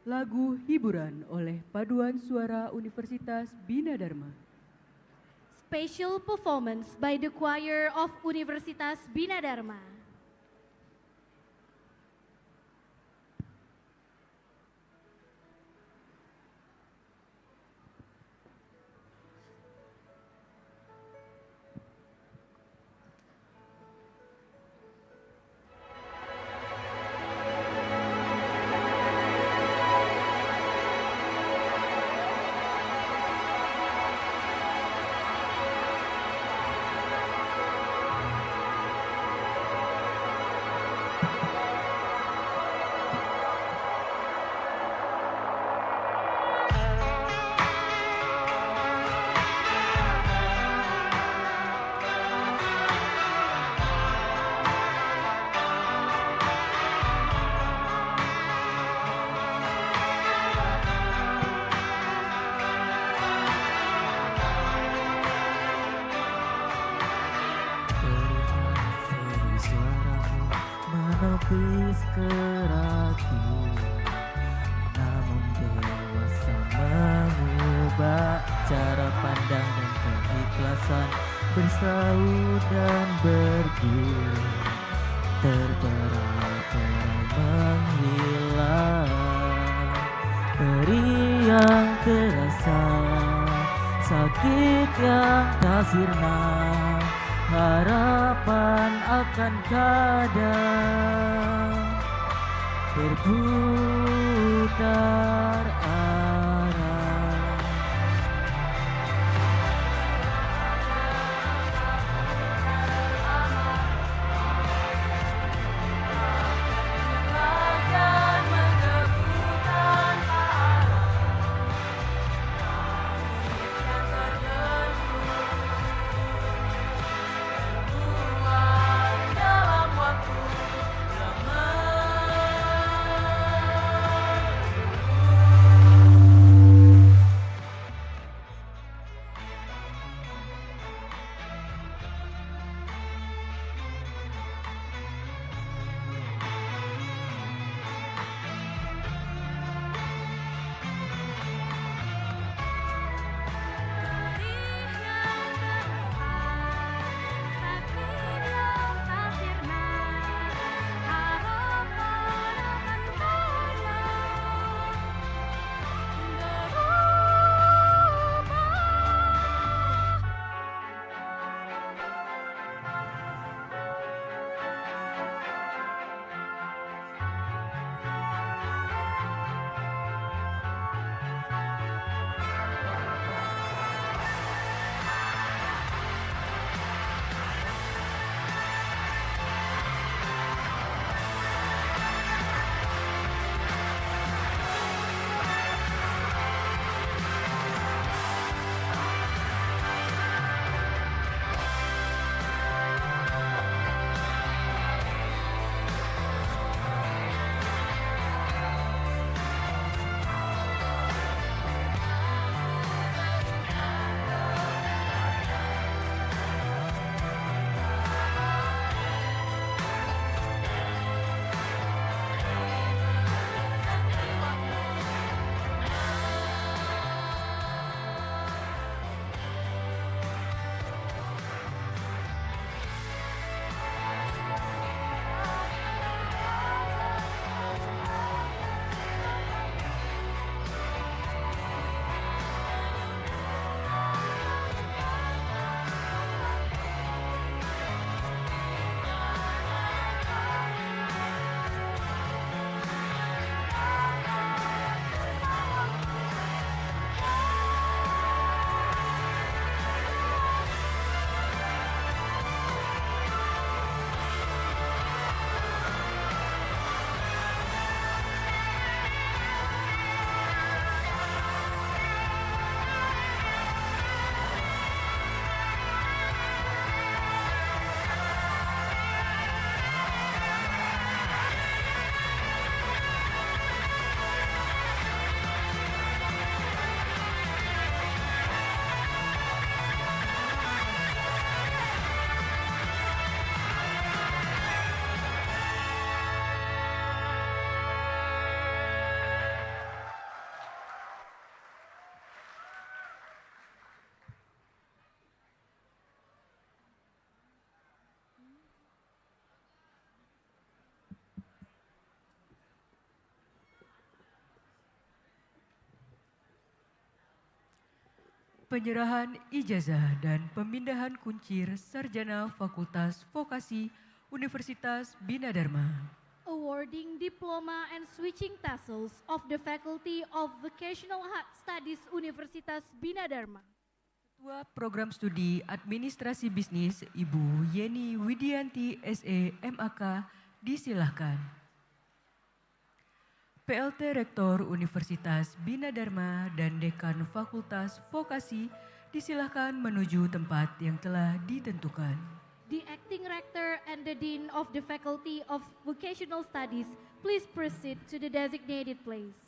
Lagu hiburan oleh Paduan Suara Universitas Bina Dharma. Special performance by the choir of Universitas Bina Dharma. menepis keraki, namun dewasa mengubah cara pandang dan keikhlasan bersaut dan bergulir, tergerak menghilang. Perih yang terasa, sakit yang tak sirna, harapan akan kadang berputar arah. Akan menggabungkan arah yang terbuang dalam waktu yang Penyerahan ijazah dan pemindahan kuncir Sarjana Fakultas Vokasi Universitas Bina Dharma. Awarding diploma and switching tassels of the Faculty of Vocational Studies Universitas Bina Dharma. Ketua Program Studi Administrasi Bisnis Ibu Yeni Widianti SE MAK disilahkan. PLT Rektor Universitas Bina Dharma dan Dekan Fakultas Vokasi disilahkan menuju tempat yang telah ditentukan. The Acting Rector and the Dean of the Faculty of Vocational Studies, please proceed to the designated place.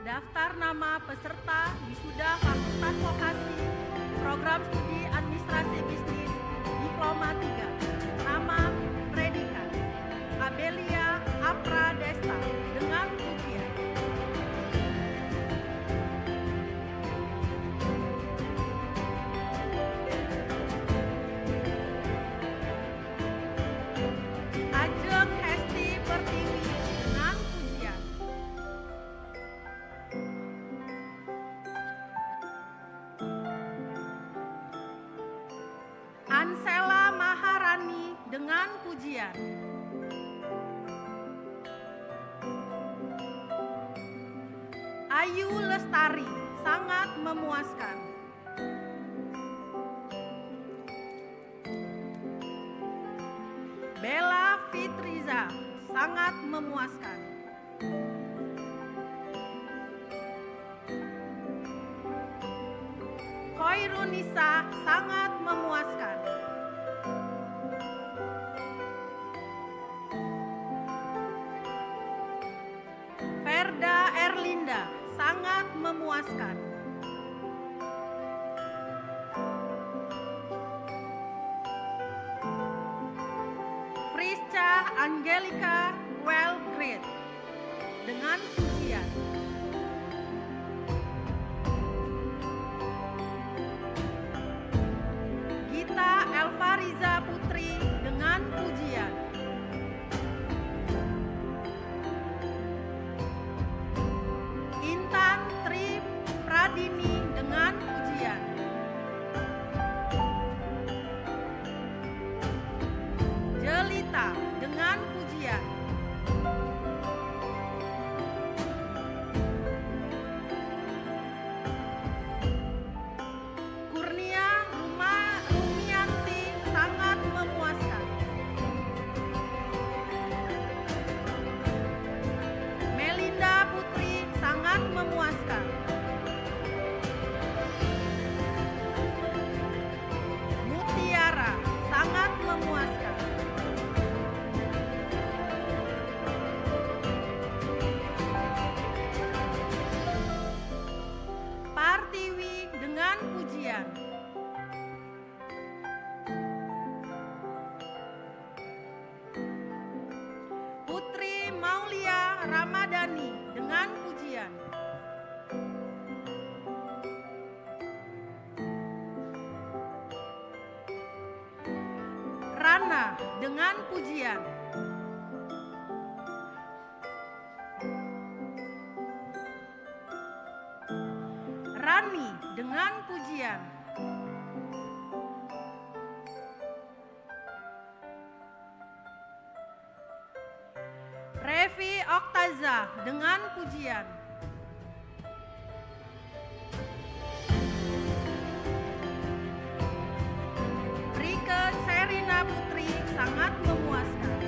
Daftar nama peserta wisuda Fakultas Vokasi, Program Studi Administrasi Bisnis, Diploma 3. Nama, predikat, Abelia Apra Desta dengan ujian. Ajeng Hesti Pertiwi dengan ujian. Ansela Maharani dengan pujian. Ayu Lestari sangat memuaskan. Bella Fitriza sangat memuaskan. Khairunisa sangat memuaskan. Ferda Erlinda sangat memuaskan. Frisca Angelica Well Great dengan pujian. Gita Elfariza Putri dengan pujian. Intan Tri Pradini dengan pujian. Jelita dengan pujian. Kurnia Rumianti sangat memuaskan. Melinda Putri sangat memuaskan. Mutiara sangat memuaskan. Partiwi dengan pujian. Putri Maulia Ramadhani dengan pujian. Rana dengan pujian. Rani dengan pujian. Revi Oktaza dengan pujian. Rike Serina Putri sangat memuaskan.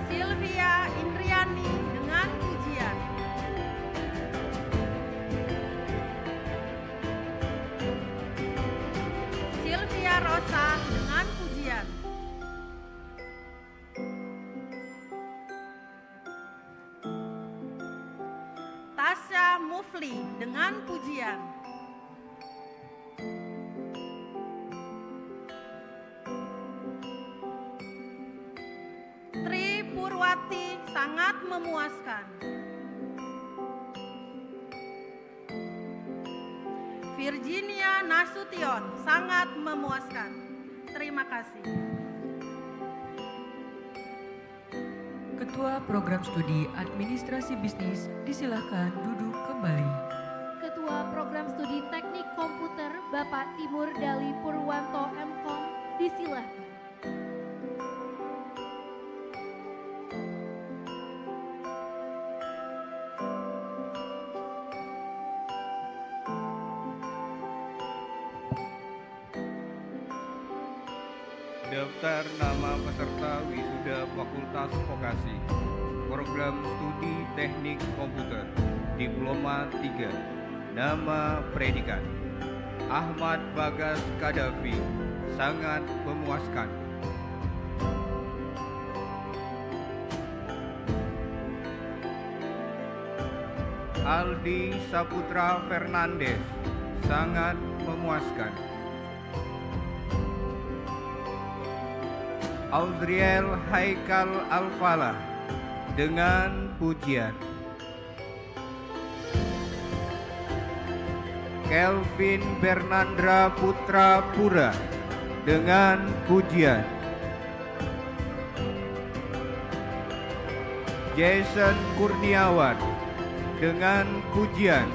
Sylvia Indriani dengan pujian. Sylvia Rosa dengan pujian. Rafli dengan pujian. Tri Purwati sangat memuaskan. Virginia Nasution sangat memuaskan. Terima kasih. Ketua Program Studi Administrasi Bisnis disilahkan duduk kembali. Ketua Program Studi Teknik Komputer Bapak Timur Dali Purwanto MKOM disilahkan. Daftar nama peserta wisuda Fakultas Vokasi, Program Studi Teknik Komputer, Diploma 3, nama predikat Ahmad Bagas Kadafi, sangat memuaskan. Aldi Saputra Fernandes, sangat memuaskan. Auzriel Haikal Alfalah dengan pujian. Kelvin Bernandra Putra Pura dengan pujian. Jason Kurniawan dengan pujian.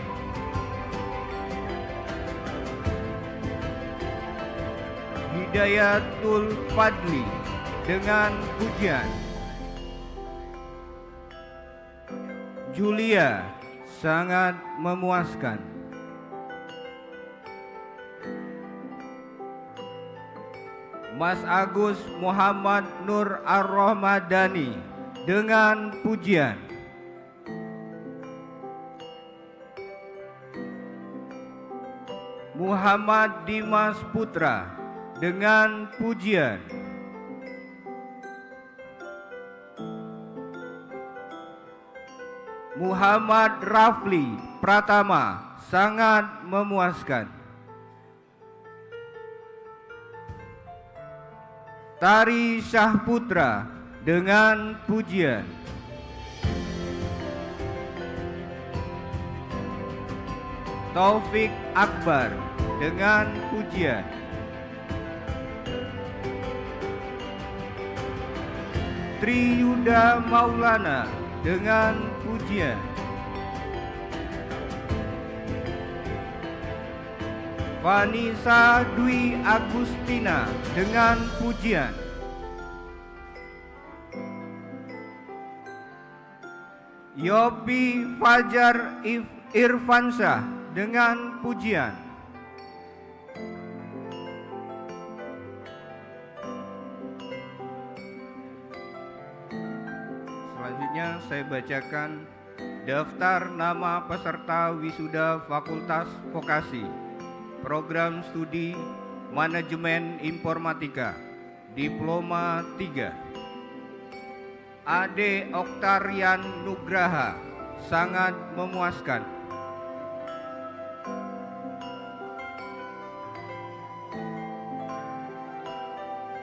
Hidayatul Fadli dengan pujian. Julia sangat memuaskan. Mas Agus Muhammad Nur Ar-Rahmadani dengan pujian. Muhammad Dimas Putra dengan pujian. Muhammad Rafli Pratama sangat memuaskan. Tari Syahputra dengan pujian. Taufik Akbar dengan pujian. Triyuda Maulana dengan pujian. Vanessa Dwi Agustina dengan pujian. Yopi Fajar Irfansyah dengan pujian. Selanjutnya saya bacakan daftar nama peserta wisuda Fakultas Vokasi, Program Studi Manajemen Informatika, Diploma 3. Ade Oktarian Nugraha, sangat memuaskan.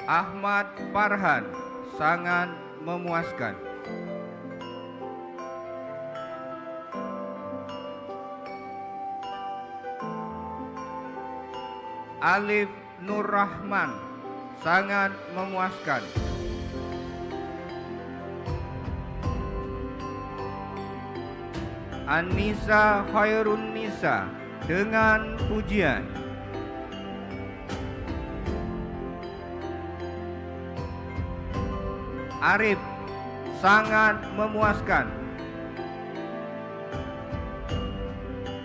Ahmad Farhan, sangat memuaskan. Alif Nur Rahman, sangat memuaskan. Anissa Khairun Nisa dengan pujian. Arif, sangat memuaskan.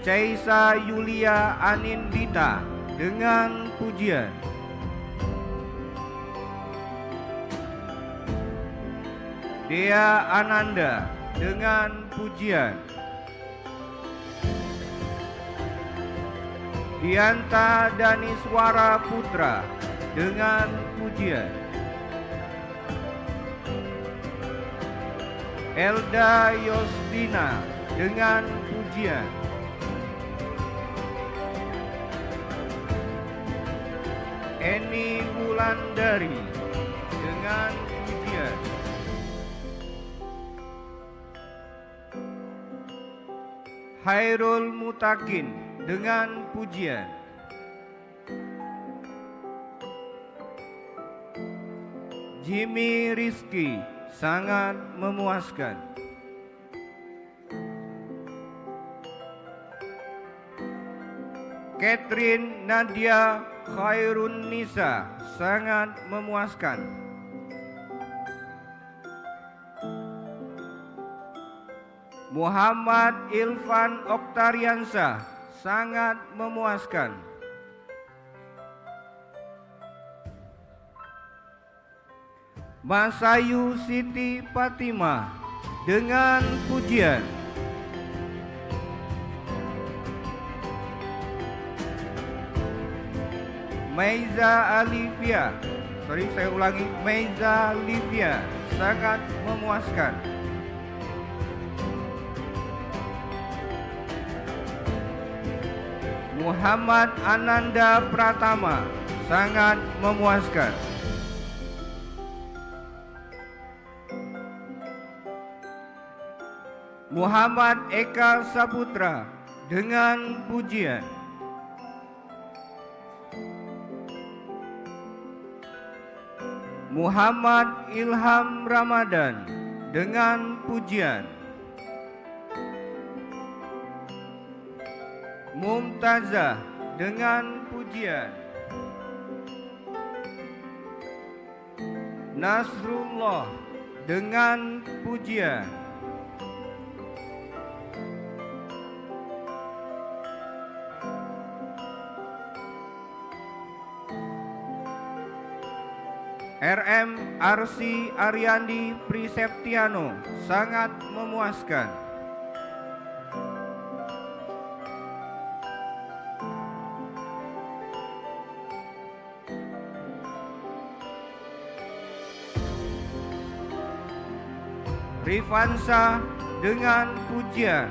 Caisa Yulia Anindita dengan pujian. Dea Ananda dengan pujian. Dianta Daniswara Putra dengan pujian. Elda Yosdina dengan pujian. Eni Wulandari dengan pujian. Hairul Mutakin dengan pujian. Jimmy Rizky sangat memuaskan. Catherine Nadia Khairun Nisa sangat memuaskan. Muhammad Ilvan Oktariansyah sangat memuaskan. Masayu Siti Fatimah dengan pujian. Meiza Alivia, saya ulangi, Meiza Livia sangat memuaskan. Muhammad Ananda Pratama sangat memuaskan. Muhammad Eka Saputra dengan pujian. Muhammad Ilham Ramadan dengan pujian. Mumtazah dengan pujian. Nasrullah dengan pujian. RM Arsi Ariandi Priseptiano sangat memuaskan. Rifansa dengan pujian.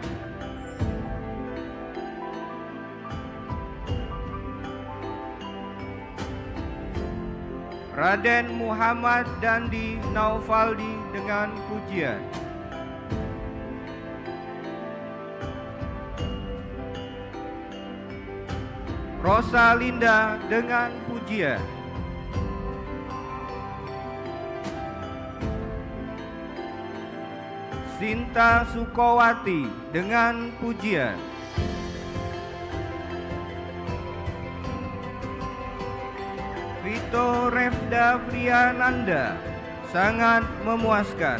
Raden Muhammad Dandi Naufaldi dengan pujian. Rosalinda dengan pujian. Sinta Sukowati dengan pujian. Vito Refda Friananda sangat memuaskan.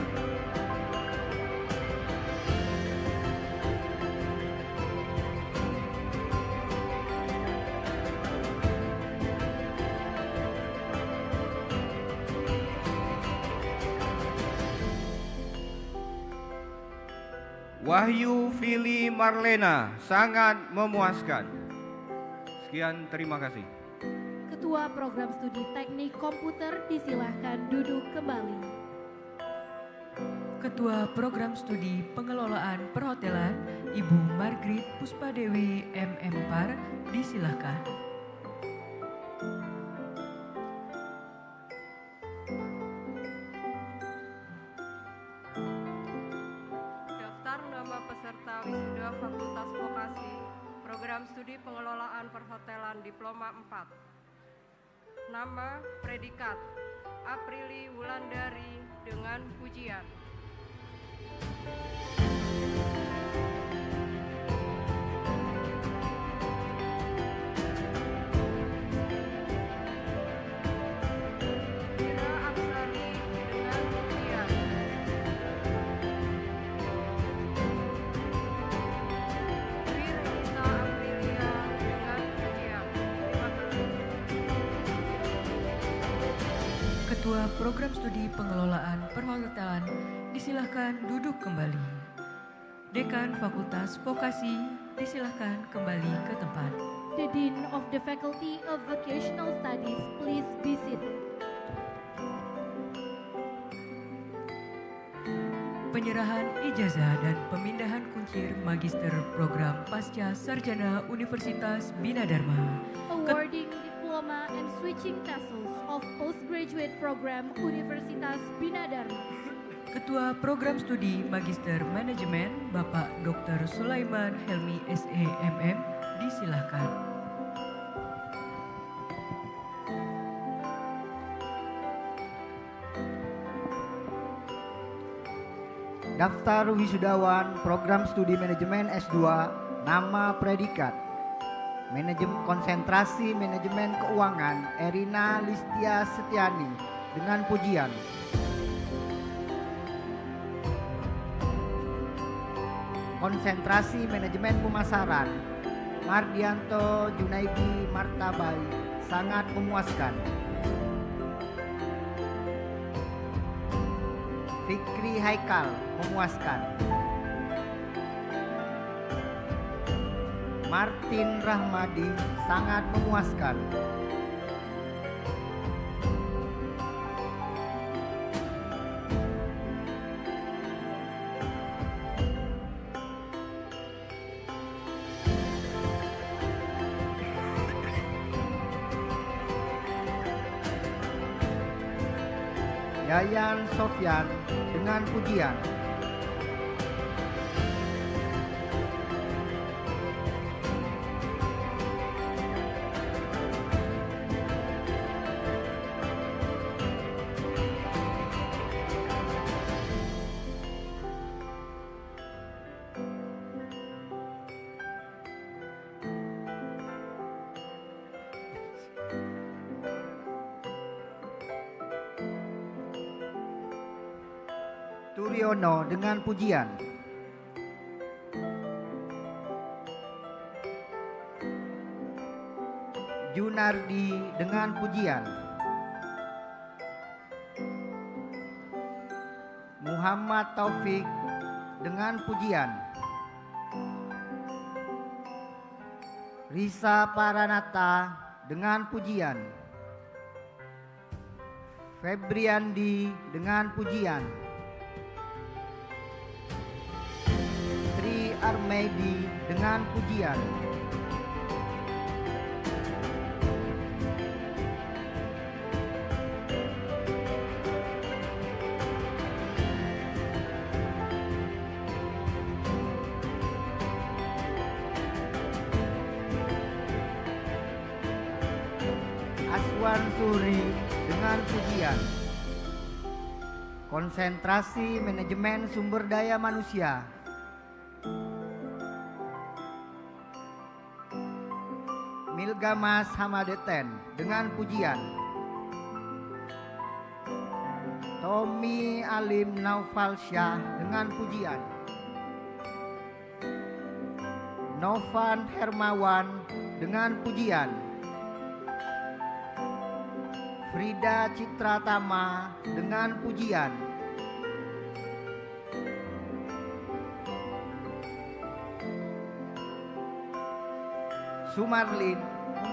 Wahyu Fili Marlena sangat memuaskan. Sekian, terima kasih. Ketua Program Studi Teknik Komputer disilahkan duduk kembali. Ketua Program Studi Pengelolaan Perhotelan, Ibu Margrit Puspadewi MM Par, disilahkan. Daftar nama peserta wisuda Fakultas Vokasi, Program Studi Pengelolaan Perhotelan Diploma 4. Nama, predikat, Aprili Wulandari dengan pujian. Ira Absari dengan pujian. Tri Renita Aprilia dengan pujian. Terima kasih. Ketua Program Studi Pengelolaan Perhotelan disilahkan duduk kembali. Dekan Fakultas Vokasi disilahkan kembali ke tempat. The Dean of the Faculty of Vocational Studies, please be seated. Penyerahan ijazah dan pemindahan kuncir Magister Program Pasca Sarjana Universitas Bina Dharma. Awarding diploma and switching tassels of postgraduate program Universitas Bina Dharma. Ketua Program Studi Magister Manajemen Bapak Dr. Sulaiman Helmi SEMM disilahkan. Daftar wisudawan Program Studi Manajemen S2, nama predikat Konsentrasi Manajemen Keuangan Erina Listia Setiani dengan pujian. Konsentrasi Manajemen Pemasaran Mardianto Junaidi Martabai sangat memuaskan. Fikri Haikal memuaskan. Martin Rahmadi sangat memuaskan. Yayan Sofyan dengan pujian. Turiono dengan pujian. Junardi dengan pujian. Muhammad Taufik dengan pujian. Risa Paranata dengan pujian. Febriandi dengan pujian. Armedi dengan pujian. Aswan Suri dengan pujian. Konsentrasi Manajemen Sumber Daya Manusia Milgamas Hamadeten dengan pujian. Tommy Alim Naufalsyah dengan pujian. Novan Hermawan dengan pujian. Frida Citratama dengan pujian. Sumarlin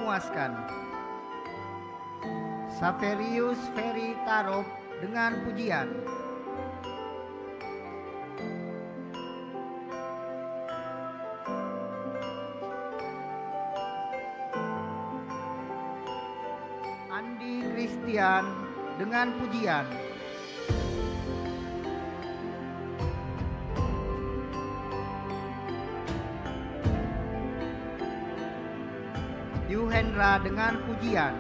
memuaskan. Saverius Ferry Tarob dengan pujian. Andi Christian dengan pujian. Yuhendra dengan pujian.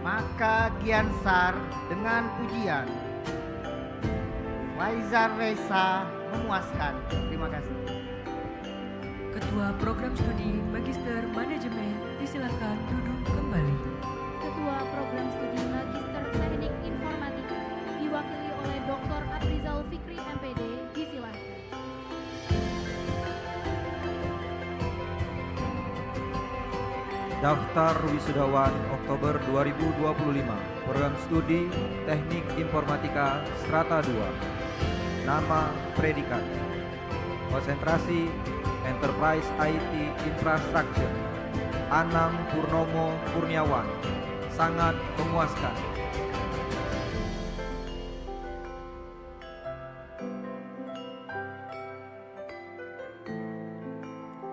Maka Giansar dengan pujian. Faizar Reza memuaskan. Terima kasih. Ketua Program Studi Magister Manajemen disilakan duduk kembali. Ketua Program Studi Magister Teknik Informatika diwakili oleh Dr. Aprizal Fikri MPD disilakan. Daftar wisudawan Oktober 2025 Program Studi Teknik Informatika Strata 2. Nama predikat Konsentrasi Enterprise IT Infrastructure Anang Purnomo Kurniawan sangat memuaskan.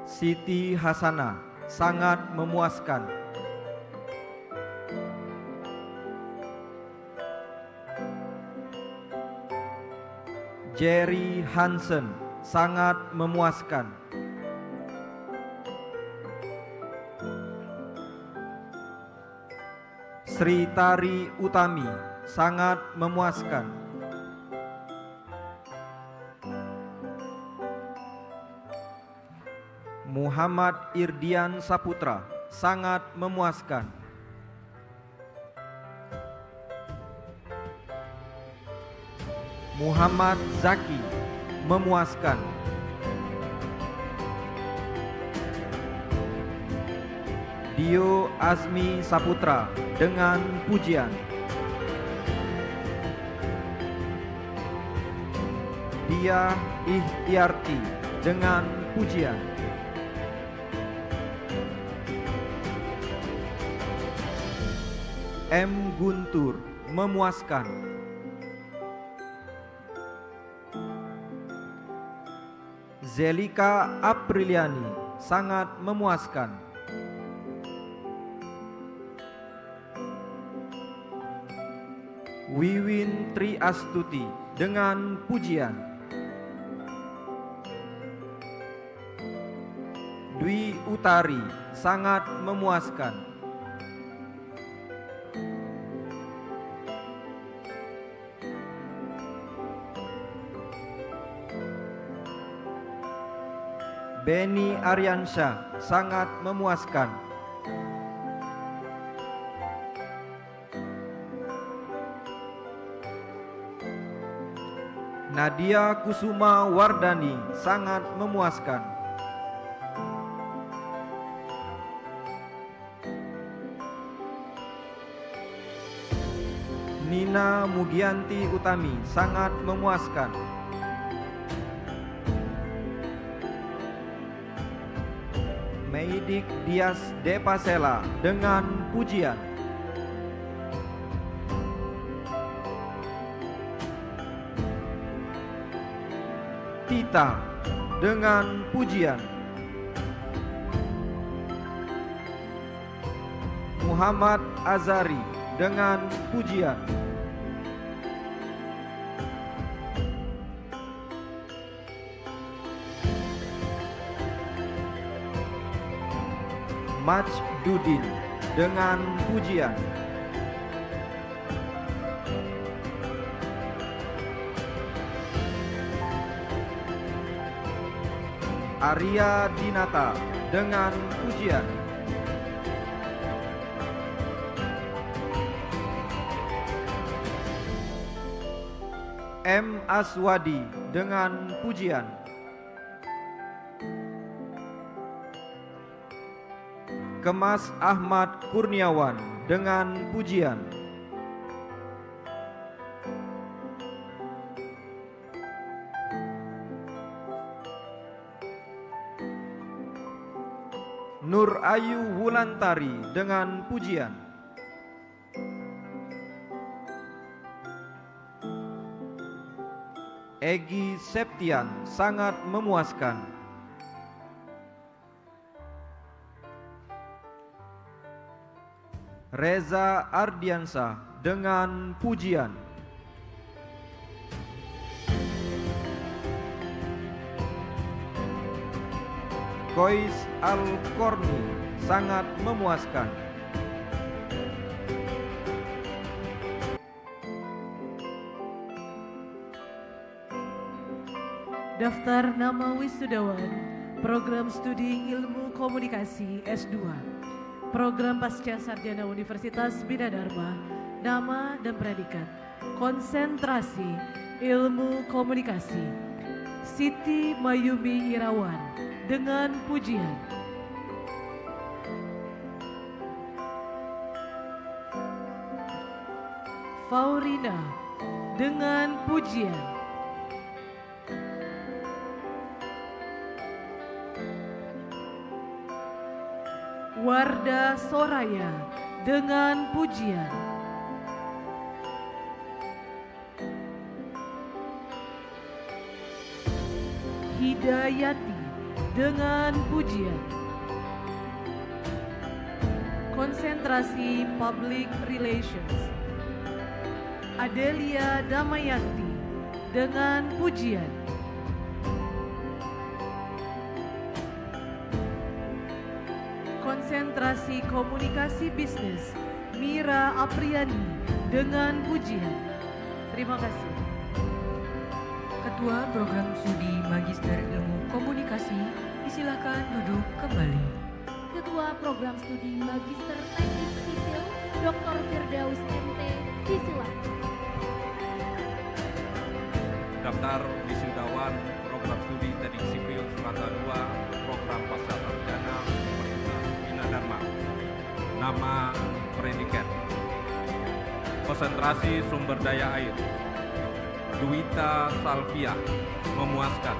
Siti Hasanah sangat memuaskan. Jerry Hansen, sangat memuaskan. Sri Tari Utami, sangat memuaskan. Muhammad Irdian Saputra, sangat memuaskan. Muhammad Zaki, memuaskan. Dio Azmi Saputra, dengan pujian. Dia Ikhtiarti, dengan pujian. M. Guntur, memuaskan. Zelika Apriliani, sangat memuaskan. Wiwin Tri Astuti, dengan pujian. Dwi Utari, sangat memuaskan. Beni Aryansyah, sangat memuaskan. Nadia Kusuma Wardani, sangat memuaskan. Nina Mugianti Utami, sangat memuaskan. Meidik Dias Depasela, dengan pujian. Tita, dengan pujian. Muhammad Azari, dengan pujian. Majdudin, dengan pujian. Arya Dinata, dengan pujian. M. Aswadi, dengan pujian. Kemas Ahmad Kurniawan, dengan pujian. Nur Ayu Wulantari, dengan pujian. Egi Septian, sangat memuaskan. Reza Ardiansa, dengan pujian. Kois Al-Korni, sangat memuaskan. Daftar nama wisudawan Program Studi Ilmu Komunikasi S2 Program Pasca Sarjana Universitas Bina Dharma, nama dan predikat Konsentrasi Ilmu Komunikasi, Siti Mayumi Irawan, dengan pujian. Faurina, dengan pujian. Warda Soraya, dengan pujian. Hidayati, dengan pujian. Konsentrasi Public Relations. Adelia Damayanti dengan pujian. Konsentrasi Komunikasi Bisnis Mira Apriani dengan pujian. Terima kasih. Ketua Program Studi Magister Ilmu Komunikasi, disilakan duduk kembali. Ketua Program Studi Magister Teknik Sipil Dr. Firdaus MT, disilakan. Daftar wisudawan Program Studi Teknik Sipil Strata 2 Program Pasca Sarjana Universitas Bina Dharma. Nama, predikat. Konsentrasi sumber daya air. Duwita Salvia, memuaskan.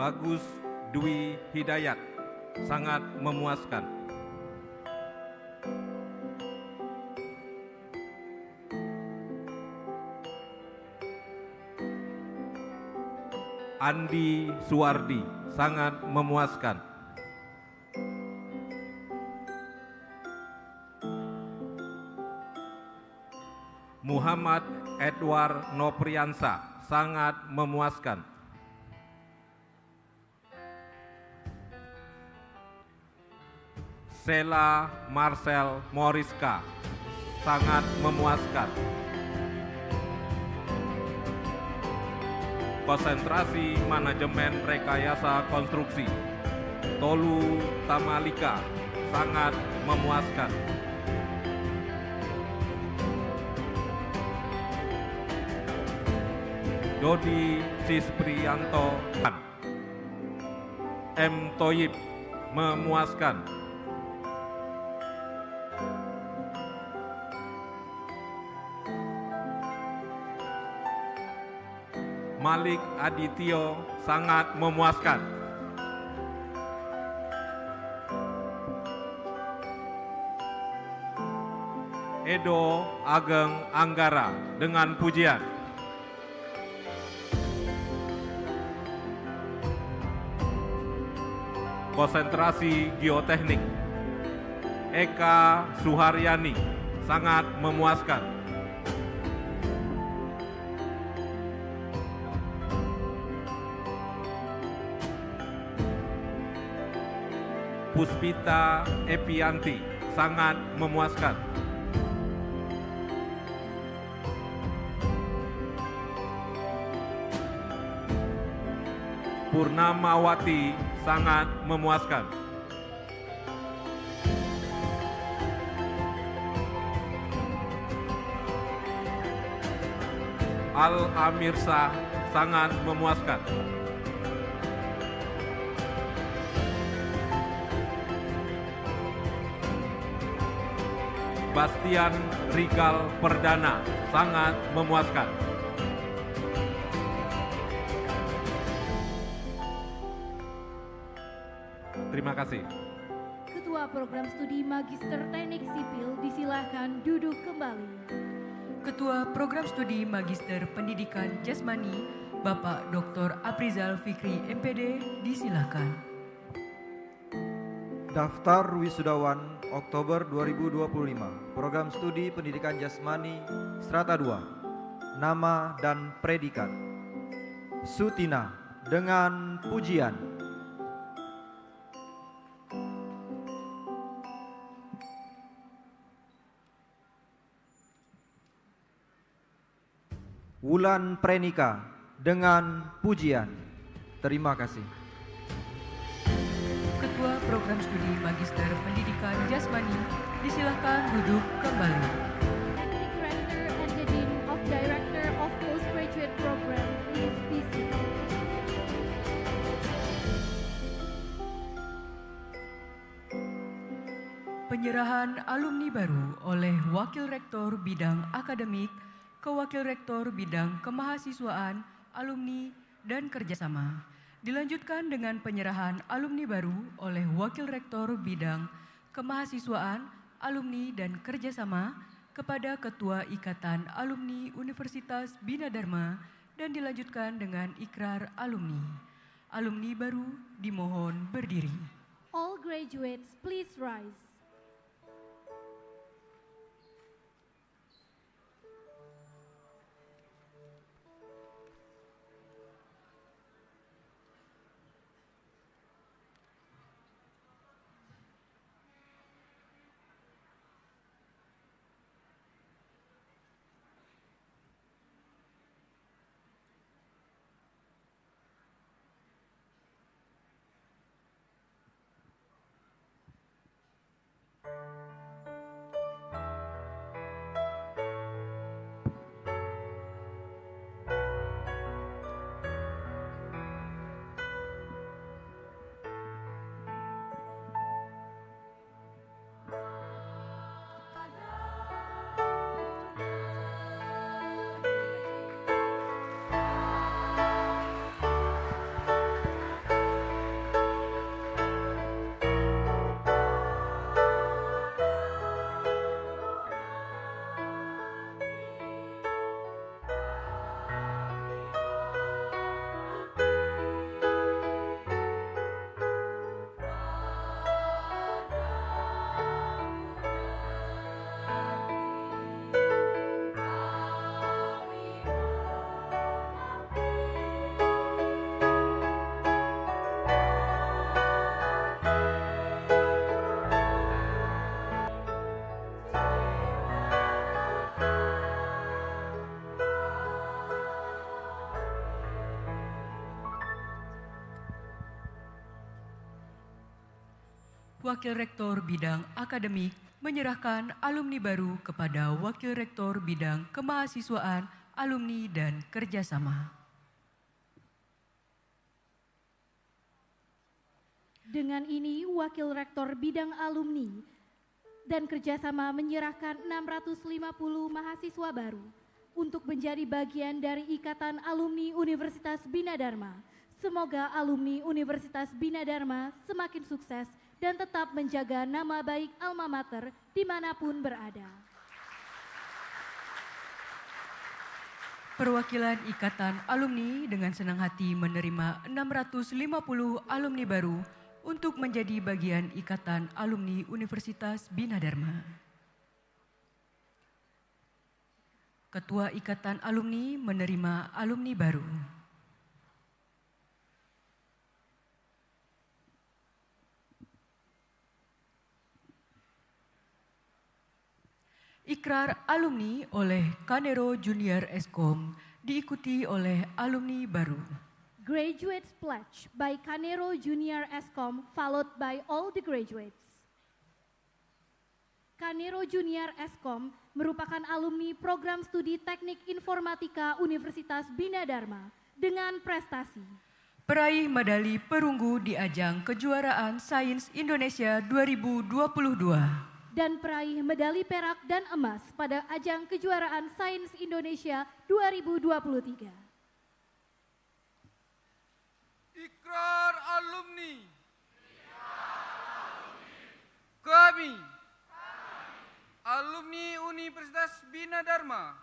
Bagus Dwi Hidayat, sangat memuaskan. Andi Suwardi, sangat memuaskan. Muhammad Edward Nopriansa, sangat memuaskan. Sela Marcel Moriska, sangat memuaskan. Konsentrasi Manajemen Rekayasa Konstruksi Tolu Tamalika, sangat memuaskan. Dodi Cisprianto M. Toyib, memuaskan. Malik Adityo, sangat memuaskan. Edo Ageng Anggara dengan pujian. Konsentrasi Geoteknik Eka Suharyani, sangat memuaskan. Puspita Epianti, sangat memuaskan. Purnamawati, sangat memuaskan. Al-Amirsa, sangat memuaskan. Bastian Rigal Perdana, sangat memuaskan. Terima kasih. Ketua Program Studi Magister Teknik Sipil, disilahkan duduk kembali. Ketua Program Studi Magister Pendidikan Jasmani, Bapak Dr. Aprizal Fikri MPD, disilakan. Daftar wisudawan Oktober 2025, Program Studi Pendidikan Jasmani Strata 2. Nama dan predikat. Sutina dengan pujian. Wulan Prenika dengan pujian. Terima kasih. Ketua Program Studi Magister Pendidikan Jasmani, disilakan duduk kembali. Acting Director and the Dean of Director of Postgraduate Program, please be seated. Penyerahan alumni baru oleh Wakil Rektor Bidang Akademik ke Wakil Rektor Bidang Kemahasiswaan, Alumni, dan Kerjasama. Dilanjutkan dengan penyerahan alumni baru oleh Wakil Rektor Bidang Kemahasiswaan, Alumni, dan Kerjasama kepada Ketua Ikatan Alumni Universitas Bina Dharma dan dilanjutkan dengan ikrar alumni. Alumni baru dimohon berdiri. All graduates, please rise. Wakil Rektor Bidang Akademik menyerahkan alumni baru kepada Wakil Rektor Bidang Kemahasiswaan, Alumni dan Kerjasama. Dengan ini, Wakil Rektor Bidang Alumni dan Kerjasama menyerahkan 650 mahasiswa baru untuk menjadi bagian dari Ikatan Alumni Universitas Bina Dharma. Semoga alumni Universitas Bina Dharma semakin sukses dan tetap menjaga nama baik alma mater dimanapun berada. Perwakilan Ikatan Alumni dengan senang hati menerima 650 alumni baru untuk menjadi bagian Ikatan Alumni Universitas Bina Dharma. Ketua Ikatan Alumni menerima alumni baru. Ikrar alumni oleh Kanero Junior Eskom diikuti oleh alumni baru. Graduates Pledge by Kanero Junior Eskom followed by all the graduates. Kanero Junior Eskom merupakan alumni program studi Teknik Informatika Universitas Bina Dharma dengan prestasi. Peraih medali perunggu di ajang kejuaraan Sains Indonesia 2022. Dan peraih medali perak dan emas pada ajang kejuaraan Sains Indonesia 2023. Ikrar alumni. Kami, alumni Universitas Bina Dharma,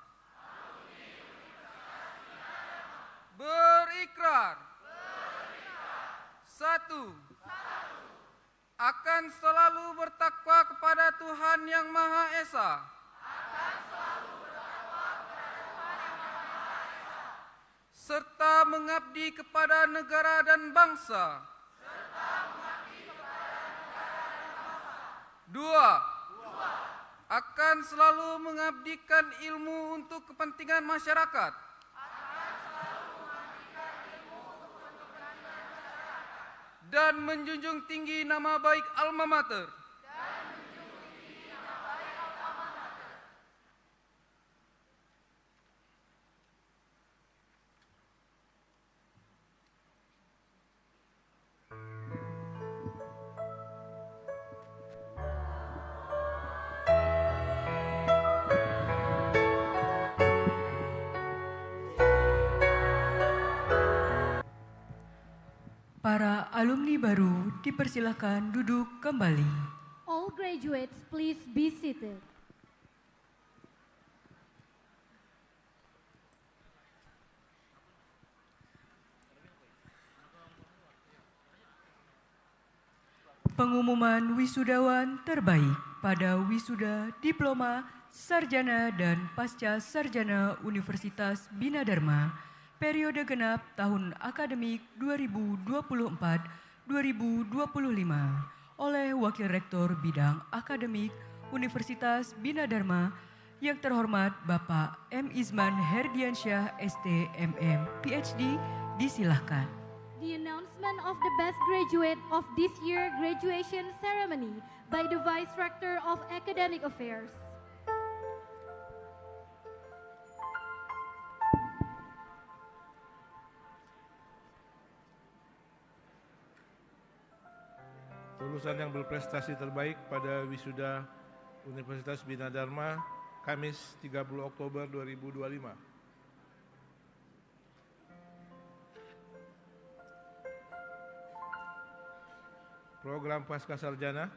berikrar. 1. Akan selalu bertakwa kepada Tuhan Yang Maha Esa. Serta mengabdi kepada negara dan bangsa. 2. Akan selalu mengabdikan ilmu untuk kepentingan masyarakat. Dan menjunjung tinggi nama baik alma mater. Para alumni baru dipersilakan duduk kembali. All graduates please be seated. Pengumuman wisudawan terbaik pada wisuda Diploma Sarjana dan Pasca Sarjana Universitas Bina Dharma periode genap tahun akademik 2024-2025 oleh Wakil Rektor Bidang Akademik Universitas Bina Dharma yang terhormat Bapak M. Izman Herdiansyah ST MM PhD, disilahkan. The announcement of the best graduate of this year graduation ceremony by the Vice Rector of Academic Affairs. Lulusan yang berprestasi terbaik pada wisuda Universitas Bina Dharma Kamis 30 Oktober 2025. Program Pasca Sarjana,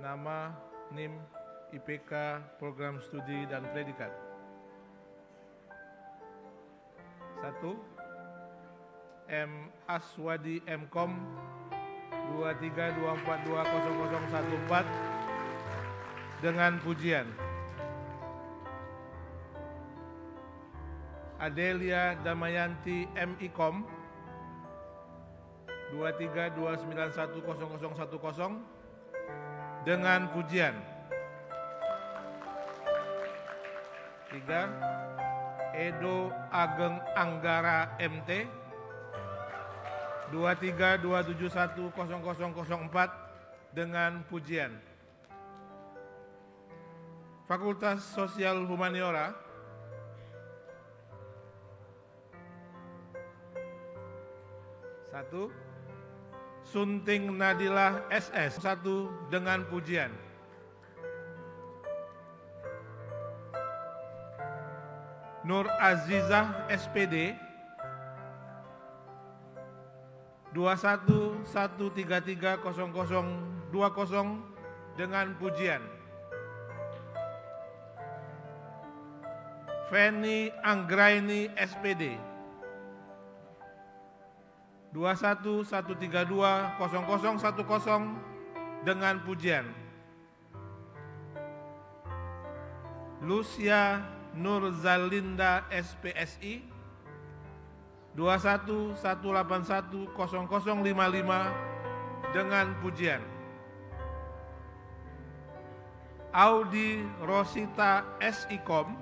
nama, NIM, IPK, program studi dan predikat. 1. M. Aswadi MKom 2324200014 dengan pujian. Adelia Damayanti MIKom 2329100010 dengan pujian. 3. Edo Ageng Anggara MT 2327100004 dengan pujian. Fakultas Sosial Humaniora satu, Sunting Nadilah SS 1 dengan pujian. Nur Azizah SPD 2113300020 dengan pujian. Feni Anggraini SPD 2113200010 dengan pujian. Lucia Nurzalinda SPSI 2118100055 dengan pujian. Audi Rosita SIKOM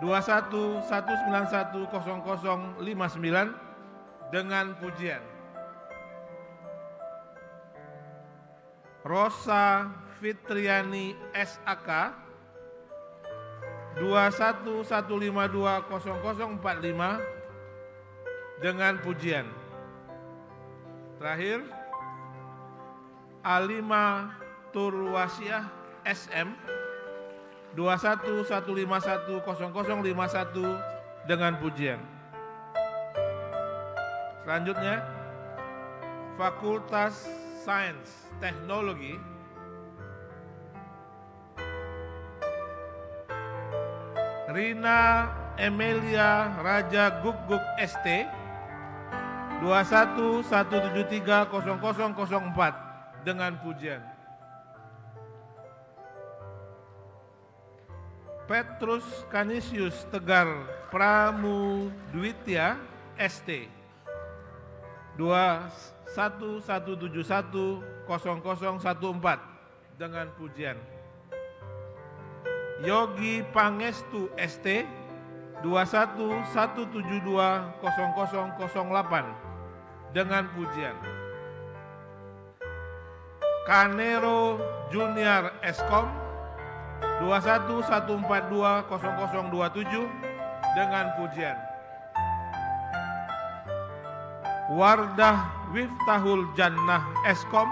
2119100059 dengan pujian. Rosa Fitriani SAK 2115200045 dengan pujian. Terakhir, Alima Turwasiah SM 2115100051 dengan pujian. Selanjutnya, Fakultas Sains Teknologi Rina Emilia Raja Guguk ST 2117300004 dengan pujian. Petrus Canisius Tegar Pramudwitya ST 2117100014 dengan pujian. Yogi Pangestu ST 2117200008 dengan pujian. Kanero Junior Eskom 2114200027 dengan pujian. Wardah Wiftahul Jannah Eskom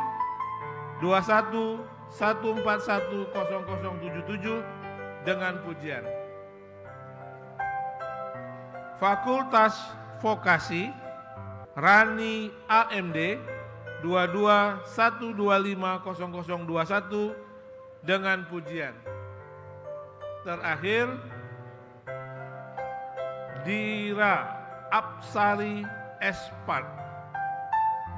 2114100077 dengan pujian. Fakultas Vokasi Rani AMD 2212500021 dengan pujian. Terakhir, Dira Apsari Espart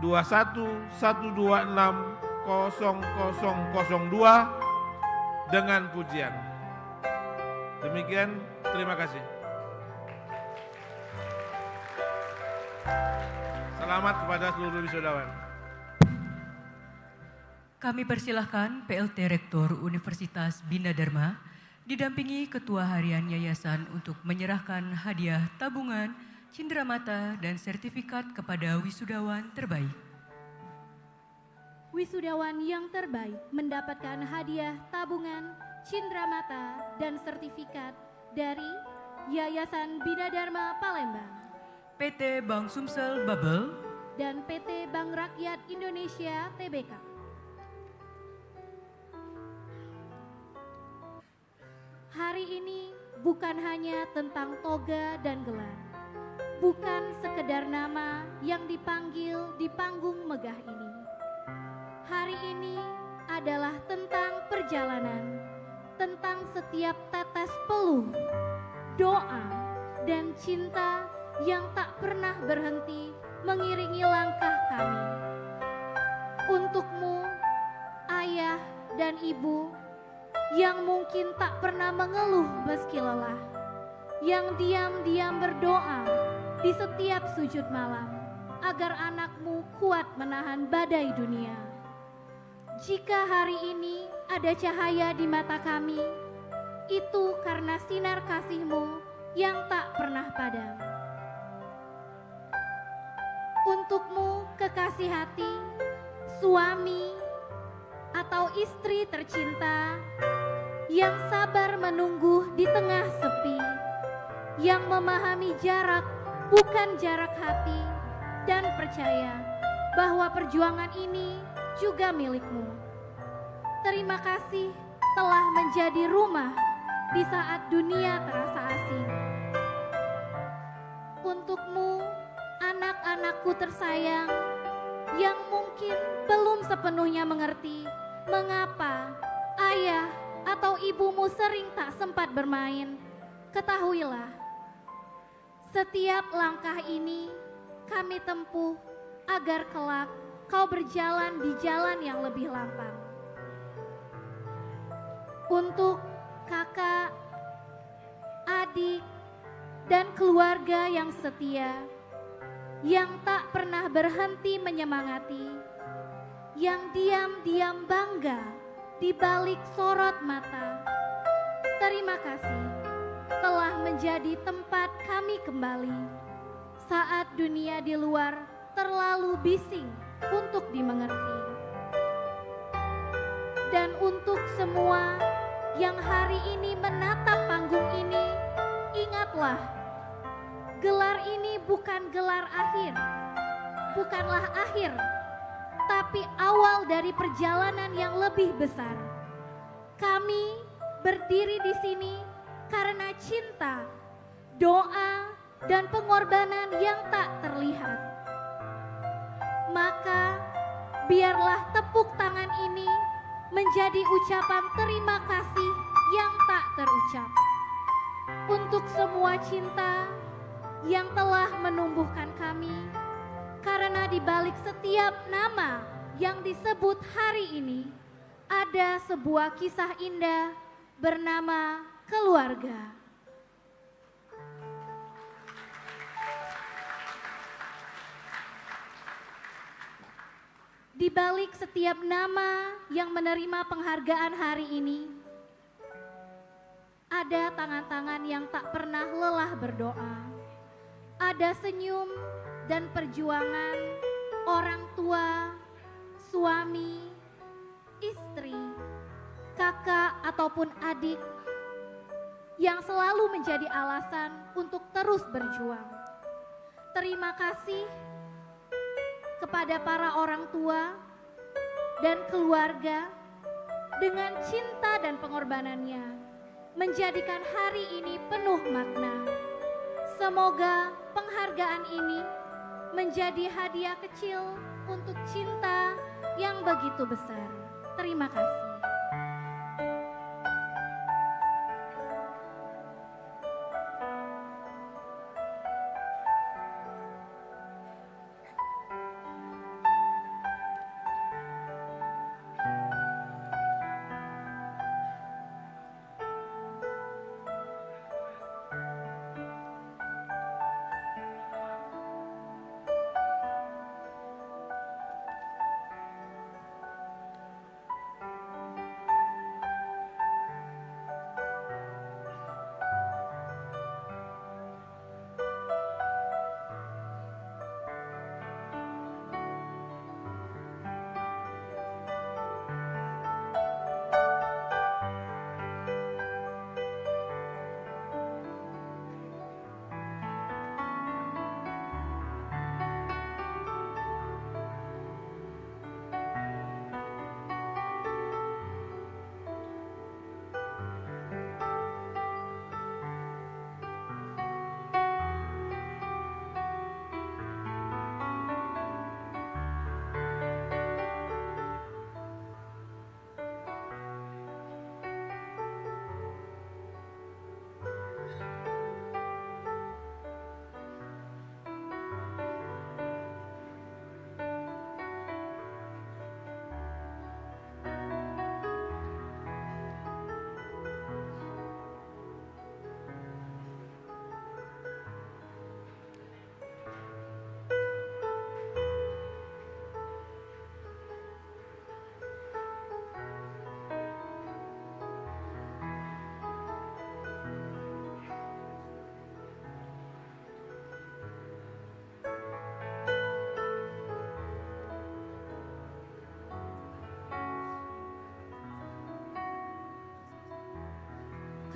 21.126.0002 dengan pujian. Demikian, terima kasih. Selamat kepada seluruh wisudawan. Kami persilahkan PLT Rektor Universitas Bina Dharma didampingi Ketua Harian Yayasan untuk menyerahkan hadiah tabungan, cindramata, dan sertifikat kepada wisudawan terbaik. Wisudawan yang terbaik mendapatkan hadiah tabungan, cindramata, dan sertifikat dari Yayasan Bina Dharma Palembang, PT Bank Sumsel Babel, dan PT Bank Rakyat Indonesia Tbk. Hari ini bukan hanya tentang toga dan gelar, bukan sekedar nama yang dipanggil di panggung megah ini. Hari ini adalah tentang perjalanan, tentang setiap tetes peluh, doa, dan cinta yang tak pernah berhenti mengiringi langkah kami. Untukmu, ayah dan ibu, yang mungkin tak pernah mengeluh meski lelah, yang diam-diam berdoa di setiap sujud malam, agar anakmu kuat menahan badai dunia. Jika hari ini ada cahaya di mata kami, itu karena sinar kasih-Mu yang tak pernah padam. Untukmu, kekasih hati, suami atau istri tercinta yang sabar menunggu di tengah sepi, yang memahami jarak bukan jarak hati, dan percaya bahwa perjuangan ini juga milikmu. Terima kasih telah menjadi rumah di saat dunia terasa asing. Untukmu, anak-anakku tersayang, yang mungkin belum sepenuhnya mengerti mengapa ayah atau ibumu sering tak sempat bermain, ketahuilah, setiap langkah ini kami tempuh agar kelak kau berjalan di jalan yang lebih lapang. Untuk kakak, adik, dan keluarga yang setia, yang tak pernah berhenti menyemangati, yang diam-diam bangga di balik sorot mata, terima kasih telah menjadi tempat kami kembali saat dunia di luar terlalu bising untuk dimengerti. Dan untuk semua yang hari ini menatap panggung ini, ingatlah, gelar ini bukan gelar akhir, bukanlah akhir, tapi awal dari perjalanan yang lebih besar. Kami berdiri di sini karena cinta, doa, dan pengorbanan yang tak terlihat. Maka biarlah tepuk tangan ini menjadi ucapan terima kasih yang tak terucap untuk semua cinta yang telah menumbuhkan kami, karena di balik setiap nama yang disebut hari ini ada sebuah kisah indah bernama keluarga. Di balik setiap nama yang menerima penghargaan hari ini, ada tangan-tangan yang tak pernah lelah berdoa. Ada senyum dan perjuangan orang tua, suami, istri, kakak ataupun adik yang selalu menjadi alasan untuk terus berjuang. Terima kasih kepada para orang tua dan keluarga dengan cinta dan pengorbanannya menjadikan hari ini penuh makna. Semoga penghargaan ini menjadi hadiah kecil untuk cinta yang begitu besar. Terima kasih.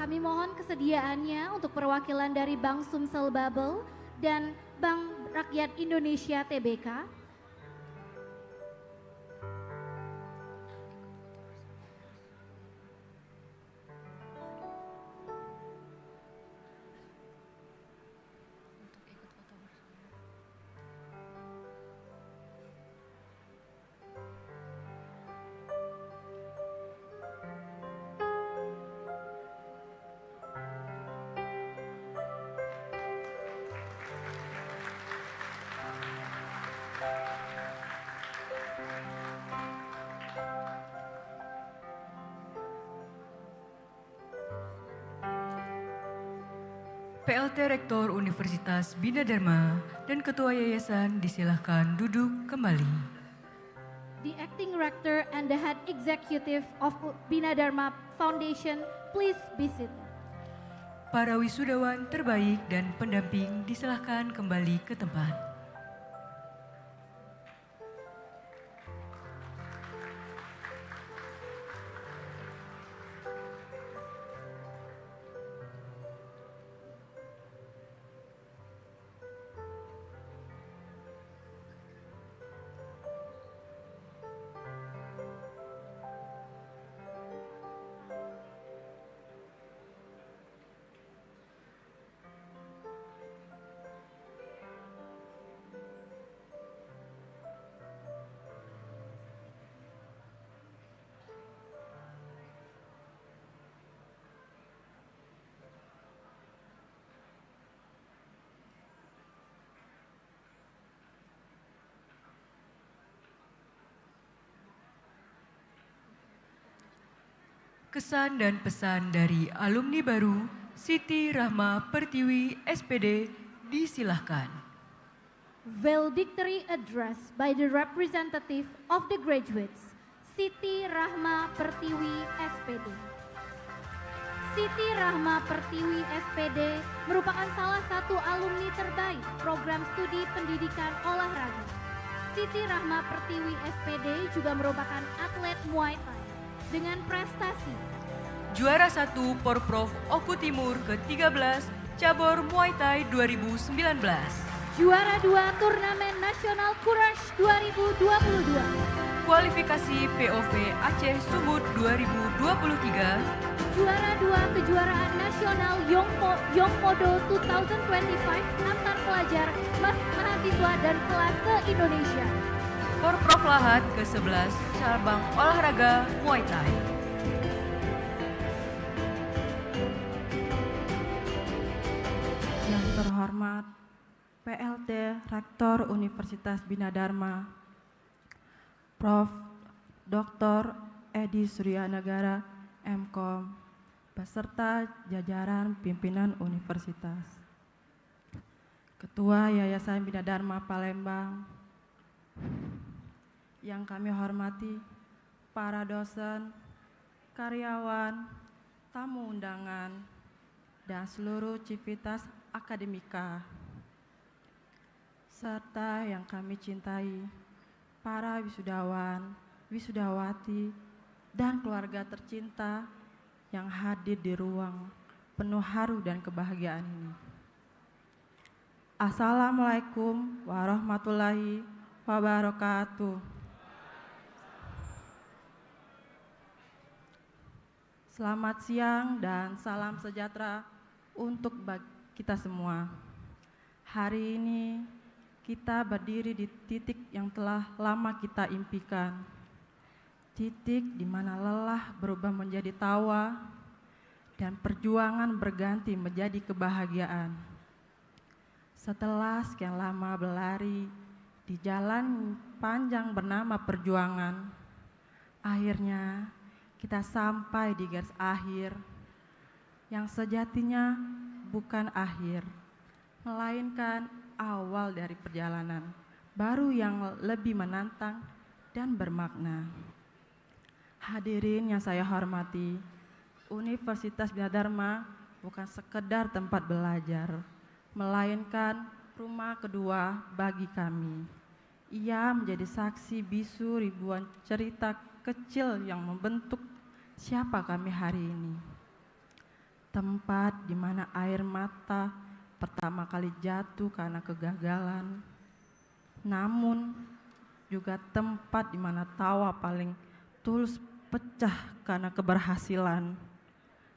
Kami mohon kesediaannya untuk perwakilan dari Bank Sumsel Babel dan Bank Rakyat Indonesia TBK. PLT Rektor Universitas Bina Dharma dan Ketua Yayasan disilahkan duduk kembali. The Acting Rector and the Head Executive of Bina Dharma Foundation, please be seated. Para wisudawan terbaik dan pendamping disilahkan kembali ke tempat. Kesan dan pesan dari alumni baru Siti Rahma Pertiwi SPD disilahkan. Valedictory address by the representative of the graduates, Siti Rahma Pertiwi SPD. Siti Rahma Pertiwi SPD merupakan salah satu alumni terbaik program studi pendidikan olahraga. Siti Rahma Pertiwi SPD juga merupakan atlet Muay Thai dengan prestasi Juara 1 Porprov Oku Timur ke-13 Cabur Muay Thai 2019. Juara 2 Turnamen Nasional Courage 2022. Kualifikasi POV Aceh Sumut 2023. Juara 2 Kejuaraan Nasional Yongmodo 2025 antar pelajar, mahasiswa dan kelas se-Indonesia. Porprov Lahat ke-11 cabang olahraga Muay Thai. Yang terhormat PLT Rektor Universitas Bina Dharma, Prof. Dr. Edi Suryanegara, MKom, beserta jajaran pimpinan universitas. Ketua Yayasan Bina Dharma Palembang, yang kami hormati para dosen, karyawan, tamu undangan, dan seluruh civitas akademika, serta yang kami cintai, para wisudawan, wisudawati, dan keluarga tercinta yang hadir di ruang penuh haru dan kebahagiaan ini. Assalamualaikum warahmatullahi wabarakatuh. Selamat siang dan salam sejahtera untuk kita semua. Hari ini kita berdiri di titik yang telah lama kita impikan. Titik di mana lelah berubah menjadi tawa dan perjuangan berganti menjadi kebahagiaan. Setelah sekian lama berlari di jalan panjang bernama perjuangan, akhirnya kita sampai di garis akhir yang sejatinya bukan akhir, melainkan awal dari perjalanan baru yang lebih menantang dan bermakna. Hadirin yang saya hormati, Universitas Bina Dharma bukan sekedar tempat belajar, melainkan rumah kedua bagi kami. Ia menjadi saksi bisu ribuan cerita kecil yang membentuk siapa kami hari ini. tempat di mana air mata pertama kali jatuh karena kegagalan, namun juga tempat di mana tawa paling tulus pecah karena keberhasilan.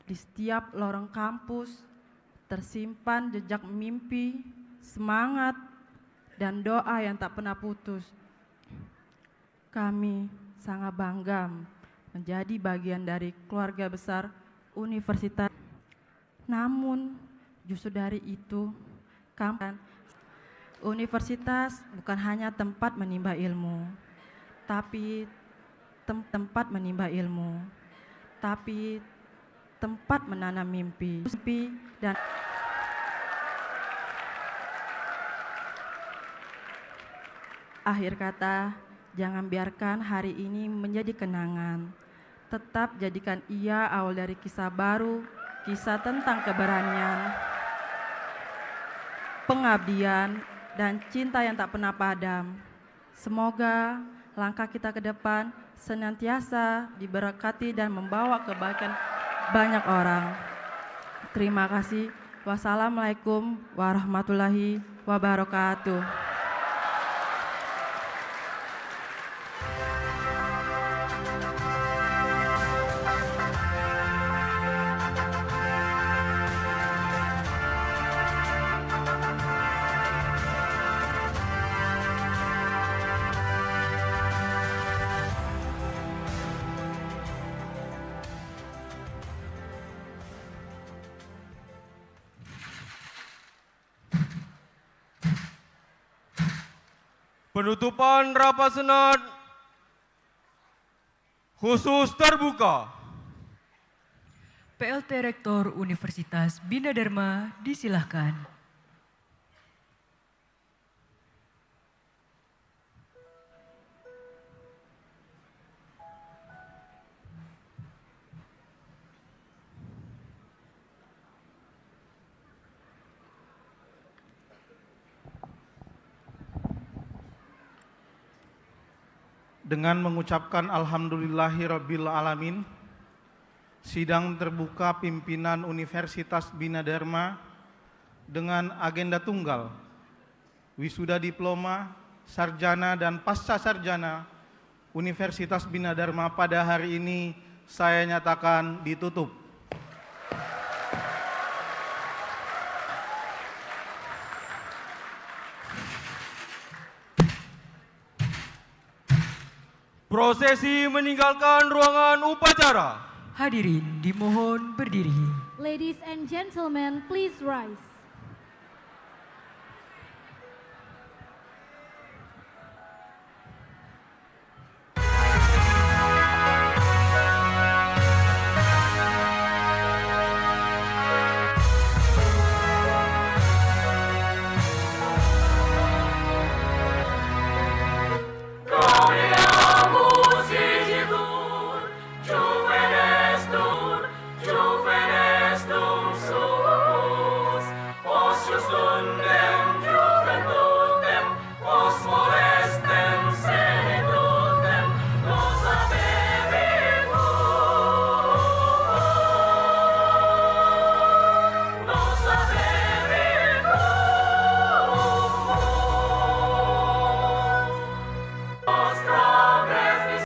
Di setiap lorong kampus tersimpan jejak mimpi, semangat, dan doa yang tak pernah putus. Kami sangat bangga menjadi bagian dari keluarga besar universitas. Namun justru dari itu, universitas bukan hanya tempat menimba ilmu, tapi tempat menimba ilmu, tapi tempat menanam mimpi dan akhir kata, jangan biarkan hari ini menjadi kenangan. Tetap jadikan ia awal dari kisah baru, kisah tentang keberanian, pengabdian, dan cinta yang tak pernah padam. Semoga langkah kita ke depan senantiasa diberkati dan membawa kebaikan banyak orang. Terima kasih. Wassalamualaikum warahmatullahi wabarakatuh. Penutupan rapat senat khusus terbuka. PLT Rektor Universitas Bina Dharma disilahkan. Dengan mengucapkan Alhamdulillahirabbil alamin, sidang terbuka pimpinan Universitas Bina Dharma dengan agenda tunggal, wisuda diploma, sarjana dan pasca sarjana Universitas Bina Dharma pada hari ini saya nyatakan ditutup. Prosesi meninggalkan ruangan upacara. Hadirin dimohon berdiri. Ladies and gentlemen, please rise.